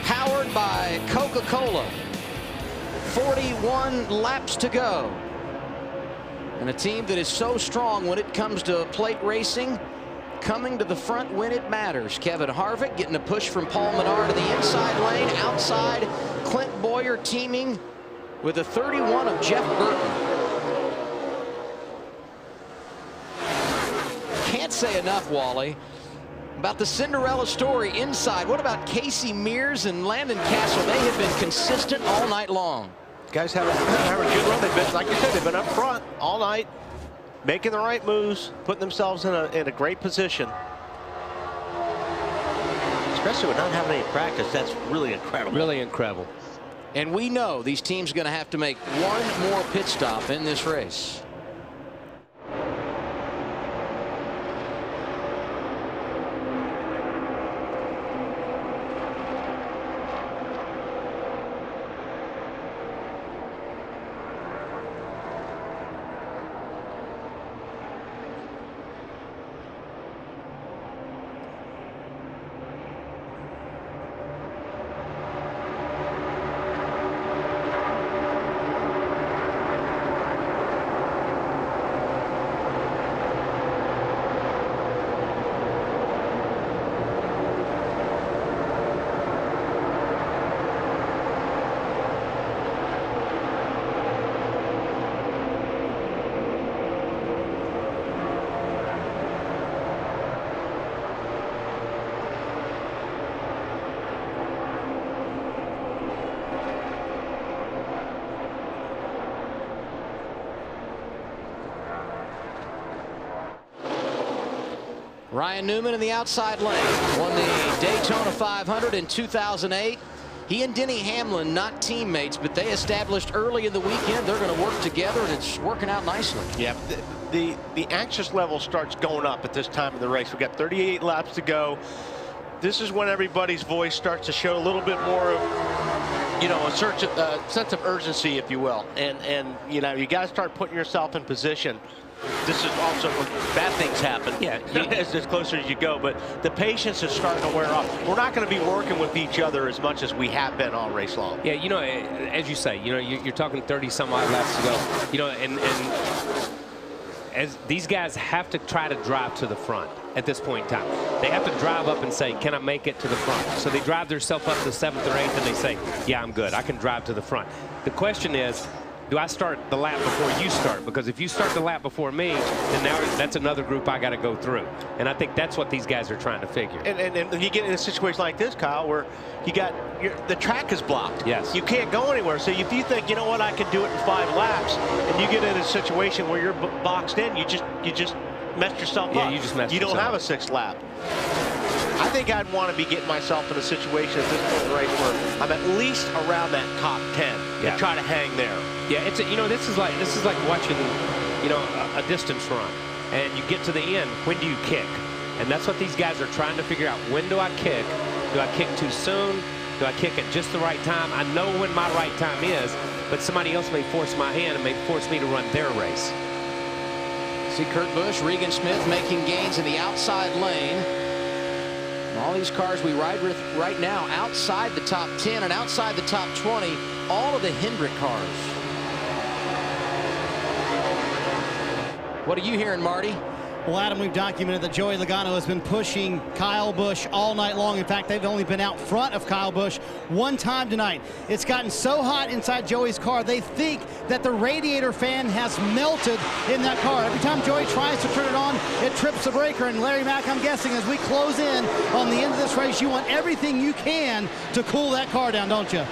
S3: powered by Coca-Cola. 41 laps to go. And a team that is so strong when it comes to plate racing, coming to the front when it matters. Kevin Harvick getting a push from Paul Menard in the inside lane. Outside, Clint Boyer teaming with the 31 of Jeff Burton. Can't say enough, Wally, about the Cinderella story inside. What about Casey Mears and Landon Castle? They have been consistent all night long.
S13: Guys have a good run. They've been, like you said, they've been up front all night, making the right moves, putting themselves in a great position. Especially with not having any practice, that's really incredible.
S3: Really incredible. And we know these teams are going to have to make one more pit stop in this race. Ryan Newman in the outside lane won the Daytona 500 in 2008. He and Denny Hamlin, not teammates, but they established early in the weekend they're going to work together, and it's working out nicely.
S13: Yeah, the anxious level starts going up at this time of the race. We've got 38 laps to go. This is when everybody's voice starts to show a little bit more of, you know, a sense of urgency, if you will. And you know, you got to start putting yourself in position. This is also when bad things happen. Yeah, as closer as you go, but the patience is starting to wear off. We're not going to be working with each other as much as we have been all race long.
S5: Yeah, you know, as you say, you know, you're talking 30-some-odd laps to go. You know, and as these guys have to try to drive to the front at this point in time. They have to drive up and say, can I make it to the front? So they drive themselves up to 7th or 8th and they say, yeah, I'm good. I can drive to the front. The question is, do I start the lap before you start? Because if you start the lap before me, then now that's another group I got to go through. And I think that's what these guys are trying to figure.
S13: And you get in a situation like this, Kyle, where you got the track is blocked.
S5: Yes.
S13: You can't go anywhere. So if you think, you know what, I can do it in 5 laps, and you get in a situation where you're boxed in, you just messed yourself up.
S5: Yeah, you just messed
S13: You don't
S5: yourself
S13: have a
S5: up.
S13: 6th lap. I think I'd want to be getting myself in a situation at this point in the race where I'm at least around that top 10 and try to hang there.
S5: Yeah, it's this is like watching, a distance run, and you get to the end. When do you kick? And that's what these guys are trying to figure out. When do I kick? Do I kick too soon? Do I kick at just the right time? I know when my right time is, but somebody else may force my hand and may force me to run their race.
S3: See Kurt Busch, Regan Smith making gains in the outside lane. All these cars we ride with right now outside the top 10 and outside the top 20, all of the Hendrick cars. What are you hearing, Marty?
S8: Well, Adam, we've documented that Joey Logano has been pushing Kyle Busch all night long. In fact, they've only been out front of Kyle Busch one time tonight. It's gotten so hot inside Joey's car, they think that the radiator fan has melted in that car. Every time Joey tries to turn it on, it trips the breaker. And Larry Mack, I'm guessing as we close in on the end of this race, you want everything you can to cool that car down, don't you?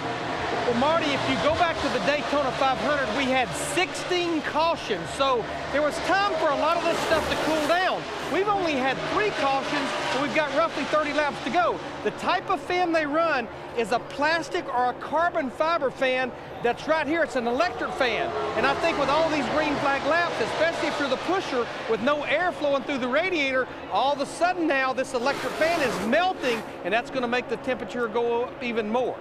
S10: Well, Marty, if you go back to the Daytona 500, we had 16 cautions, so there was time for a lot of this stuff to cool down. We've only had 3 cautions, and we've got roughly 30 laps to go. The type of fan they run is a plastic or a carbon fiber fan that's right here. It's an electric fan. And I think with all these green flag laps, especially if you're the pusher with no air flowing through the radiator, all of a sudden now this electric fan is melting, and that's going to make the temperature go up even more.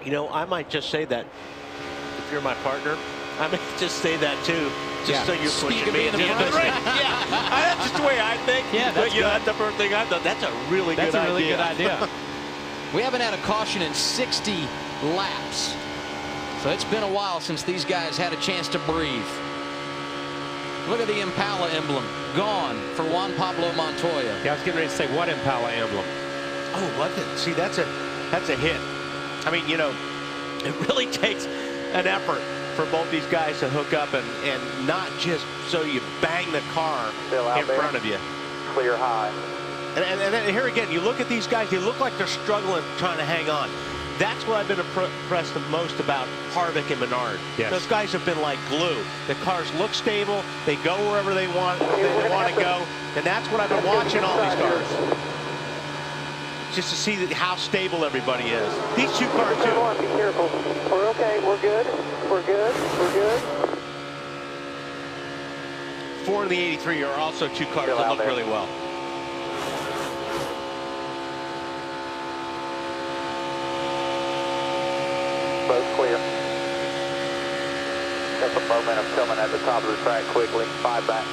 S13: You know, I might just say that if you're my partner, I might just say that too, just so you're pushing me into the race. Yeah, that's just the way I think.
S3: Yeah,
S13: but that's the first thing I thought. That's a really good idea.
S3: We haven't had a caution in 60 laps, so it's been a while since these guys had a chance to breathe. Look at the Impala emblem gone for Juan Pablo Montoya.
S5: Yeah, I was getting ready to say, what Impala emblem?
S13: Oh, what? See, that's a hit. I mean, you know, it really takes an effort for both these guys to hook up and not just so you bang the car in front of you.
S6: Clear high.
S13: And then here again, you look at these guys, they look like they're struggling trying to hang on. That's what I've been impressed the most about Harvick and Menard.
S5: Yes.
S13: Those guys have been like glue. The cars look stable. They go wherever they want to go. And that's what I've been watching all these cars. Just to see how stable everybody is. These 2 cars too.
S6: Be careful. We're okay. We're good. We're good. We're good.
S13: 4 in the 83 are also 2 cars that look really well.
S6: Both clear. Got some momentum coming at the top of the track quickly. 5 back.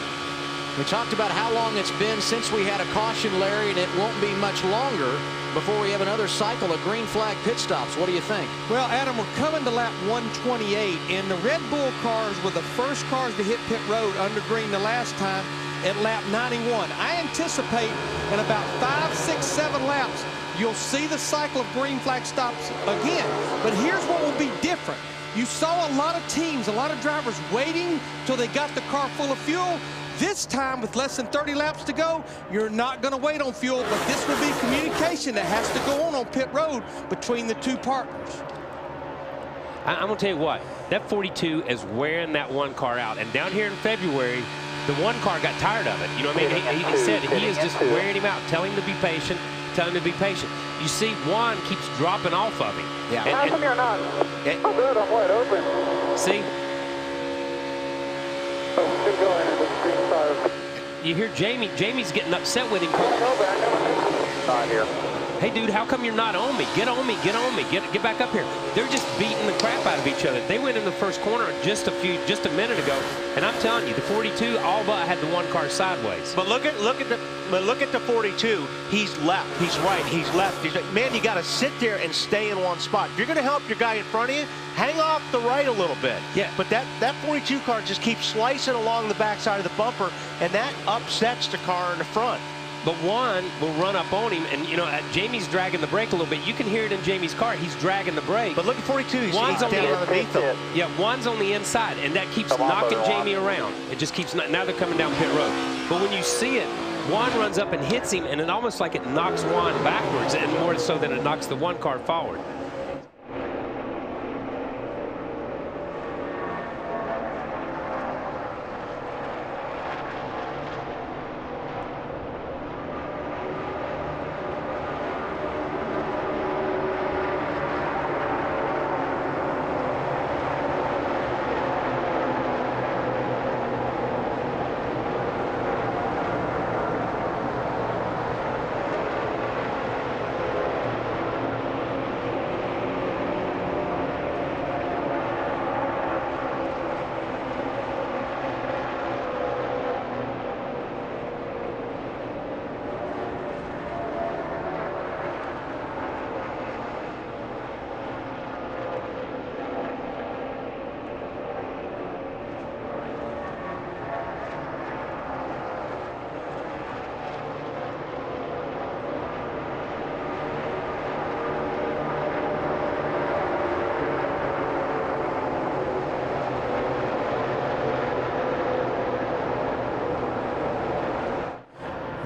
S3: We talked about how long it's been since we had a caution, Larry, and it won't be much longer before we have another cycle of green flag pit stops. What do you think?
S17: Well, Adam, we're coming to lap 128, and the Red Bull cars were the first cars to hit pit road under green the last time at lap 91. I anticipate in about 5, 6, 7 laps, you'll see the cycle of green flag stops again. But here's what will be different. You saw a lot of teams, a lot of drivers waiting till they got the car full of fuel. This time, with less than 30 laps to go, you're not going to wait on fuel, but this will be communication that has to go on pit road between the 2 partners.
S5: I'm going to tell you what, that 42 is wearing that 1 car out. And down here in February, the 1 car got tired of it. You know what I mean? He said he is just wearing him out, telling him to be patient, telling him to be patient. You see, Juan keeps dropping off of him.
S6: Yeah. How come you're not? Oh, good. I'm wide open.
S5: See?
S6: Oh, good going into the green side.
S5: You hear Jamie. Jamie's getting upset with him.
S6: Not here.
S5: Hey, dude, how come you're not on me? Get on me. Get on me. Get back up here. They're just beating the crap out of each other. They went in the first corner just a minute ago, and I'm telling you, the 42 all but had the 1 car sideways.
S13: But look at the 42. He's left. He's right. He's left. He's right. Man, you got to sit there and stay in one spot. If you're going to help your guy in front of you, hang off the right a little bit.
S5: Yeah.
S13: But that 42 car just keeps slicing along the backside of the bumper, and that upsets the car in the front.
S5: but Juan will run up on him, and Jamie's dragging the brake a little bit. You can hear it in Jamie's car. He's dragging the brake.
S13: But look at 42. He's
S5: Juan's
S13: down underneath him.
S5: Yeah, Juan's on the inside, and that keeps knocking Jamie around. It just keeps. Now they're coming down pit road. But when you see it, Juan runs up and hits him, and it almost like it knocks Juan backwards, and more so than it knocks the one car forward.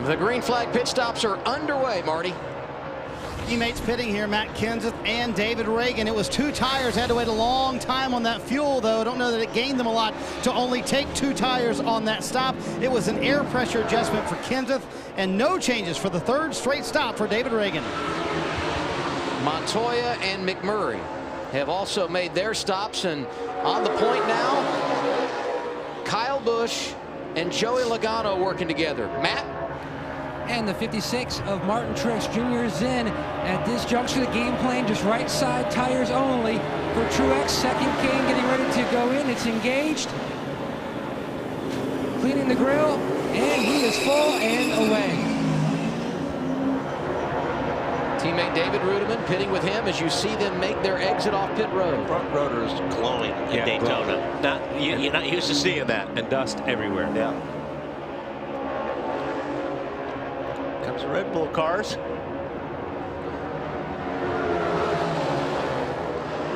S3: The green flag pit stops are underway, Marty.
S8: Teammates pitting here, Matt Kenseth and David Reagan. It was 2 tires, had to wait a long time on that fuel, though. I don't know that it gained them a lot to only take 2 tires on that stop. It was an air pressure adjustment for Kenseth, and no changes for the 3rd straight stop for David Reagan.
S3: Montoya and McMurray have also made their stops, and on the point now, Kyle Busch and Joey Logano working together. Matt?
S11: And the 56 of Martin Truex Jr. is in. At this juncture, the game plan just right side tires only for Truex. Second cane getting ready to go in. It's engaged. Cleaning the grill, and he is full and away.
S3: Teammate David Rudiman pitting with him as you see them make their exit off pit road.
S13: Front rotor is glowing in Daytona. You're not used to seeing that.
S5: And dust everywhere.
S13: Yeah. Comes the Red Bull cars.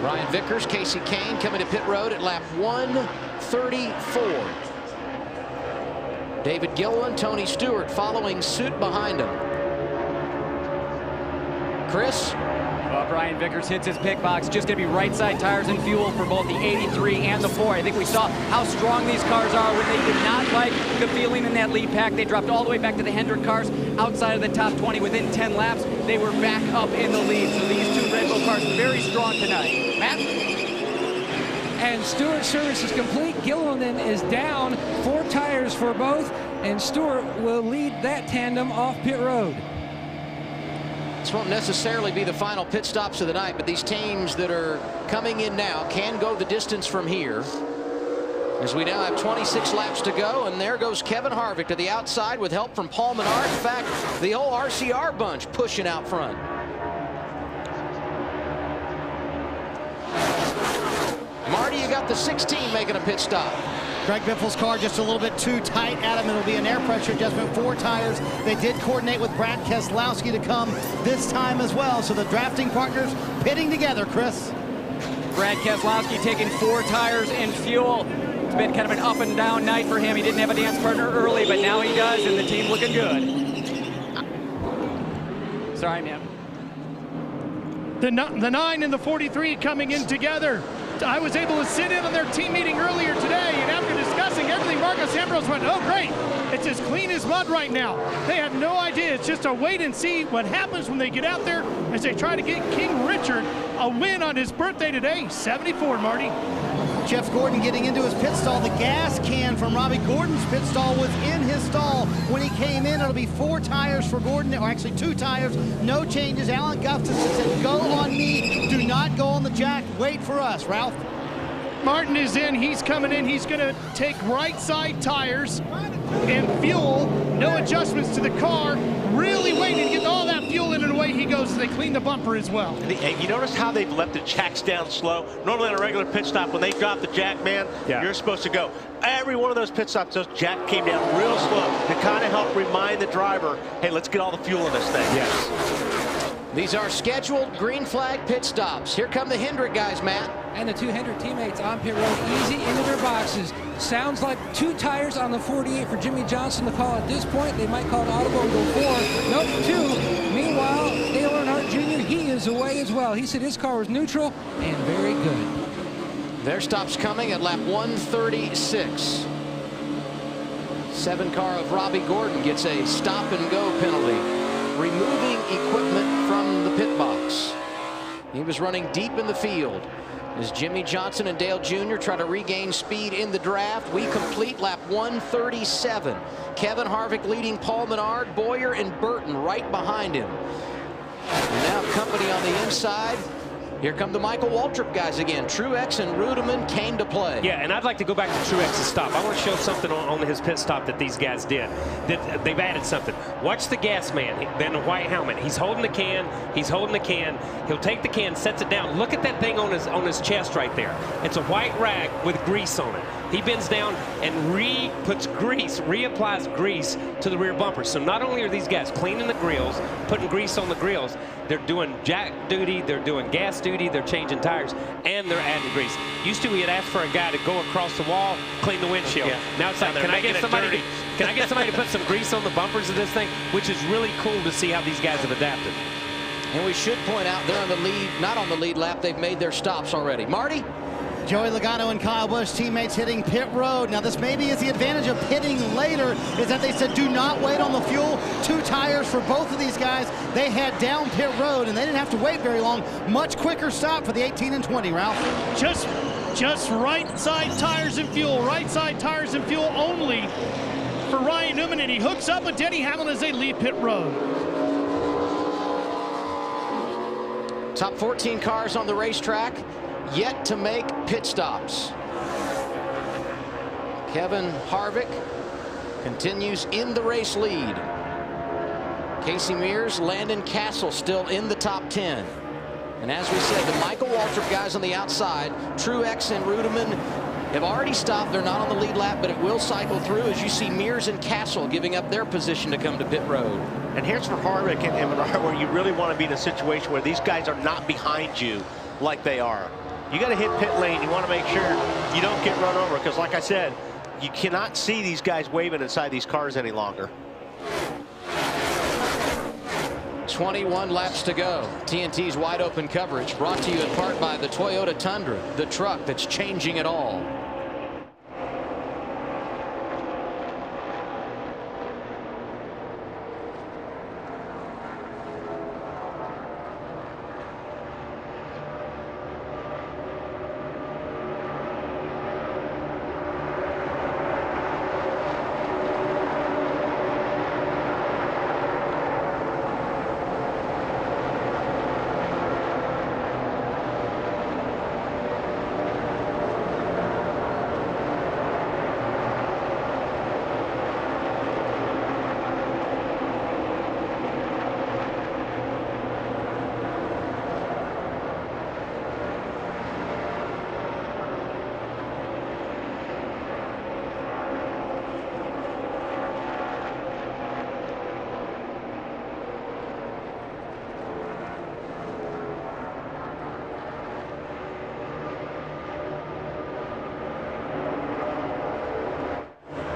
S3: Ryan Vickers, Casey Kane coming to pit road at lap 134. David Gilliland, Tony Stewart following suit behind him. Chris?
S9: Well, Brian Vickers hits his pick box. Just going to be right side tires and fuel for both the 83 and the 4. I think we saw how strong these cars are when they did not like the feeling in that lead pack. They dropped all the way back to the Hendrick cars outside of the top 20. Within 10 laps, they were back up in the lead. So these 2 Red Bull cars very strong tonight. Matt?
S11: And Stewart's service is complete. Gilliland is down. 4 tires for both, and Stewart will lead that tandem off pit road.
S3: This won't necessarily be the final pit stops of the night, but these teams that are coming in now can go the distance from here. As we now have 26 laps to go, and there goes Kevin Harvick to the outside with help from Paul Menard. In fact, the whole RCR bunch pushing out front. Marty, you got the 16 making a pit stop.
S8: Greg Biffle's car just a little bit too tight, Adam. It'll be an air pressure adjustment, 4 tires. They did coordinate with Brad Keselowski to come this time as well. So the drafting partners pitting together, Chris.
S9: Brad Keselowski taking 4 tires and fuel. It's been kind of an up and down night for him. He didn't have a dance partner early, but now he does, and the team looking good. Sorry, man.
S7: The 9 and the 43 coming in together. I was able to sit in on their team meeting earlier today, and after discussing everything, Marcos Ambrose went, oh, great. It's as clean as mud right now. They have no idea. It's just a wait and see what happens when they get out there as they try to get King Richard a win on his birthday today, 74, Marty.
S8: Jeff Gordon getting into his pit stall. The gas can from Robbie Gordon's pit stall was in his stall when he came in. It'll be 4 tires for Gordon, or actually 2 tires, no changes. Alan Gustafson said, go on me, do not go on the jack, wait for us. Ralph?
S7: Martin is in, he's coming in, he's gonna take right side tires and fuel, no adjustments to the car, really waiting to get all that fuel in, and away he goes as they clean clean the bumper as well.
S13: You notice how they've left the jacks down slow? Normally on a regular pit stop, when they drop the jack, man, you're supposed to go. Every one of those pit stops, those jack came down real slow to kind of help remind the driver, hey, let's get all the fuel in this thing.
S3: Yes. These are scheduled green flag pit stops. Here come the Hendrick guys, Matt.
S11: And the two Hendrick teammates on pit road, easy into their boxes. Sounds like 2 tires on the 48 for Jimmy Johnson to call at this point. They might call an audible and go 4. Nope, 2. Meanwhile, Dale Earnhardt Jr., he is away as well. He said his car was neutral and very good.
S3: Their stop's coming at lap 136. 7 car of Robbie Gordon gets a stop and go penalty, removing equipment from the pit box. He was running deep in the field as Jimmy Johnson and Dale Jr. try to regain speed in the draft. We complete lap 137. Kevin Harvick leading Paul Menard, Boyer and Burton right behind him. And now company on the inside. Here come the Michael Waltrip guys again. Truex and Rudiman came to play.
S5: Yeah, and I'd like to go back to Truex's stop. I want to show something on his pit stop that these guys did. That they've added something. Watch the gas man, then the white helmet. He's holding the can. He's holding the can. He'll take the can, sets it down. Look at that thing on his chest right there. It's a white rag with grease on it. He bends down and reapplies grease to the rear bumper. So not only are these guys cleaning the grills, putting grease on the grills, they're doing jack duty, they're doing gas duty, they're changing tires, and they're adding grease. Used to, we had asked for a guy to go across the wall, clean the windshield. Yeah. Now it's like, can I get somebody to put some grease on the bumpers of this thing? Which is really cool to see how these guys have adapted.
S3: And we should point out they're on the lead, not on the lead lap. They've made their stops already. Marty?
S8: Joey Logano and Kyle Busch, teammates hitting pit road. Now this maybe is the advantage of pitting later, is that they said do not wait on the fuel. 2 tires for both of these guys. They head down pit road and they didn't have to wait very long. Much quicker stop for the 18 and 20, Ralph.
S7: Just right side tires and fuel. Right side tires and fuel only for Ryan Newman, and he hooks up with Denny Hamlin as they leave pit road.
S3: Top 14 cars on the racetrack yet to make pit stops. Kevin Harvick continues in the race lead. Casey Mears, Landon Castle still in the top 10. And as we said, the Michael Waltrip guys on the outside, Truex and Rudiman have already stopped. They're not on the lead lap, but it will cycle through as you see Mears and Castle giving up their position to come to pit road.
S13: And here's for Harvick and Menard, where you really want to be in a situation where these guys are not behind you like they are. You got to hit pit lane. You want to make sure you don't get run over, because like I said, you cannot see these guys waving inside these cars any longer.
S3: 21 laps to go. TNT's wide open coverage brought to you in part by the Toyota Tundra, the truck that's changing it all.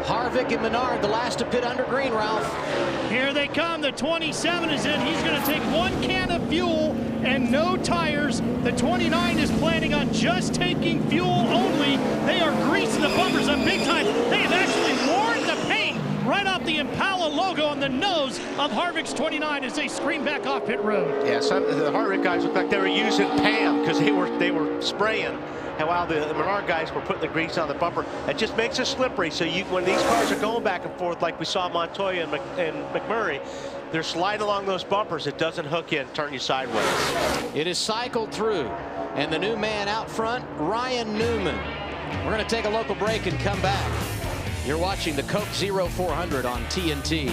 S3: Harvick and Menard, the last to pit under green, Ralph.
S7: Here they come. The 27 is in. He's going to take 1 can of fuel and no tires. The 29 is planning on just taking fuel only. They are greasing the bumpers up big time. They have actually worn the paint right off the Impala logo on the nose of Harvick's 29 as they scream back off pit road.
S13: Yeah, some of the Harvick guys looked like they were using Pam because they were spraying. And while the Menard guys were putting the grease on the bumper, it just makes it slippery. So when these cars are going back and forth, like we saw Montoya and McMurray, they're sliding along those bumpers. It doesn't hook you and turn you sideways.
S3: It is cycled through, and the new man out front, Ryan Newman. We're going to take a local break and come back. You're watching the Coke Zero 400 on TNT.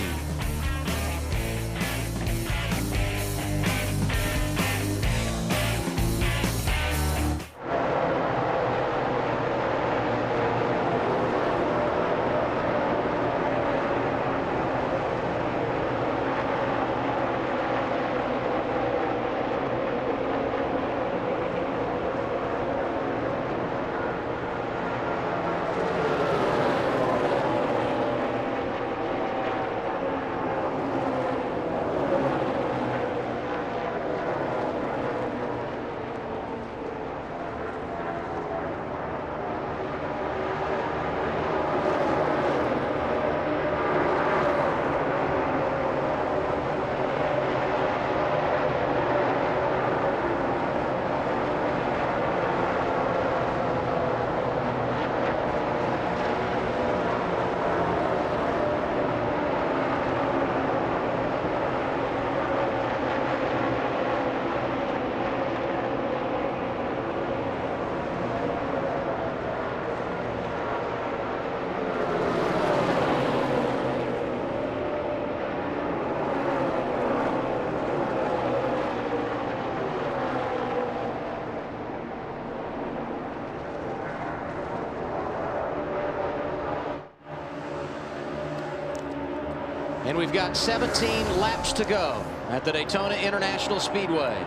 S3: And we've got 17 laps to go at the Daytona International Speedway.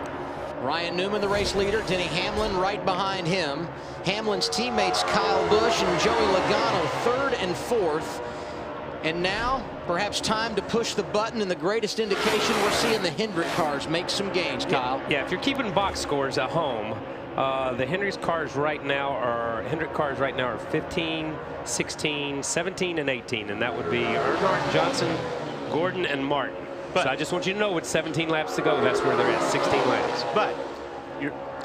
S3: Ryan Newman, the race leader. Denny Hamlin right behind him. Hamlin's teammates Kyle Busch and Joey Logano third and fourth. And now, perhaps time to push the button, and the greatest indication we're seeing the Hendrick cars make some gains, Kyle.
S5: Yeah, if you're keeping box scores at home, the Hendrick cars right now are 15, 16, 17, and 18, and that would be Earnhardt, Johnson, Gordon, and Martin. So I just want you to know with 17 laps to go, that's where they're at, 16 laps.
S13: But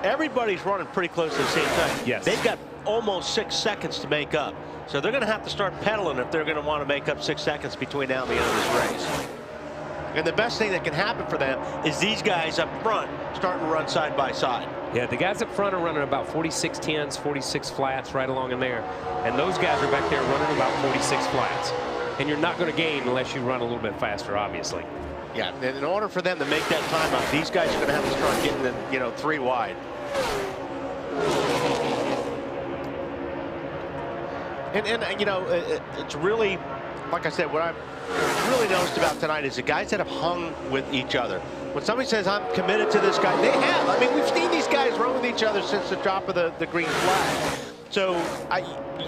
S13: everybody's running pretty close at the same time.
S5: Yes.
S13: They've got almost 6 seconds to make up. So they're going to have to start pedaling if they're going to want to make up 6 seconds between now and the end of this race. And the best thing that can happen for them is these guys up front starting to run side by side.
S5: Yeah, the guys up front are running about 46 10s, 46 flats right along in there. And those guys are back there running about 46 flats. And you're not going to gain unless you run a little bit faster, obviously.
S13: Yeah, and in order for them to make that time up, these guys are going to have to start getting the, 3 wide. And it's really, like I said, what I've really noticed about tonight is the guys that have hung with each other. When somebody says, I'm committed to this guy, they have. I mean, we've seen these guys run with each other since the drop of the green flag. So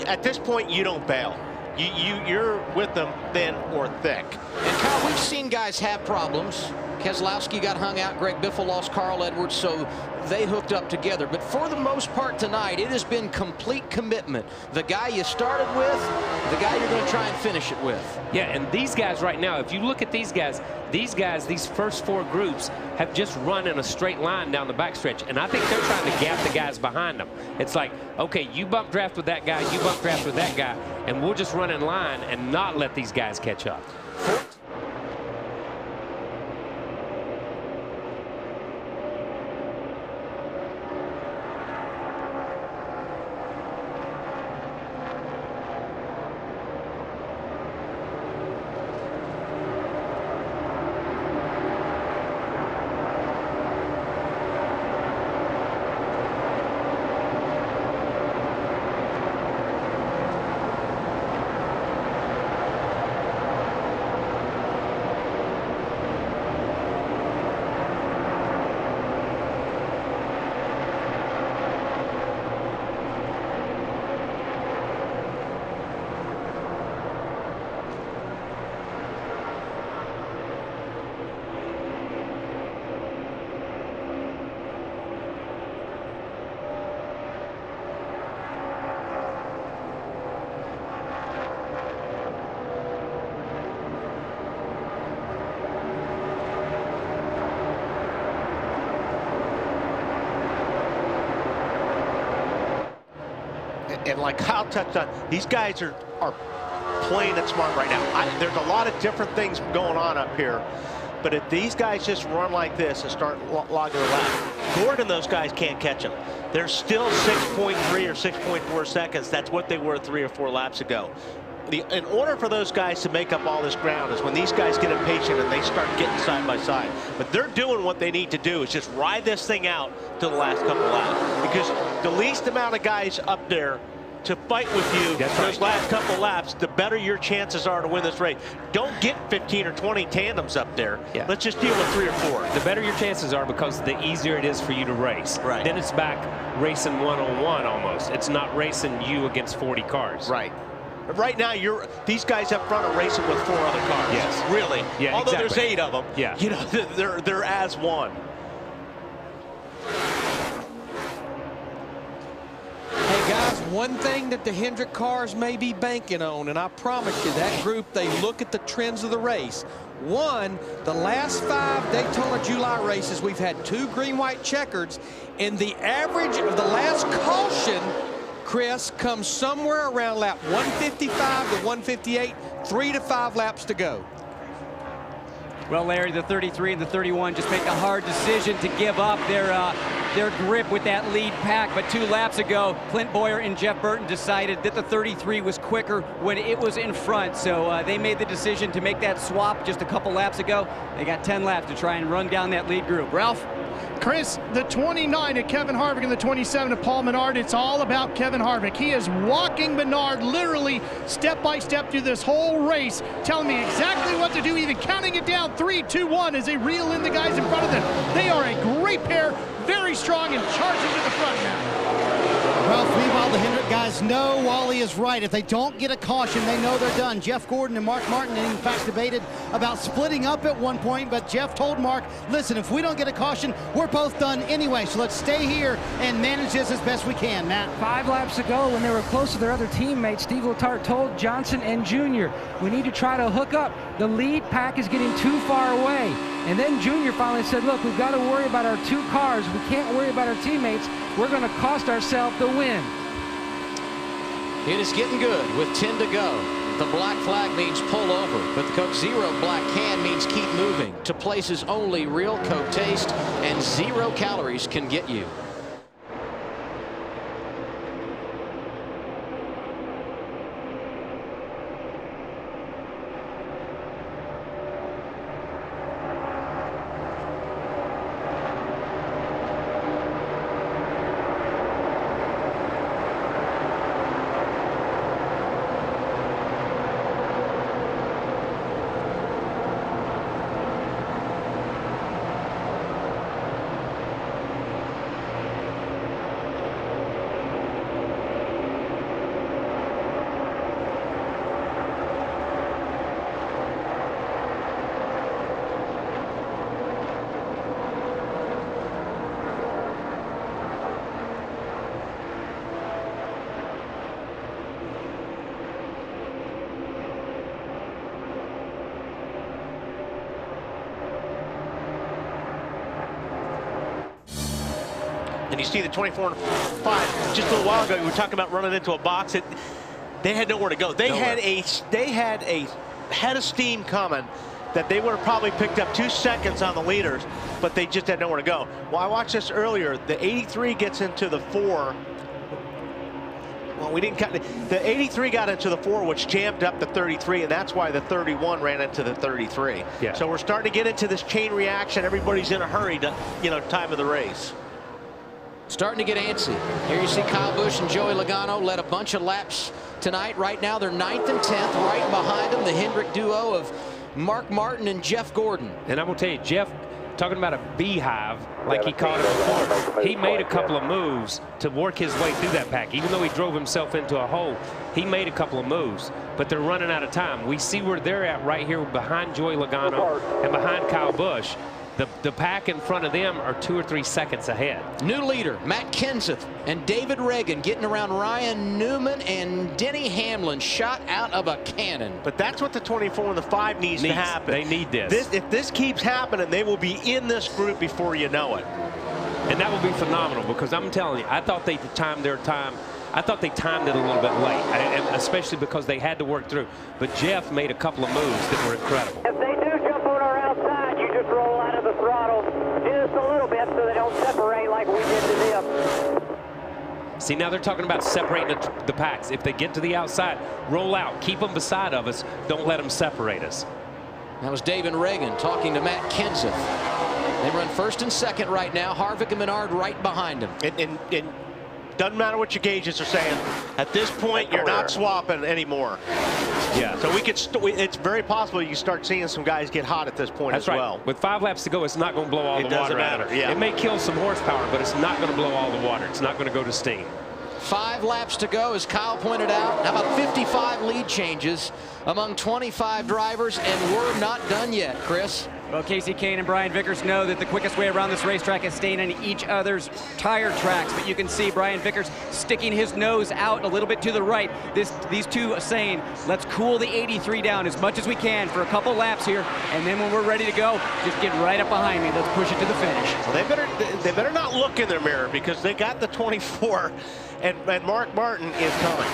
S13: at this point, you don't bail. You're with them thin or thick.
S3: And Kyle, we've seen guys have problems. Keselowski got hung out. Greg Biffle lost Carl Edwards, so they hooked up together. But for the most part tonight, it has been complete commitment. The guy you started with, the guy you're going to try and finish it with.
S5: Yeah, and these guys right now, if you look at these guys, these first 4 groups have just run in a straight line down the backstretch. And I think they're trying to gap the guys behind them. It's like, okay, you bump draft with that guy, you bump draft with that guy, and we'll just run in line and not let these guys catch up.
S13: And like Kyle touched on, these guys are playing it smart right now. There's a lot of different things going on up here. But if these guys just run like this and start logging the lap, Gordon, those guys can't catch them. They're still 6.3 or 6.4 seconds. That's what they were 3 or 4 laps ago. In order for those guys to make up all this ground is when these guys get impatient and they start getting side by side. But they're doing what they need to do is just ride this thing out to the last couple laps. Because the least amount of guys up there to fight with you those last couple laps, the better your chances are to win this race. Don't get 15 or 20 tandems up there. Yeah. Let's just deal with 3 or 4.
S5: The better your chances are because the easier it is for you to race.
S13: Right.
S5: Then it's back racing one-on-one almost. It's not racing you against 40 cars.
S13: Right. Right now, these guys up front are racing with 4 other cars.
S5: Yes.
S13: Really.
S5: Yeah,
S13: although
S5: exactly.
S13: there's 8 of them.
S5: Yeah.
S13: You know, they're as one.
S17: Hey guys, one thing that the Hendrick cars may be banking on, and I promise you that group, they look at the trends of the race. One, the last 5 Daytona July races, we've had 2 green-white checkers, and the average of the last caution, Chris, comes somewhere around lap 155 to 158, 3 to 5 laps to go.
S9: Well, Larry, the 33 and the 31 just make a hard decision to give up their grip with that lead pack. But 2 laps ago, Clint Boyer and Jeff Burton decided that the 33 was quicker when it was in front. So they made the decision to make that swap just a couple laps ago. They got 10 laps to try and run down that lead group. Ralph?
S7: Chris, the 29 of Kevin Harvick and the 27 of Paul Menard, it's all about Kevin Harvick. He is walking Menard literally step by step through this whole race, telling me exactly what to do, even counting it down 3, 2, 1 as they reel in the guys in front of them. They are a great pair, very strong, and charging to the front now.
S8: Well, meanwhile, the Hendrick guys know Wally is right. If they don't get a caution, they know they're done. Jeff Gordon and Mark Martin, in fact, debated about splitting up at one point, but Jeff told Mark, listen, if we don't get a caution, we're both done anyway, so let's stay here and manage this as best we can, Matt.
S11: 5 laps ago, when they were close to their other teammates, Steve Letarte told Johnson and Junior, we need to try to hook up. The lead pack is getting too far away. And then Junior finally said, look, we've got to worry about our 2 cars. We can't worry about our teammates. We're going to cost ourselves the win.
S3: It is getting good with 10 to go. The black flag means pull over, but the Coke Zero black can means keep moving to places only real Coke taste and 0 calories can get you.
S13: And you see the 24 and 5 just a little while ago. We were talking about running into a box. They had nowhere to go. They had a head of steam coming that they would have probably picked up 2 seconds on the leaders, but they just had nowhere to go. Well, I watched this earlier. The 83 gets into the 4. Well, we didn't cut the 83 got into the 4, which jammed up the 33, and that's why the 31 ran into the 33.
S5: Yeah.
S13: So we're starting to get into this chain reaction. Everybody's in a hurry to, time of the race.
S3: Starting to get antsy. Here you see Kyle Busch and Joey Logano led a bunch of laps tonight. Right now they're 9th and 10th. Right behind them, the Hendrick duo of Mark Martin and Jeff Gordon.
S5: And I'm going to tell you, Jeff, talking about a beehive like he called it before, he made a couple of moves to work his way through that pack. Even though he drove himself into a hole, he made a couple of moves. But they're running out of time. We see where they're at right here behind Joey Logano and behind Kyle Busch. The pack in front of them are 2 or 3 seconds ahead.
S3: New leader, Matt Kenseth and David Reagan getting around Ryan Newman and Denny Hamlin, shot out of a cannon.
S13: But that's what the 24 and the 5 needs to happen.
S5: They need this.
S13: If this keeps happening, they will be in this group before you know it.
S5: And that will be phenomenal, because I'm telling you, I thought they timed their time. I thought they timed it a little bit late, and especially because they had to work through. But Jeff made a couple of moves that were incredible.
S15: If they do jump on our outside, you just roll out of the throttle just a little bit so they don't separate like we did to them.
S5: See, now they're talking about separating the packs. If they get to the outside, roll out. Keep them beside of us. Don't let them separate us.
S3: That was David Reagan talking to Matt Kenseth. They run 1st and 2nd right now. Harvick and Menard right behind them.
S13: And doesn't matter what your gauges are saying. At this point, you're not swapping anymore.
S5: Yeah.
S13: So it's very possible you start seeing some guys get hot at this point as well.
S5: With 5 laps to go, it's not going to blow all the water. It doesn't matter. Yeah. It may kill some horsepower, but it's not going to blow all the water. It's not going to go to steam.
S3: 5 laps to go, as Kyle pointed out. How about 55 lead changes among 25 drivers, and we're not done yet, Chris.
S9: Well, Casey Kane and Brian Vickers know that the quickest way around this racetrack is staying on each other's tire tracks. But you can see Brian Vickers sticking his nose out a little bit to the right. These two are saying, let's cool the 83 down as much as we can for a couple laps here. And then when we're ready to go, just get right up behind me. Let's push it to the finish.
S13: Well, they better not look in their mirror, because they got the 24, and Mark Martin is coming.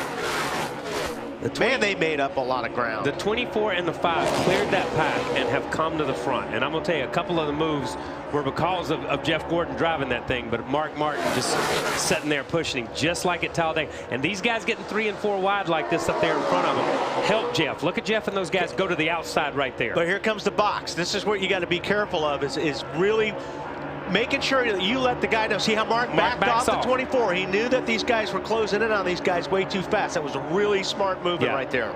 S13: Man, they made up a lot of ground.
S5: The 24 and the 5 cleared that pack and have come to the front. And I'm going to tell you, a couple of the moves were because of Jeff Gordon driving that thing, but Mark Martin just sitting there pushing him, just like at Talladega. And these guys getting 3 and 4 wide like this up there in front of them help Jeff. Look at Jeff and those guys go to the outside right there.
S13: But here comes the box. This is what you got to be careful of, is really making sure that you let the guy know. See how Mark backed off the 24. He knew that these guys were closing in on these guys way too fast. That was a really smart movement right there.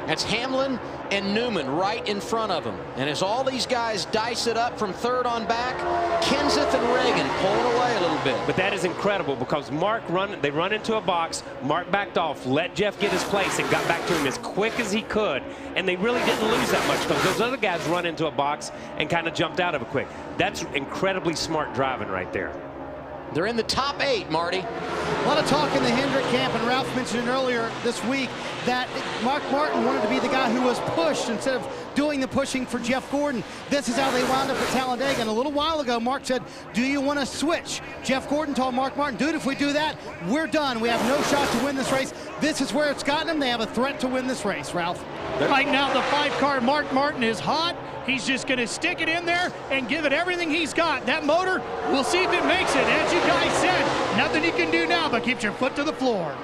S3: That's Hamlin and Newman right in front of him. And as all these guys dice it up from third on back, Kenseth and Reagan pulling away a little bit.
S5: But that is incredible because they run into a box. Mark backed off, let Jeff get his place, and got back to him as quick as he could. And they really didn't lose that much because those other guys run into a box and kind of jumped out of it quick. That's incredibly smart driving right there.
S3: They're in the top 8, Marty.
S8: A lot of talk in the Hendrick camp, and Ralph mentioned it earlier this week that Mark Martin wanted to be the guy who was pushed instead of doing the pushing for Jeff Gordon. This is how they wound up at Talladega. And a little while ago, Mark said, do you want to switch? Jeff Gordon told Mark Martin, dude, if we do that, we're done. We have no shot to win this race. This is where it's gotten them. They have a threat to win this race, Ralph.
S7: Right now, the 5-car Mark Martin is hot. He's just going to stick it in there and give it everything he's got. That motor, we'll see if it makes it. As you guys said, nothing you can do now but keep your foot to the floor.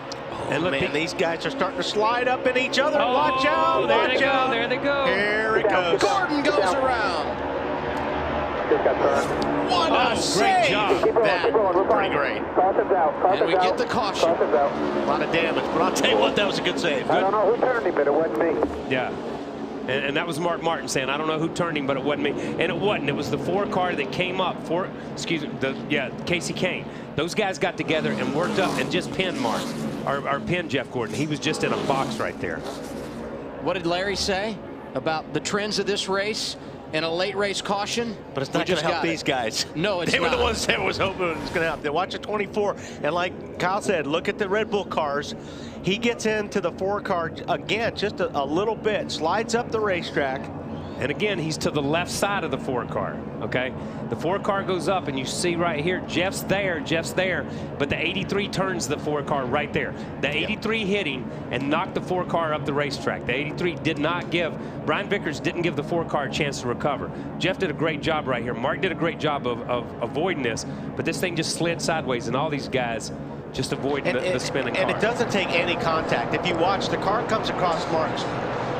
S13: And look, man, these guys are starting to slide up in each other. Watch out, watch out.
S14: There they go.
S13: Here it goes.
S3: Gordon goes around.
S13: What a
S3: save.
S13: great job. That, pretty great.
S3: And we get the caution.
S13: A lot of damage, but I'll tell you what, that was a good save. Good.
S6: I don't know who turned him, but it wasn't me.
S5: Yeah. And that was Mark Martin saying, I don't know who turned him, but it wasn't me. And it wasn't. It was the 4-car that came up. Casey Kane. Those guys got together and worked up and just pinned Mark, or pinned Jeff Gordon. He was just in a box right there.
S3: What did Larry say about the trends of this race and a late race caution?
S13: But it's not going to help these guys.
S3: No, it's
S13: not. They were the ones that was hoping it was going to help. They watch a 24, and like Kyle said, look at the Red Bull cars. He gets into the 4-car again, just a little bit, slides up the racetrack.
S5: And again, he's to the left side of the 4-car, okay? The 4-car goes up, and you see right here, Jeff's there, but the 83 turns the 4-car right there. The 83 hit him and knocked the 4-car up the racetrack. The 83 did not give, Brian Vickers didn't give the 4-car a chance to recover. Jeff did a great job right here. Mark did a great job of avoiding this, but this thing just slid sideways, and all these guys just avoiding the spinning car.
S13: And it doesn't take any contact. If you watch, the car comes across Mark's,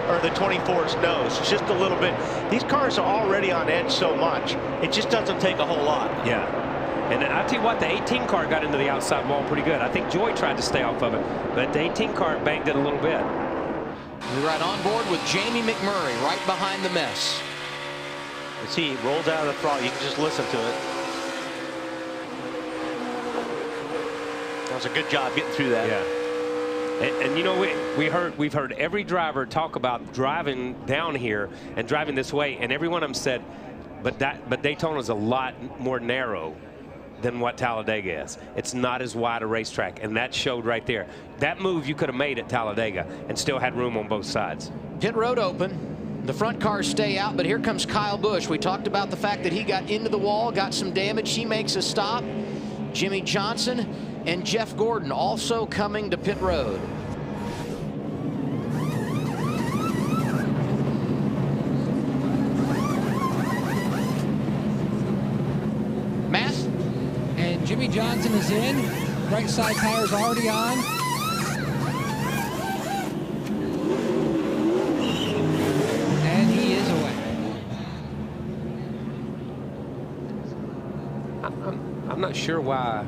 S13: or the 24's nose, just a little bit. These cars are already on edge so much, it just doesn't take a whole lot.
S5: Yeah. And I tell you what, the 18 car got into the outside wall pretty good. I think Joy tried to stay off of it, but the 18 car banged it a little bit.
S3: We ride on board with Jamie McMurray right behind the mess.
S13: You see, he rolls out of the throttle. You can just listen to it. That was a good job getting through that.
S5: Yeah. And you know, we've heard every driver talk about driving down here and driving this way, and every one of them said, but Daytona's a lot more narrow than what Talladega is. It's not as wide a racetrack, and that showed right there. That move you could have made at Talladega and still had room on both sides.
S3: Pit road open. The front cars stay out, but here comes Kyle Busch. We talked about the fact that he got into the wall, got some damage. He makes a stop. Jimmy Johnson and Jeff Gordon also coming to pit road. Matt?
S11: And Jimmy Johnson is in. Right side tires already on. And he is away.
S5: I'm not sure why,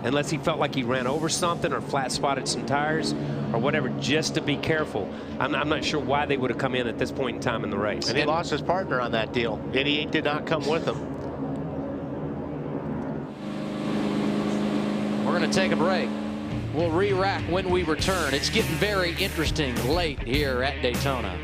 S5: unless he felt like he ran over something or flat spotted some tires or whatever, just to be careful. I'm not sure why they would have come in at this point in time in the race.
S13: And he lost his partner on that deal. 88 did not come with him.
S3: We're going to take a break. We'll re-rack when we return. It's getting very interesting late here at Daytona.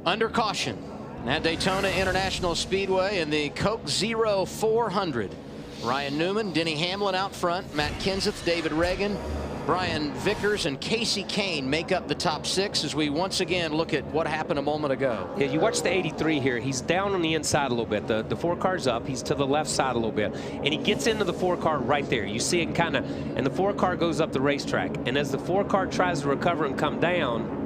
S3: Under caution at Daytona International Speedway in the Coke Zero 400. Ryan Newman, Denny Hamlin out front, Matt Kenseth, David Reagan, Brian Vickers, and Casey Kane make up the top 6 as we once again look at what happened a moment ago.
S5: Yeah, you watch the 83 here. He's down on the inside a little bit. The 4 car's up. He's to the left side a little bit. And he gets into the 4 car right there. You see it kind of, and the 4 car goes up the racetrack. And as the 4 car tries to recover and come down,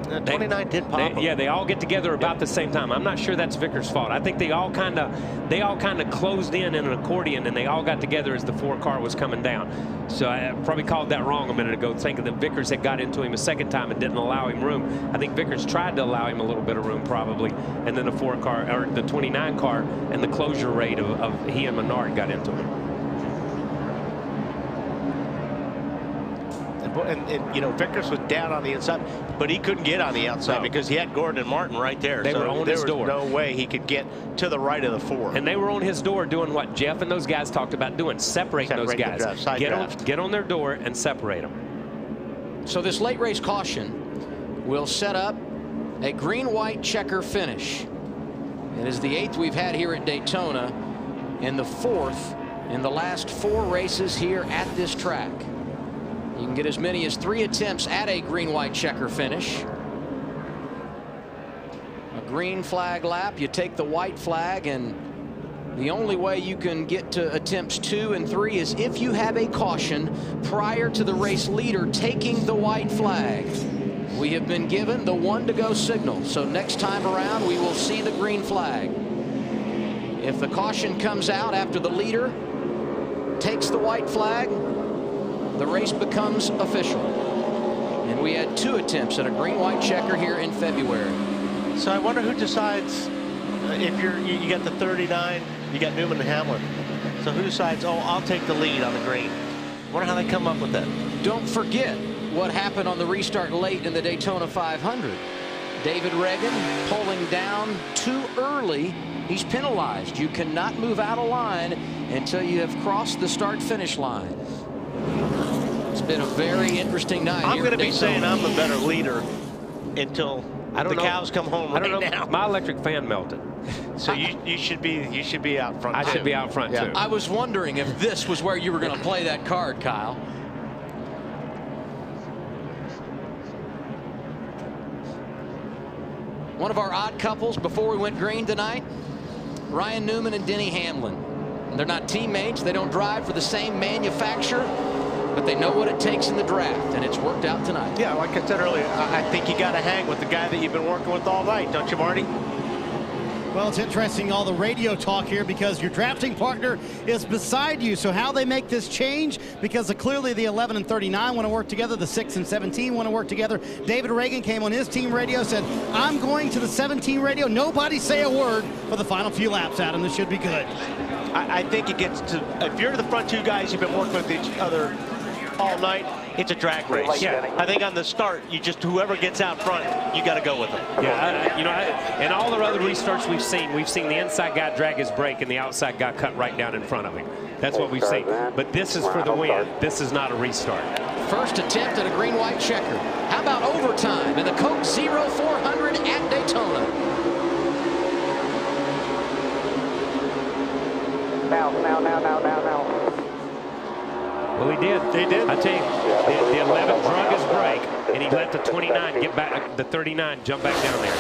S13: 29 did pop him.
S5: Yeah, they all get together about the same time. I'm not sure that's Vickers' fault. I think they all kind of closed in an accordion, and they all got together as the 4 car was coming down. So I probably called that wrong a minute ago, thinking that Vickers had got into him a second time and didn't allow him room. I think Vickers tried to allow him a little bit of room probably, and then the 4 car or the 29 car and the closure rate of he and Menard got into him.
S13: And you know, Vickers was down on the inside, but he couldn't get on the outside because he had Gordon and Martin right there.
S5: They were on his door.
S13: There was no way he could get to the right of the 4.
S5: And they were on his door doing what Jeff and those guys talked about doing, separating those guys. Get on their door and separate them.
S3: So this late race caution will set up a green-white checker finish. It is the 8th we've had here at Daytona and the 4th in the last 4 races here at this track. You can get as many as 3 attempts at a green-white checker finish. A green flag lap, you take the white flag, and the only way you can get to attempts 2 and 3 is if you have a caution prior to the race leader taking the white flag. We have been given the 1 to go signal, so next time around we will see the green flag. If the caution comes out after the leader takes the white flag, the race becomes official. And we had 2 attempts at a green-white checker here in February.
S13: So I wonder who decides if you got the 39, you got Newman and Hamlin. So who decides, oh, I'll take the lead on the green? I wonder how they come up with that.
S3: Don't forget what happened on the restart late in the Daytona 500. David Reagan pulling down too early. He's penalized. You cannot move out of line until you have crossed the start-finish line. It's been a very interesting night.
S13: I'm going to be saying I'm the better leader until the cows come home right now.
S5: My electric fan melted.
S13: So you should be out front.
S5: I should be out front too.
S3: I was wondering if this was where you were going to play that card, Kyle. One of our odd couples before we went green tonight, Ryan Newman and Denny Hamlin. They're not teammates. They don't drive for the same manufacturer, but they know what it takes in the draft, and it's worked out tonight.
S13: Yeah, like I said earlier, I think you got to hang with the guy that you've been working with all night, don't you, Marty?
S8: Well, it's interesting, all the radio talk here, because your drafting partner is beside you. So how they make this change, because clearly the 11 and 39 want to work together, the 6 and 17 want to work together. David Reagan came on his team radio, said, I'm going to the 17 radio. Nobody say a word for the final few laps, Adam. This should be good.
S13: I think it gets to, if you're the front 2 guys, you've been working with each other all night, it's a drag race.
S5: Yeah.
S13: I think on the start, whoever gets out front, you got to go with them.
S5: Yeah, in all the other restarts we've seen the inside guy drag his brake and the outside guy cut right down in front of him. That's what we've seen. But this is for the win. This is not a restart.
S3: First attempt at a green-white checker. How about overtime in the Coke Zero 400 at Daytona? Now.
S5: Well, he did.
S13: He did.
S5: I tell you, the 11 drug his brake, and he let the 29 get back, the 39 jump back down there.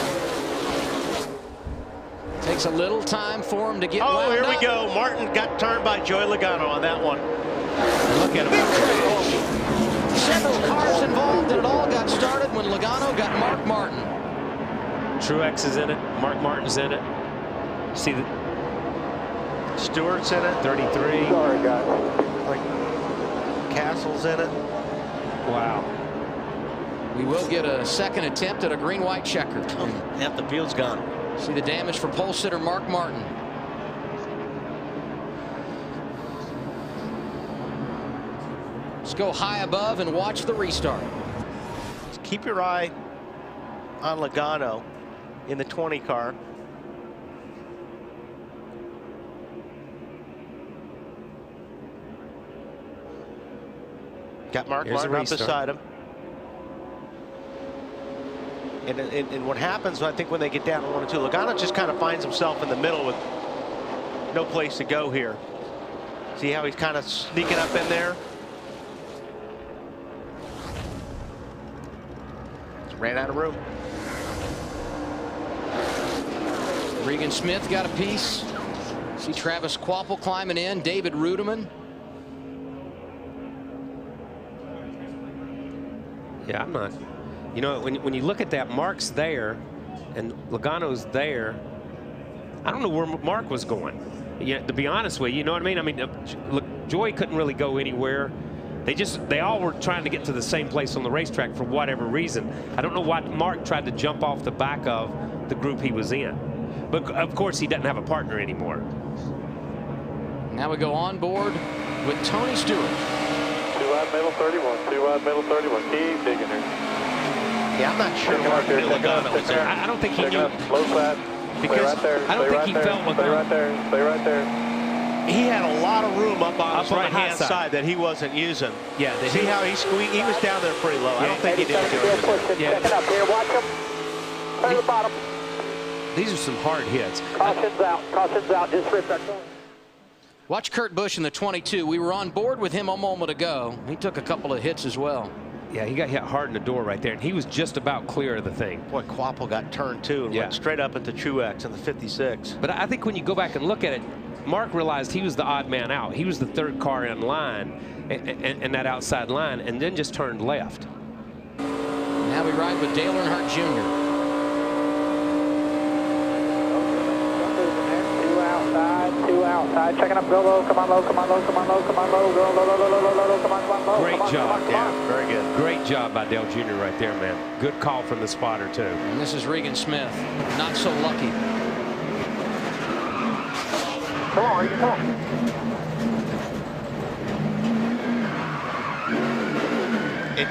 S3: Takes a little time for him to get wound
S13: here we
S3: up.
S13: go. Martin got turned by Joey Logano on that one.
S5: Look at him.
S3: Several cars involved, and it all got started when Logano got Mark Martin.
S5: Truex is in it. Mark Martin's in it. See the
S13: Stewart's in it.
S5: 33.
S6: Sorry, guys.
S13: Like Castle's in it.
S5: Wow.
S3: We will get a second attempt at a green-white checker.
S13: Half the field's gone.
S3: See the damage for pole sitter Mark Martin. Let's go high above and watch the restart.
S13: Just keep your eye on Logano in the 20 car. Got Mark Martin up beside him. And what happens, I think, when they get down to 1 and 2, Logano just kind of finds himself in the middle with no place to go here. See how he's kind of sneaking up in there? Just ran out of room.
S3: Regan Smith got a piece. See Travis Kvapil climbing in. David Rudeman.
S5: Yeah, I'm not. You know, when you look at that, Mark's there and Logano's there. I don't know where Mark was going. Yeah, to be honest with you, you know what I mean? I mean, look, Joy couldn't really go anywhere. They all were trying to get to the same place on the racetrack for whatever reason. I don't know why Mark tried to jump off the back of the group he was in. But of course, he doesn't have a partner anymore.
S3: Now we go on board with Tony Stewart.
S15: 2 wide middle 31. 2 wide middle 31. Keep digging here.
S13: Yeah, I'm not sure Mark knew Logano was there.
S5: I don't think he knew.
S15: Low flat.
S5: Because
S15: right there.
S5: I don't think he felt
S15: Logano. Stay right there. Stay right there.
S13: He had a lot of room up on his
S5: on the
S13: right-hand
S5: hot
S13: side that he wasn't using.
S5: Yeah.
S13: See how he squeezed? He was down there pretty low. I don't think he did.
S15: Check it up here. Watch him. Turn the bottom.
S5: These are some hard hits.
S15: Caution's out. Caution's out. Just rip that corner.
S3: Watch Kurt Busch in the 22. We were on board with him a moment ago. He took a couple of hits as well.
S5: Yeah, he got hit hard in the door right there, and he was just about clear of the thing.
S13: Boy, Kvapil got turned too and went straight up into Truex in the 56.
S5: But I think when you go back and look at it, Mark realized he was the odd man out. He was the third car in line, in that outside line, and then just turned left.
S3: Now we ride with Dale Earnhardt Jr.
S15: Two outside, checking up, go low, come on low, come on low, come on low, come on low, go low, low, low, low, low, come on low.
S5: Great job.
S13: Yeah, very good.
S5: Great job by Dale Jr. right there, man. Good call from the spotter, too.
S3: And this is Regan Smith. Not so lucky.
S15: Come on, Regan, come on.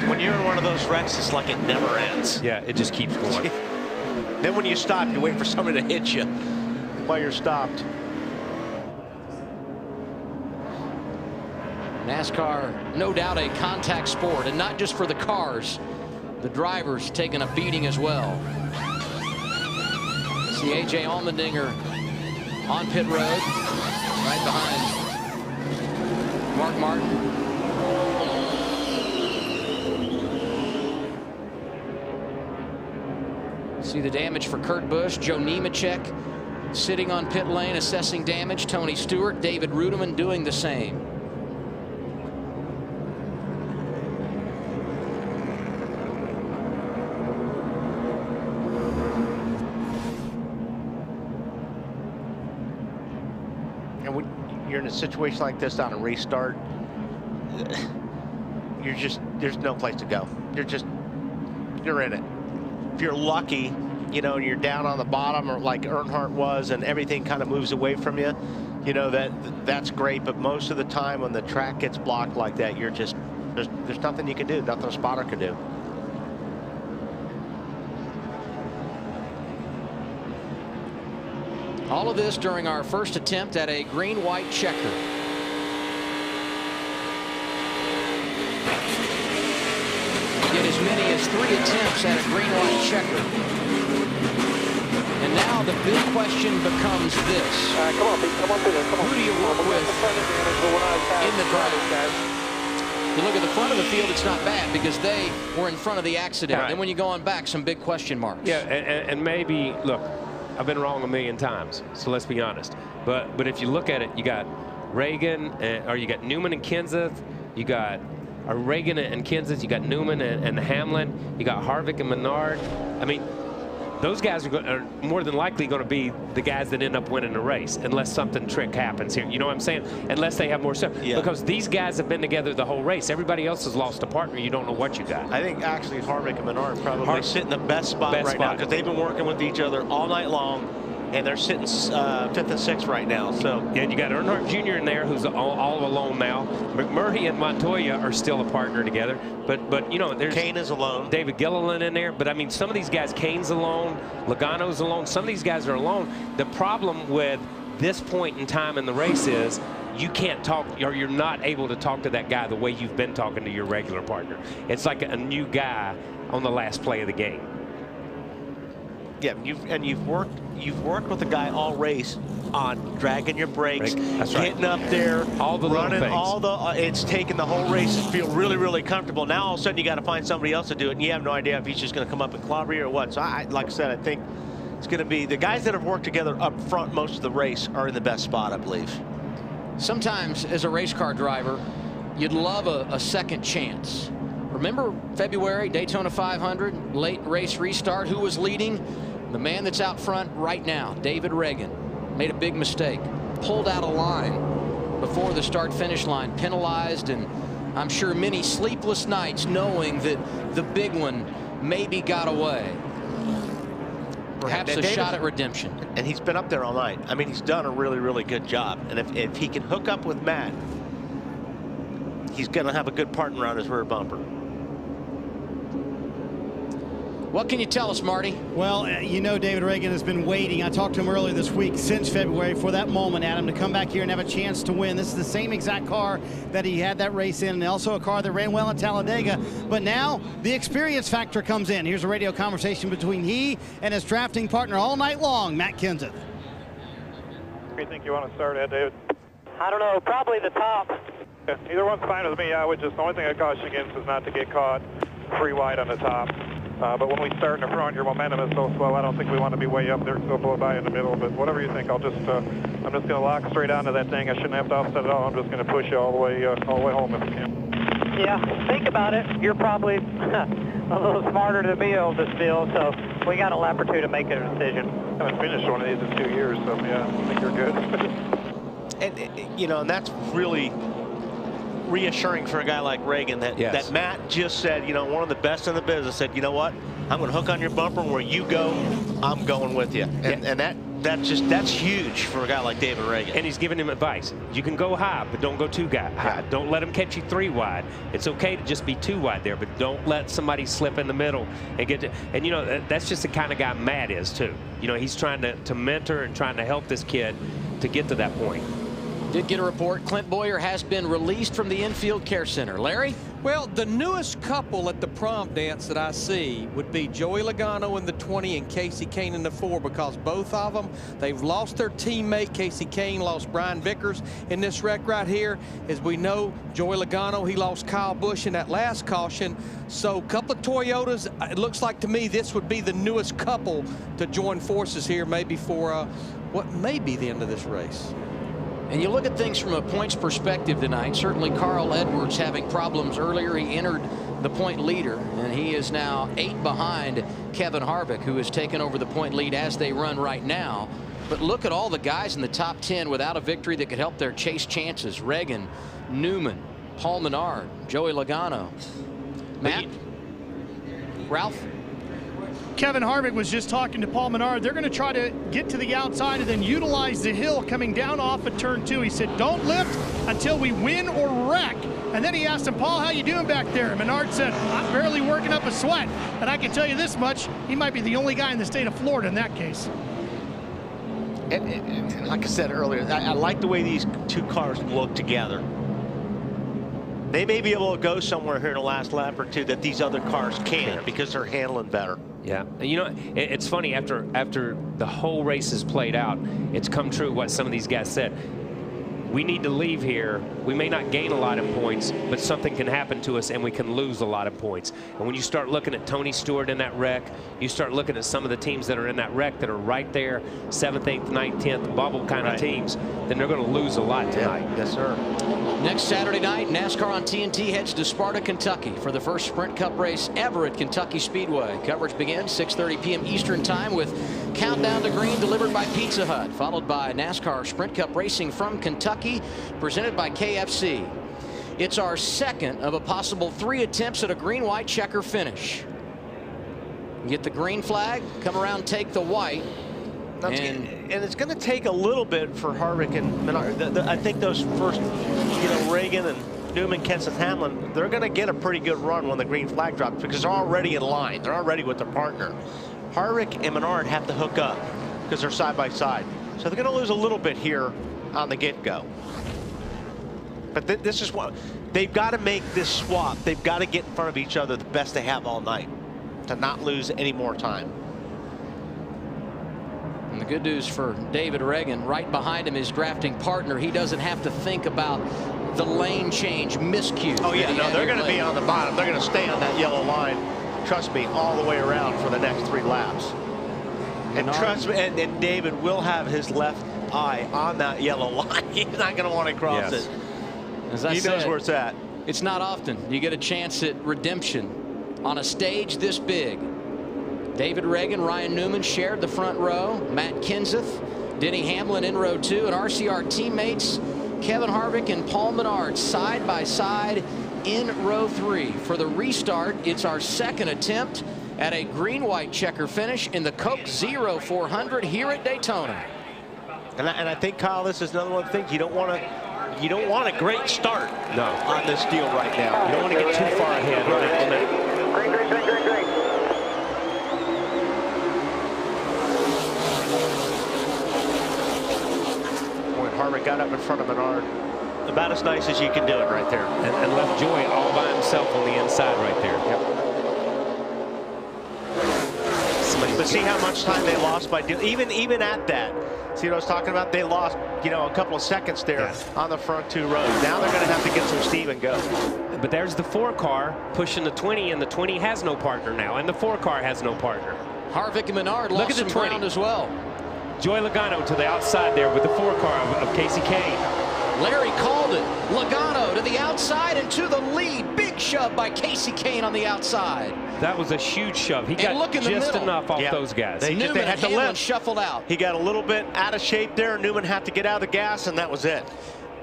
S13: When you're in one of those wrecks, it's like it never ends.
S5: Yeah, it just keeps going.
S13: Then when you stop, you wait for somebody to hit you while you're stopped.
S3: NASCAR, no doubt a contact sport, and not just for the cars. The drivers taking a beating as well. See A.J. Allmendinger on pit road, right behind Mark Martin. See the damage for Kurt Busch. Joe Nemechek sitting on pit lane assessing damage. Tony Stewart, David Rudeman doing the same.
S13: And when you're in a situation like this on a restart, there's no place to go. You're in it. If you're lucky, you know, and you're down on the bottom, or like Earnhardt was, and everything kind of moves away from you, you know, that's great. But most of the time when the track gets blocked like that, you're just, there's nothing you can do, nothing a spotter can do.
S3: All of this during our first attempt at a green-white checker. Get as many as 3 attempts at a green-white checker. And now the big question becomes this.
S15: Come on, Pete. Come on through there. Come on.
S3: Who do you work with in the drive? You look at the front of the field, it's not bad because they were in front of the accident.
S5: Right.
S3: And when you go on back, some big question marks.
S5: Yeah, and maybe, look, I've been wrong a million times, so let's be honest. But if you look at it, you got Reagan, or you got Newman and Kenseth, you got Reagan and Kenseth, you got Newman and Hamlin, you got Harvick and Menard. I mean, those guys are more than likely going to be the guys that end up winning the race, unless something trick happens here. You know what I'm saying? Unless they have more stuff. Yeah. Because these guys have been together the whole race. Everybody else has lost a partner. You don't know what you got.
S13: I think actually Harvick and Menard probably sit in the best spot right now because they've been working with each other all night long, and they're sitting 5th and 6th right now. So
S5: and you got Earnhardt Jr. in there, who's all alone now. McMurray and Montoya are still a partner together, but you know, there's
S13: Kane is alone.
S5: David Gilliland in there, but I mean, some of these guys, Kane's alone, Logano's alone. Some of these guys are alone. The problem with this point in time in the race is you can't talk, or you're not able to talk to that guy the way you've been talking to your regular partner. It's like a new guy on the last play of the game.
S13: Yeah, you've worked with a guy all race on dragging your brakes, getting up there,
S5: all the
S13: running,
S5: all the
S13: it's taken the whole race to feel really, really comfortable. Now all of a sudden you got to find somebody else to do it, and you have no idea if he's just going to come up and clobber you or what. So like I said, I think it's going to be the guys that have worked together up front most of the race are in the best spot, I believe.
S3: Sometimes as a race car driver, you'd love a second chance. Remember February, Daytona 500, late race restart, who was leading? The man that's out front right now, David Reagan, made a big mistake, pulled out of line before the start-finish line, penalized, and I'm sure many sleepless nights knowing that the big one maybe got away. Perhaps a shot at redemption.
S13: And he's been up there all night. I mean, he's done a really, really good job. And if he can hook up with Matt, he's going to have a good partner on his rear bumper.
S3: What can you tell us, Marty?
S8: Well, you know, David Reagan has been waiting. I talked to him earlier this week, since February, for that moment, Adam, to come back here and have a chance to win. This is the same exact car that he had that race in, and also a car that ran well in Talladega. But now the experience factor comes in. Here's a radio conversation between he and his drafting partner all night long, Matt Kenseth.
S18: What do you think you want to start at, David?
S15: I don't know, probably the top.
S18: Yeah, either one's fine with me. The only thing I caution against is not to get caught free wide on the top. But when we start in the front, your momentum is so slow. I don't think we want to be way up there, so blow by in the middle. But whatever you think, I'm just going to lock straight onto that thing. I shouldn't have to offset at all. I'm just going to push you all the way home if I can.
S15: Yeah, think about it. You're probably a little smarter to be able to still, so we got a lap or two to make a decision.
S18: I haven't finished one of these in 2 years, so yeah, I think you're good.
S13: And you know, and that's really reassuring for a guy like Reagan that that Matt just said, you know, one of the best in the business, said, you know what, I'm going to hook on your bumper, and where you go, I'm going with you. And that's huge for a guy like David Reagan.
S5: And he's giving him advice. You can go high, but don't go too high. Don't let him catch you 3 wide. It's okay to just be 2 wide there, but don't let somebody slip in the middle and get to. And you know, that's just the kind of guy Matt is too. You know, he's trying to mentor and trying to help this kid to get to that point.
S3: Did get a report. Clint Boyer has been released from the infield care center. Larry?
S17: Well, the newest couple at the prom dance that I see would be Joey Logano in the 20 and Casey Kane in the 4, because both of them, they've lost their teammate. Casey Kane lost Brian Vickers in this wreck right here. As we know, Joey Logano, he lost Kyle Busch in that last caution. So a couple of Toyotas, it looks like to me this would be the newest couple to join forces here, maybe for what may be the end of this race.
S3: And you look at things from a points perspective tonight. Certainly Carl Edwards having problems earlier. He entered the point leader, and he is now 8 behind Kevin Harvick, who has taken over the point lead as they run right now. But look at all the guys in the top 10 without a victory that could help their chase chances. Reagan, Newman, Paul Menard, Joey Logano. Matt? Ralph?
S7: Kevin Harvick was just talking to Paul Menard. They're going to try to get to the outside and then utilize the hill coming down off of turn 2. He said, don't lift until we win or wreck. And then he asked him, Paul, how you doing back there? And Menard said, I'm barely working up a sweat. And I can tell you this much, he might be the only guy in the state of Florida in that case.
S13: And like I said earlier, I like the way these 2 cars look together. They may be able to go somewhere here in the last lap or 2 that these other cars can't, because they're handling better.
S5: Yeah, and you know, it's funny, after the whole race is played out, it's come true what some of these guys said. We need to leave here. We may not gain a lot of points, but something can happen to us and we can lose a lot of points. And when you start looking at Tony Stewart in that wreck, you start looking at some of the teams that are in that wreck that are right there, 7th, 8th, 9th, 10th, bubble kind of teams, then they're going to lose a lot tonight.
S13: Yes, sir.
S3: Next Saturday night, NASCAR on TNT heads to Sparta, Kentucky for the first Sprint Cup race ever at Kentucky Speedway. Coverage begins 6:30 p.m. Eastern Time with Countdown to Green delivered by Pizza Hut, followed by NASCAR Sprint Cup racing from Kentucky, presented by KFC. It's our second of a possible 3 attempts at a green-white checker finish. Get the green flag, come around, take the white.
S13: And it's going to take a little bit for Harvick and Menard. I think those first, you know, Reagan and Newman, Kenseth, Hamlin, they're going to get a pretty good run when the green flag drops, because they're already in line. They're already with their partner. Harvick and Menard have to hook up because they're side by side. So they're going to lose a little bit here on the get-go. But this is what they've got to make this swap. They've got to get in front of each other the best they have all night to not lose any more time.
S19: And the good news for David Reagan, right behind him, his drafting partner. He doesn't have to think about the lane change miscue.
S13: Oh yeah, no, they're going to be on the bottom. They're going to stay on that yellow line, trust me, all the way around for the next 3 laps. And trust me, and David will have his left eye on that yellow line. He's not going to want to cross it.
S19: As I
S13: he
S19: said,
S13: knows where it's at.
S19: It's not often you get a chance at redemption on a stage this big. David Reagan, Ryan Newman shared the front row. Matt Kenseth, Denny Hamlin in row 2, and RCR teammates Kevin Harvick and Paul Menard side by side in row 3. For the restart, it's our second attempt at a green-white checker finish in the Coke Zero 400 here at Daytona.
S13: And I think, Kyle, this is another one of the things you don't want a great start on this deal right now.
S5: You don't want to get too far ahead.
S6: Great.
S13: When Harvick got up in front of Menard, about as nice as you can do it right there.
S5: And left Joy all by himself on the inside right there.
S13: Yep. But see how much time they lost by even at that. See what I was talking about? They lost, a couple of seconds there on the front 2 rows. Now they're going to have to get some steam and go.
S5: But there's the 4 car pushing the 20, and the 20 has no partner now, and the 4 car has no partner.
S19: Harvick and Menard
S5: Look
S19: lost
S5: at the
S19: some
S5: 20
S19: ground as well.
S5: Joy Logano to the outside there with the 4 car of Casey Kane.
S19: Larry called it. Logano to the outside and to the lead. Big shove by Casey Kane on the outside.
S5: That was a huge shove. He got just enough off those guys.
S13: They had to
S19: Hamlin shuffled out.
S13: He got a little bit out of shape there. Newman had to get out of the gas, and that was it.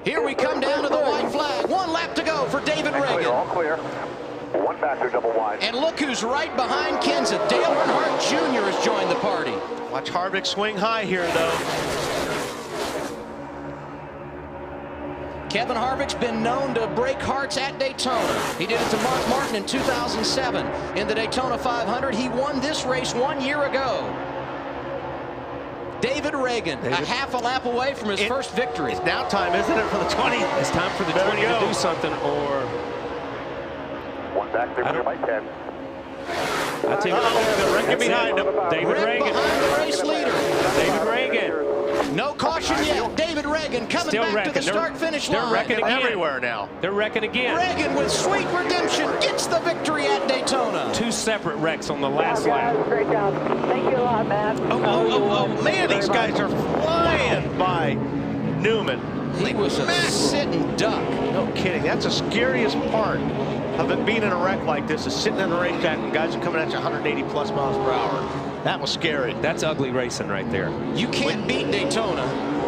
S19: Here we come down to the white flag. 1 lap to go for David Reagan.
S6: All clear. 1 faster, double wide.
S19: And look who's right behind Kenseth. Dale Earnhardt Jr. has joined the party.
S13: Watch Harvick swing high here, though.
S19: Kevin Harvick's been known to break hearts at Daytona. He did it to Mark Martin in 2007 in the Daytona 500. He won this race 1 year ago. David Reagan, a half a lap away from his first victory.
S13: It's now time, isn't it, for the 20?
S5: It's time for the 20 to do something, or...
S6: 1 back there for your bike tag.
S5: I tell you what,
S13: Reagan behind him.
S5: David Reagan.
S19: Behind the race leader.
S5: David Reagan.
S19: No caution yet. David Reagan coming
S5: Still
S19: back
S5: wrecking.
S19: to the start-finish line.
S5: They're wrecking again.
S13: Everywhere now.
S5: They're wrecking again.
S19: Reagan with sweet redemption gets the victory at Daytona.
S5: 2 separate wrecks on the last lap.
S20: Great job. Thank you a lot, Matt.
S13: Oh, man, these guys are flying by Newman.
S19: He was a sitting duck.
S13: No kidding. That's the scariest part of it being in a wreck like this, is sitting in a racetrack when guys are coming at you 180 plus miles per hour. That was scary.
S5: That's ugly racing right there.
S19: You can't beat Daytona.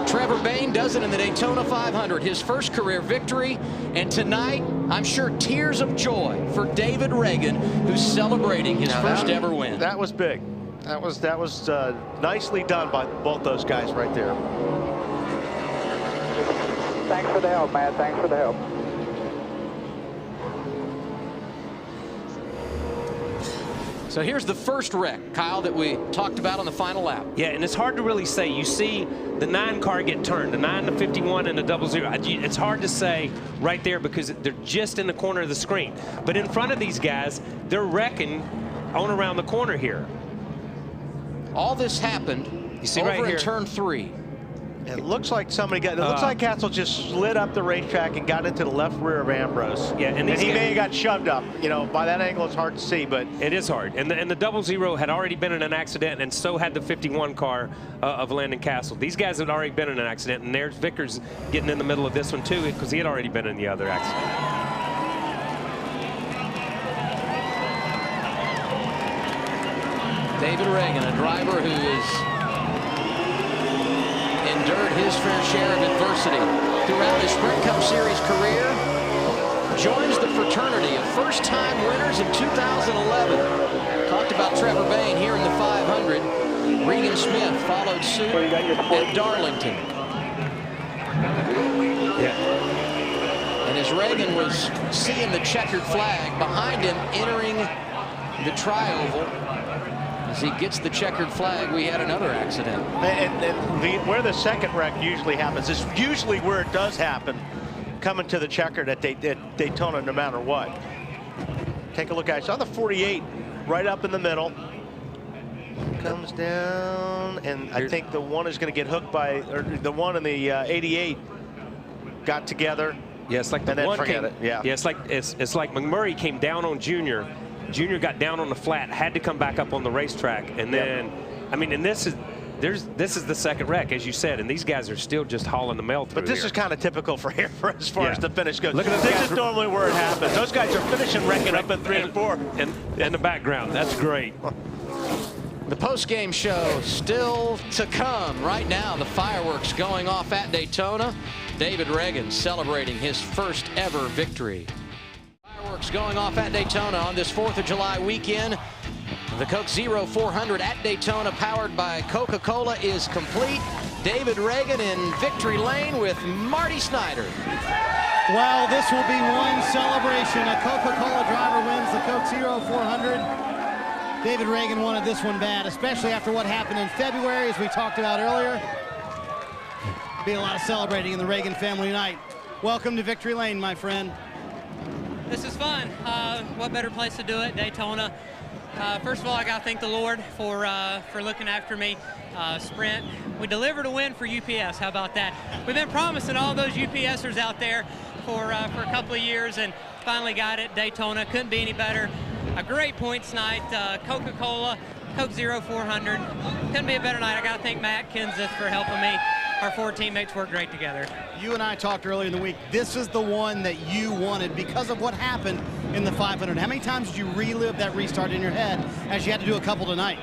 S19: Trevor Bayne does it in the Daytona 500, his first career victory. And tonight, I'm sure tears of joy for David Reagan, who's celebrating his first ever win.
S13: That was big. That was nicely done by both those guys right there.
S6: Thanks for the help, Matt. Thanks for the help.
S19: So here's the first wreck, Kyle, that we talked about on the final lap.
S5: Yeah, and it's hard to really say. You see the 9 car get turned, the 9 to 51 and the 00. It's hard to say right there because they're just in the corner of the screen. But in front of these guys, they're wrecking on around the corner here.
S19: All this happened
S5: you see
S19: over
S5: right here
S19: in turn 3.
S13: It looks like somebody got. It looks like Castle just slid up the racetrack and got into the left rear of Ambrose.
S5: Yeah, and
S13: he may have got shoved up. By that angle, it's hard to see, but
S5: it is hard. And the 00 had already been in an accident, and so had the 51 car of Landon Castle. These guys had already been in an accident, and there's Vickers getting in the middle of this one too, because he had already been in the other accident.
S19: David Reagan, a driver who is endured his fair share of adversity throughout his Sprint Cup Series career, joins the fraternity of first-time winners in 2011. Talked about Trevor Bayne here in the 500. Regan Smith followed suit at Darlington. And as Reagan was seeing the checkered flag behind him entering the tri-oval, as he gets the checkered flag, we had another accident.
S13: And where the second wreck usually happens is usually where it does happen, coming to the checkered at Daytona no matter what. Take a look, guys. On the 48, right up in the middle. comes down, and I think the one is going to get hooked by, or the one in the 88 got together.
S5: Yeah, it's like the
S13: and
S5: one
S13: then forget it. Yeah,
S5: it's like McMurray came down on Junior. Junior got down on the flat, had to come back up on the racetrack, and then, I mean, and this is the second wreck, as you said, and these guys are still just hauling the mail through.
S13: But this
S5: here.
S13: is kind of typical for him, as far as the finish goes.
S5: Look at
S13: this is normally where it happens. Those guys are finishing wrecking up in 3 and 4.
S5: In the background, that's great.
S19: The post-game show still to come. Right now, the fireworks going off at Daytona. David Reagan celebrating his first ever victory. Fireworks going off at Daytona on this 4th of July weekend. The Coke Zero 400 at Daytona, powered by Coca-Cola, is complete. David Reagan in victory lane with Marty Snyder.
S8: Well, this will be one celebration. A Coca-Cola driver wins the Coke Zero 400. David Reagan wanted this one bad, especially after what happened in February, as we talked about earlier. Be a lot of celebrating in the Reagan family tonight. Welcome to Victory Lane, my friend.
S21: This is fun. What better place to do it? Daytona. First of all, I got to thank the Lord for looking after me. Sprint, we delivered a win for UPS. How about that? We've been promising all those UPSers out there for a couple of years, and finally got it. Daytona couldn't be any better. A great points night. Coca-Cola, Coke Zero 400. Couldn't be a better night. I got to thank Matt Kenseth for helping me. Our 4 teammates work great together.
S8: You and I talked earlier in the week. This is the one that you wanted because of what happened in the 500. How many times did you relive that restart in your head as you had to do a couple tonight?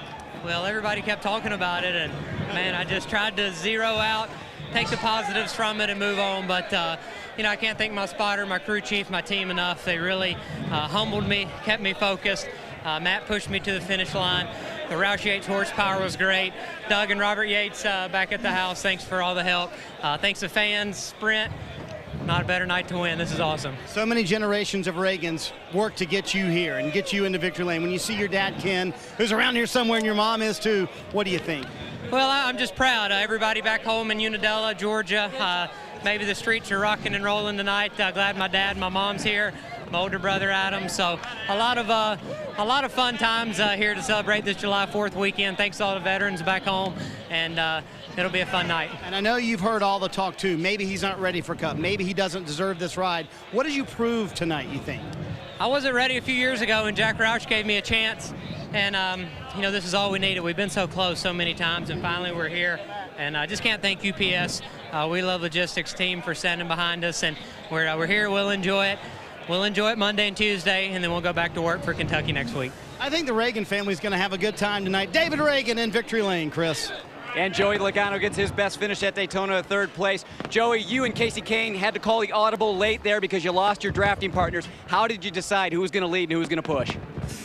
S21: Well, everybody kept talking about it, and man, I just tried to zero out, take the positives from it and move on. But you know, I can't thank my spotter, my crew chief, my team enough. They really humbled me, kept me focused. Matt pushed me to the finish line. The Roush Yates horsepower was great. Doug and Robert Yates back at the house, thanks for all the help. Thanks to fans, Sprint. Not a better night to win. This is awesome.
S8: So many generations of Reagans worked to get you here and get you into victory lane. When you see your dad, Ken, who's around here somewhere, and your mom is too, what do you think?
S21: Well, I'm just proud. Everybody back home in Unadilla, Georgia, maybe the streets are rocking and rolling tonight. Glad my dad and my mom's here. My older brother Adam, so a lot of fun times here to celebrate this July 4th weekend. Thanks to all the veterans back home, and it'll be a fun night.
S8: And I know you've heard all the talk too. Maybe he's not ready for Cup. Maybe he doesn't deserve this ride. What did you prove tonight, you think?
S21: I wasn't ready a few years ago, and Jack Roush gave me a chance. And you know, this is all we needed. We've been so close so many times, and finally we're here. And I just can't thank UPS. We love logistics team for standing behind us, and we're here. We'll enjoy it. We'll enjoy it Monday and Tuesday, and then we'll go back to work for Kentucky next week.
S8: I think the Reagan family's going to have a good time tonight. David Reagan in victory lane, Chris.
S9: And Joey Logano gets his best finish at Daytona, 3rd place. Joey, you and Casey Kane had to call the audible late there because you lost your drafting partners. How did you decide who was going to lead and who was going to push?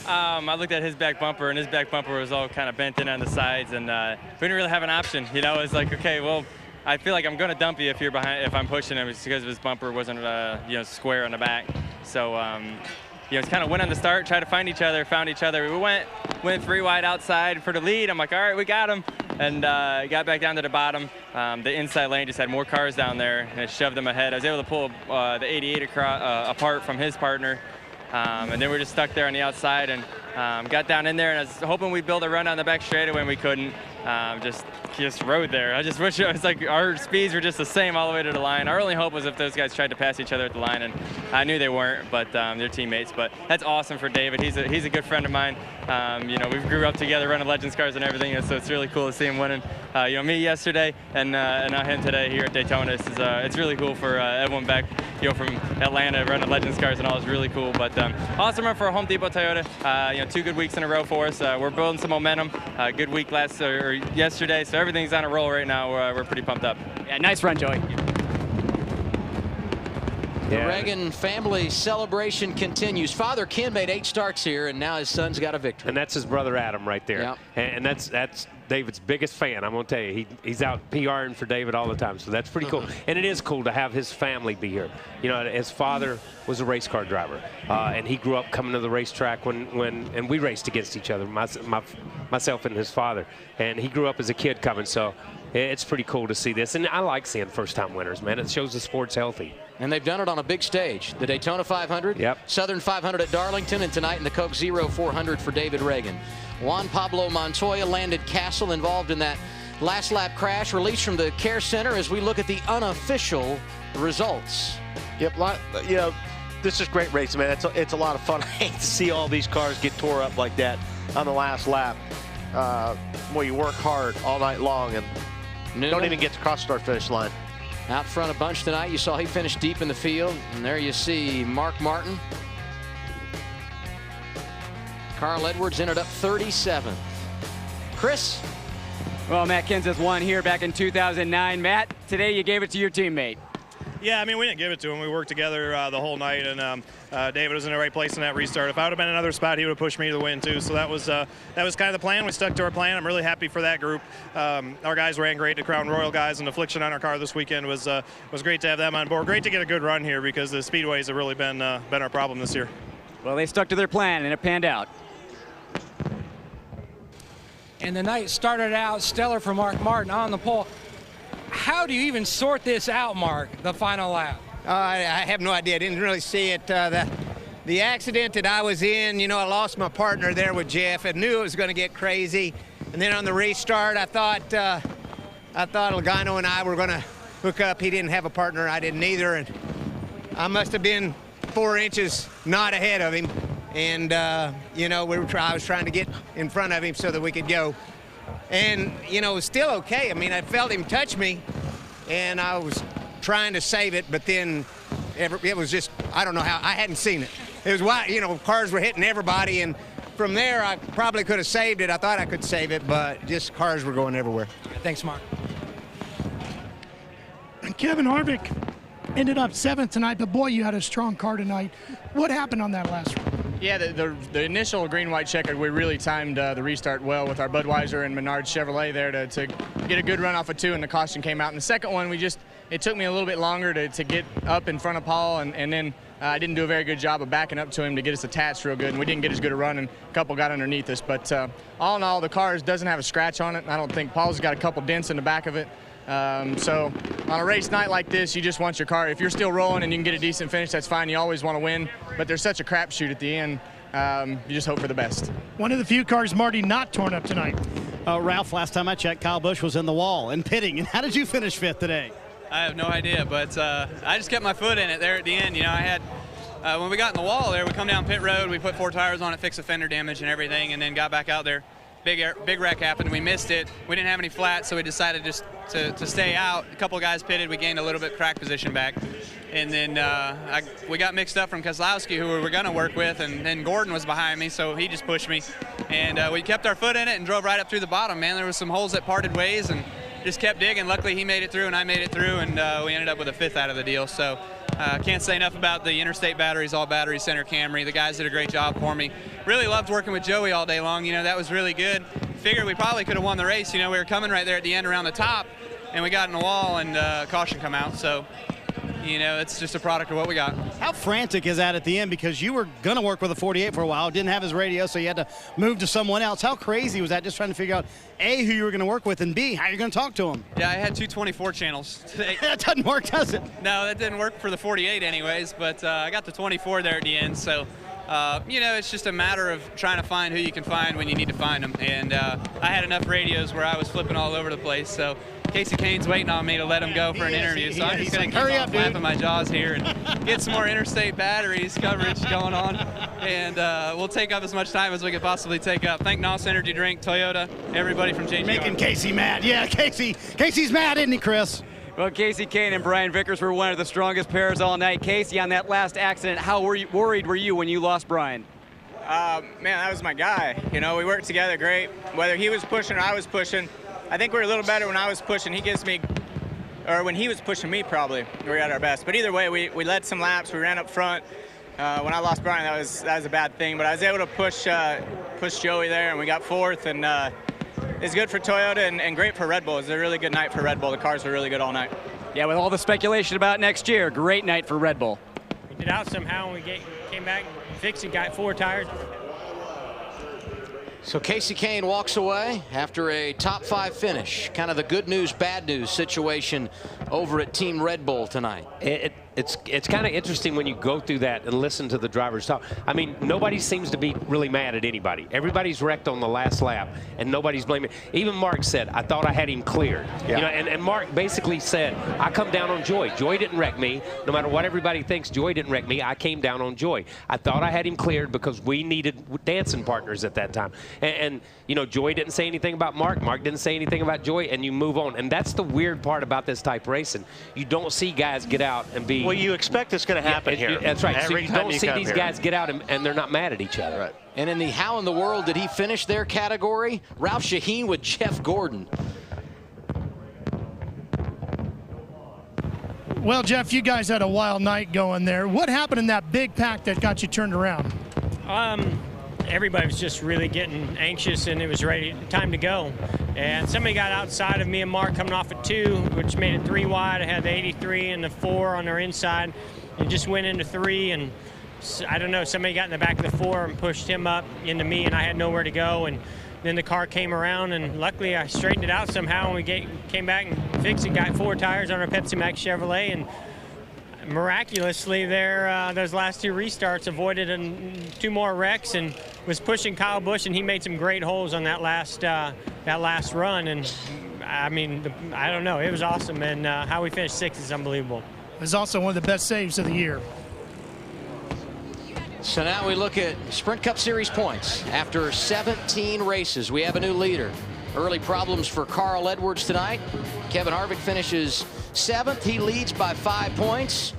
S22: I looked at his back bumper, and his back bumper was all kind of bent in on the sides, and we didn't really have an option. You know, it's like, okay, well, I feel like I'm going to dump you if you're behind, if I'm pushing him, because his bumper wasn't, you know, square on the back. So, you know, kind of went on the start, tried to find each other, found each other. We went 3 wide outside for the lead. I'm like, all right, we got him. And got back down to the bottom. The inside lane just had more cars down there, and it shoved them ahead. I was able to pull the 88 apart from his partner. And then we're just stuck there on the outside, and got down in there, and I was hoping we'd build a run on the back straightaway, and we couldn't. Just rode there. I just wish it was like our speeds were just the same all the way to the line. Our only hope was if those guys tried to pass each other at the line, and I knew they weren't, but they're teammates. But that's awesome for David. He's a good friend of mine. You know, we grew up together running Legends cars and everything, and so it's really cool to see him winning. You know, me yesterday and now him today here at Daytona. It's really cool for everyone back, you know, from Atlanta running Legends cars and all. It's really cool. But awesome run for Home Depot Toyota. You know, 2 good weeks in a row for us. We're building some momentum. Good week yesterday, so everything's on a roll right now. We're pretty pumped up.
S9: Yeah, nice run, Joey.
S19: The Reagan family celebration continues. Father Ken made 8 starts here, and now his son's got a victory.
S5: And that's his brother Adam right there.
S19: Yep.
S5: And that's David's biggest fan. I'm going to tell you, he's out PRing for David all the time, so that's pretty cool. And it is cool to have his family be here. You know, his father was a race car driver, and he grew up coming to the racetrack and we raced against each other, myself and his father. And he grew up as a kid coming, so it's pretty cool to see this. And I like seeing first-time winners, man. It shows the sport's healthy.
S19: And they've done it on a big stage. The Daytona 500,
S5: yep.
S19: Southern 500 at Darlington, and tonight in the Coke Zero 400 for David Reagan. Juan Pablo Montoya landed Castle, involved in that last lap crash. Released from the care center as we look at the unofficial results.
S13: Yep, you know, this is great racing, man. It's a lot of fun. I hate to see all these cars get tore up like that on the last lap. Well, you work hard all night long and don't even get to cross the start finish line.
S19: Out front a bunch tonight. You saw he finished deep in the field. And there you see Mark Martin. Carl Edwards ended up 37th. Chris?
S9: Well, Matt Kenseth won here back in 2009. Matt, today you gave it to your teammate.
S1: Yeah, I mean, we didn't give it to him. We worked together the whole night, and David was in the right place in that restart. If I would have been in another spot, he would have pushed me to the win, too. So that was kind of the plan. We stuck to our plan. I'm really happy for that group. Our guys ran great. The Crown Royal guys and Affliction on our car this weekend was great to have them on board. Great to get a good run here because the speedways have really been our problem this year.
S9: Well, they stuck to their plan, and it panned out.
S11: And the night started out stellar for Mark Martin on the pole. How do you even sort this out, Mark, the final lap?
S2: I have no idea. I didn't really see it. The accident that I was in, you know, I lost my partner there with Jeff. I knew it was going to get crazy. And then on the restart, I thought Logano and I were going to hook up. He didn't have a partner. I didn't either. And I must have been 4 inches not ahead of him. And, you know, I was trying to get in front of him so that we could go. And, you know, it was still okay. I mean, I felt him touch me, and I was trying to save it, but then it was just, I don't know how, I hadn't seen it. It was wide, you know, cars were hitting everybody, and from there, I probably could have saved it. I thought I could save it, but just cars were going everywhere.
S11: Thanks, Mark.
S7: Kevin Harvick ended up 7th tonight, but boy, you had a strong car tonight. What happened on that last run?
S23: Yeah, the initial green-white checker, we really timed the restart well with our Budweiser and Menard Chevrolet there to get a good run off of 2, and the caution came out. And the second one, it took me a little bit longer to get up in front of Paul, and then I didn't do a very good job of backing up to him to get us attached real good, and we didn't get as good a run, and a couple got underneath us. But all in all, the car doesn't have a scratch on it. I don't think Paul's got a couple dents in the back of it. So on a race night like this, you just want your car. If you're still rolling and you can get a decent finish, that's fine. You always want to win, but there's such a crapshoot at the end. You just hope for the best.
S7: One of the few cars, Marty, not torn up tonight.
S8: Ralph, last time I checked, Kyle Busch was in the wall and pitting. And how did you finish 5th today?
S24: I have no idea, but I just kept my foot in it there at the end. You know, I had when we got in the wall there, we come down pit road, we put 4 tires on it, fixed the fender damage and everything, and then got back out there. Big wreck happened. We missed it. We didn't have any flats, so we decided just to stay out. A couple of guys pitted. We gained a little bit of track position back. And then we got mixed up from Keselowski, who we were going to work with, and then Gordon was behind me, so he just pushed me. And we kept our foot in it and drove right up through the bottom, man. There was some holes that parted ways and just kept digging. Luckily, he made it through, and I made it through, and we ended up with a 5th out of the deal. So can't say enough about the Interstate Batteries, All Battery Center Camry. The guys did a great job for me. Really loved working with Joey all day long. You know, that was really good. Figured we probably could have won the race. You know, we were coming right there at the end around the top, and we got in the wall, and caution come out. So, you know, it's just a product of what we got.
S8: How frantic is that at the end? Because you were going to work with a 48 for a while, didn't have his radio, so you had to move to someone else. How crazy was that, just trying to figure out, A, who you were going to work with, and B, how you're going to talk to him?
S24: Yeah, I had 2 24 channels today.
S8: That doesn't work, does it?
S24: No, that didn't work for the 48 anyways, but I got the 24 there at the end. So, you know, it's just a matter of trying to find who you can find when you need to find them. And I had enough radios where I was flipping all over the place. So Casey Kane's waiting on me to let him go for an interview. So I'm just going to keep on flapping my jaws here and get some more Interstate Batteries coverage going on. And we'll take up as much time as we could possibly take up. Thank NOS Energy Drink, Toyota, everybody from JGR.
S8: Making Casey mad. Yeah, Casey's mad, isn't he, Chris?
S9: Well, Casey Kane and Brian Vickers were one of the strongest pairs all night. Casey, on that last accident, how worried were you when you lost Brian?
S23: Man, that was my guy. You know, we worked together great. Whether he was pushing or I was pushing, I think we were a little better when I was pushing. When he was pushing me, probably, we were at our best. But either way, we led some laps. We ran up front. When I lost Brian, that was a bad thing. But I was able to push Joey there, and we got 4th. And it's good for Toyota and great for Red Bull. It was a really good night for Red Bull. The cars were really good all night.
S9: Yeah, with all the speculation about next year, great night for Red Bull.
S25: We did out somehow, and we came back, fixed it, got 4 tires.
S19: So Casey Kane walks away after a top 5 finish. Kind of the good news, bad news situation over at Team Red Bull tonight.
S4: It's kind of interesting when you go through that and listen to the drivers talk. I mean, nobody seems to be really mad at anybody. Everybody's wrecked on the last lap, and nobody's blaming. Even Mark said, I thought I had him cleared.
S13: Yeah.
S4: You know, and Mark basically said, I come down on Joy. Joy didn't wreck me. No matter what everybody thinks, Joy didn't wreck me. I came down on Joy. I thought I had him cleared because we needed dancing partners at that time. And you know, Joy didn't say anything about Mark. Mark didn't say anything about Joy, and you move on. And that's the weird part about this type of racing. You don't see guys get out and be...
S13: Well, you expect it's going to happen here.
S4: That's right. So you don't see these
S13: here.
S4: guys get out and they're not mad at each other.
S13: Right.
S19: And in the how in the world did he finish their category? Ralph Shaheen with Jeff Gordon.
S7: Well, Jeff, you guys had a wild night going there. What happened in that big pack that got you turned around?
S25: Everybody was just really getting anxious, and it was time to go. And somebody got outside of me and Mark coming off at 2, which made it 3 wide. I had the 83 and the 4 on their inside, and just went into 3. And I don't know, somebody got in the back of the 4 and pushed him up into me, and I had nowhere to go. And then the car came around, and luckily I straightened it out somehow, and we came back and fixed it. Got 4 tires on our Pepsi Max Chevrolet, and miraculously there, those last 2 restarts avoided 2 more wrecks, and was pushing Kyle Busch, and he made some great holes on that last run. And I mean, I don't know, it was awesome, and how we finished 6th is unbelievable.
S7: It was also one of the best saves of the year.
S19: So now we look at Sprint Cup Series points. After 17 races, we have a new leader. Early problems for Carl Edwards tonight. Kevin Harvick finishes 7th. He leads by 5 points.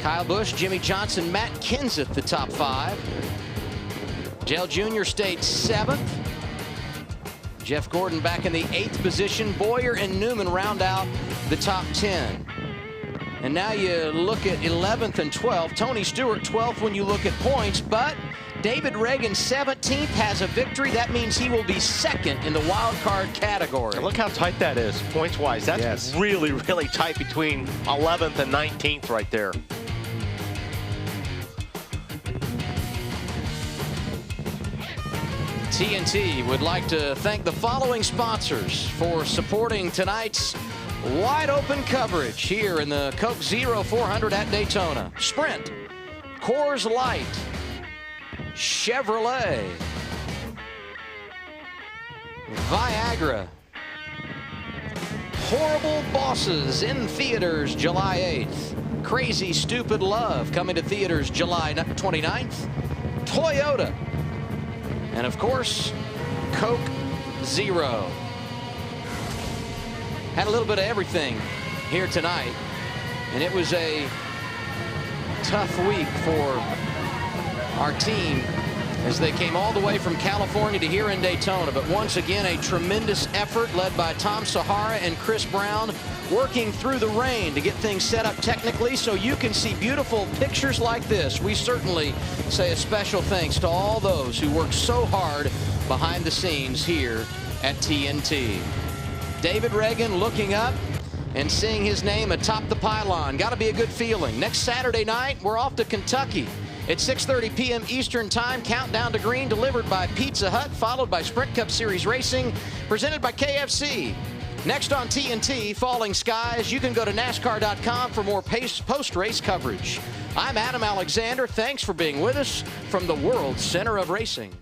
S19: Kyle Busch, Jimmy Johnson, Matt Kenseth, the top 5. Dale Jr. stayed 7th. Jeff Gordon back in the 8th position. Boyer and Newman round out the top 10. And now you look at 11th and 12th. Tony Stewart 12th when you look at points, but David Reagan 17th has a victory. That means he will be 2nd in the wild card category.
S13: And look how tight that is, points-wise. That's really, really tight between 11th and 19th right there.
S19: TNT would like to thank the following sponsors for supporting tonight's wide open coverage here in the Coke Zero 400 at Daytona. Sprint, Coors Light, Chevrolet, Viagra, Horrible Bosses in theaters July 8th. Crazy Stupid Love coming to theaters July 29th. Toyota. And of course, Coke Zero. Had a little bit of everything here tonight, and it was a tough week for our team as they came all the way from California to here in Daytona. But once again, a tremendous effort led by Tom Sahara and Chris Brown, working through the rain to get things set up technically so you can see beautiful pictures like this. We certainly say a special thanks to all those who worked so hard behind the scenes here at TNT. David Reagan looking up and seeing his name atop the pylon. Got to be a good feeling. Next Saturday night, we're off to Kentucky at 6:30 p.m. Eastern Time. Countdown to Green delivered by Pizza Hut, followed by Sprint Cup Series Racing, presented by KFC. Next on TNT, Falling Skies. You can go to NASCAR.com for more post-race coverage. I'm Adam Alexander. Thanks for being with us from the world center of racing.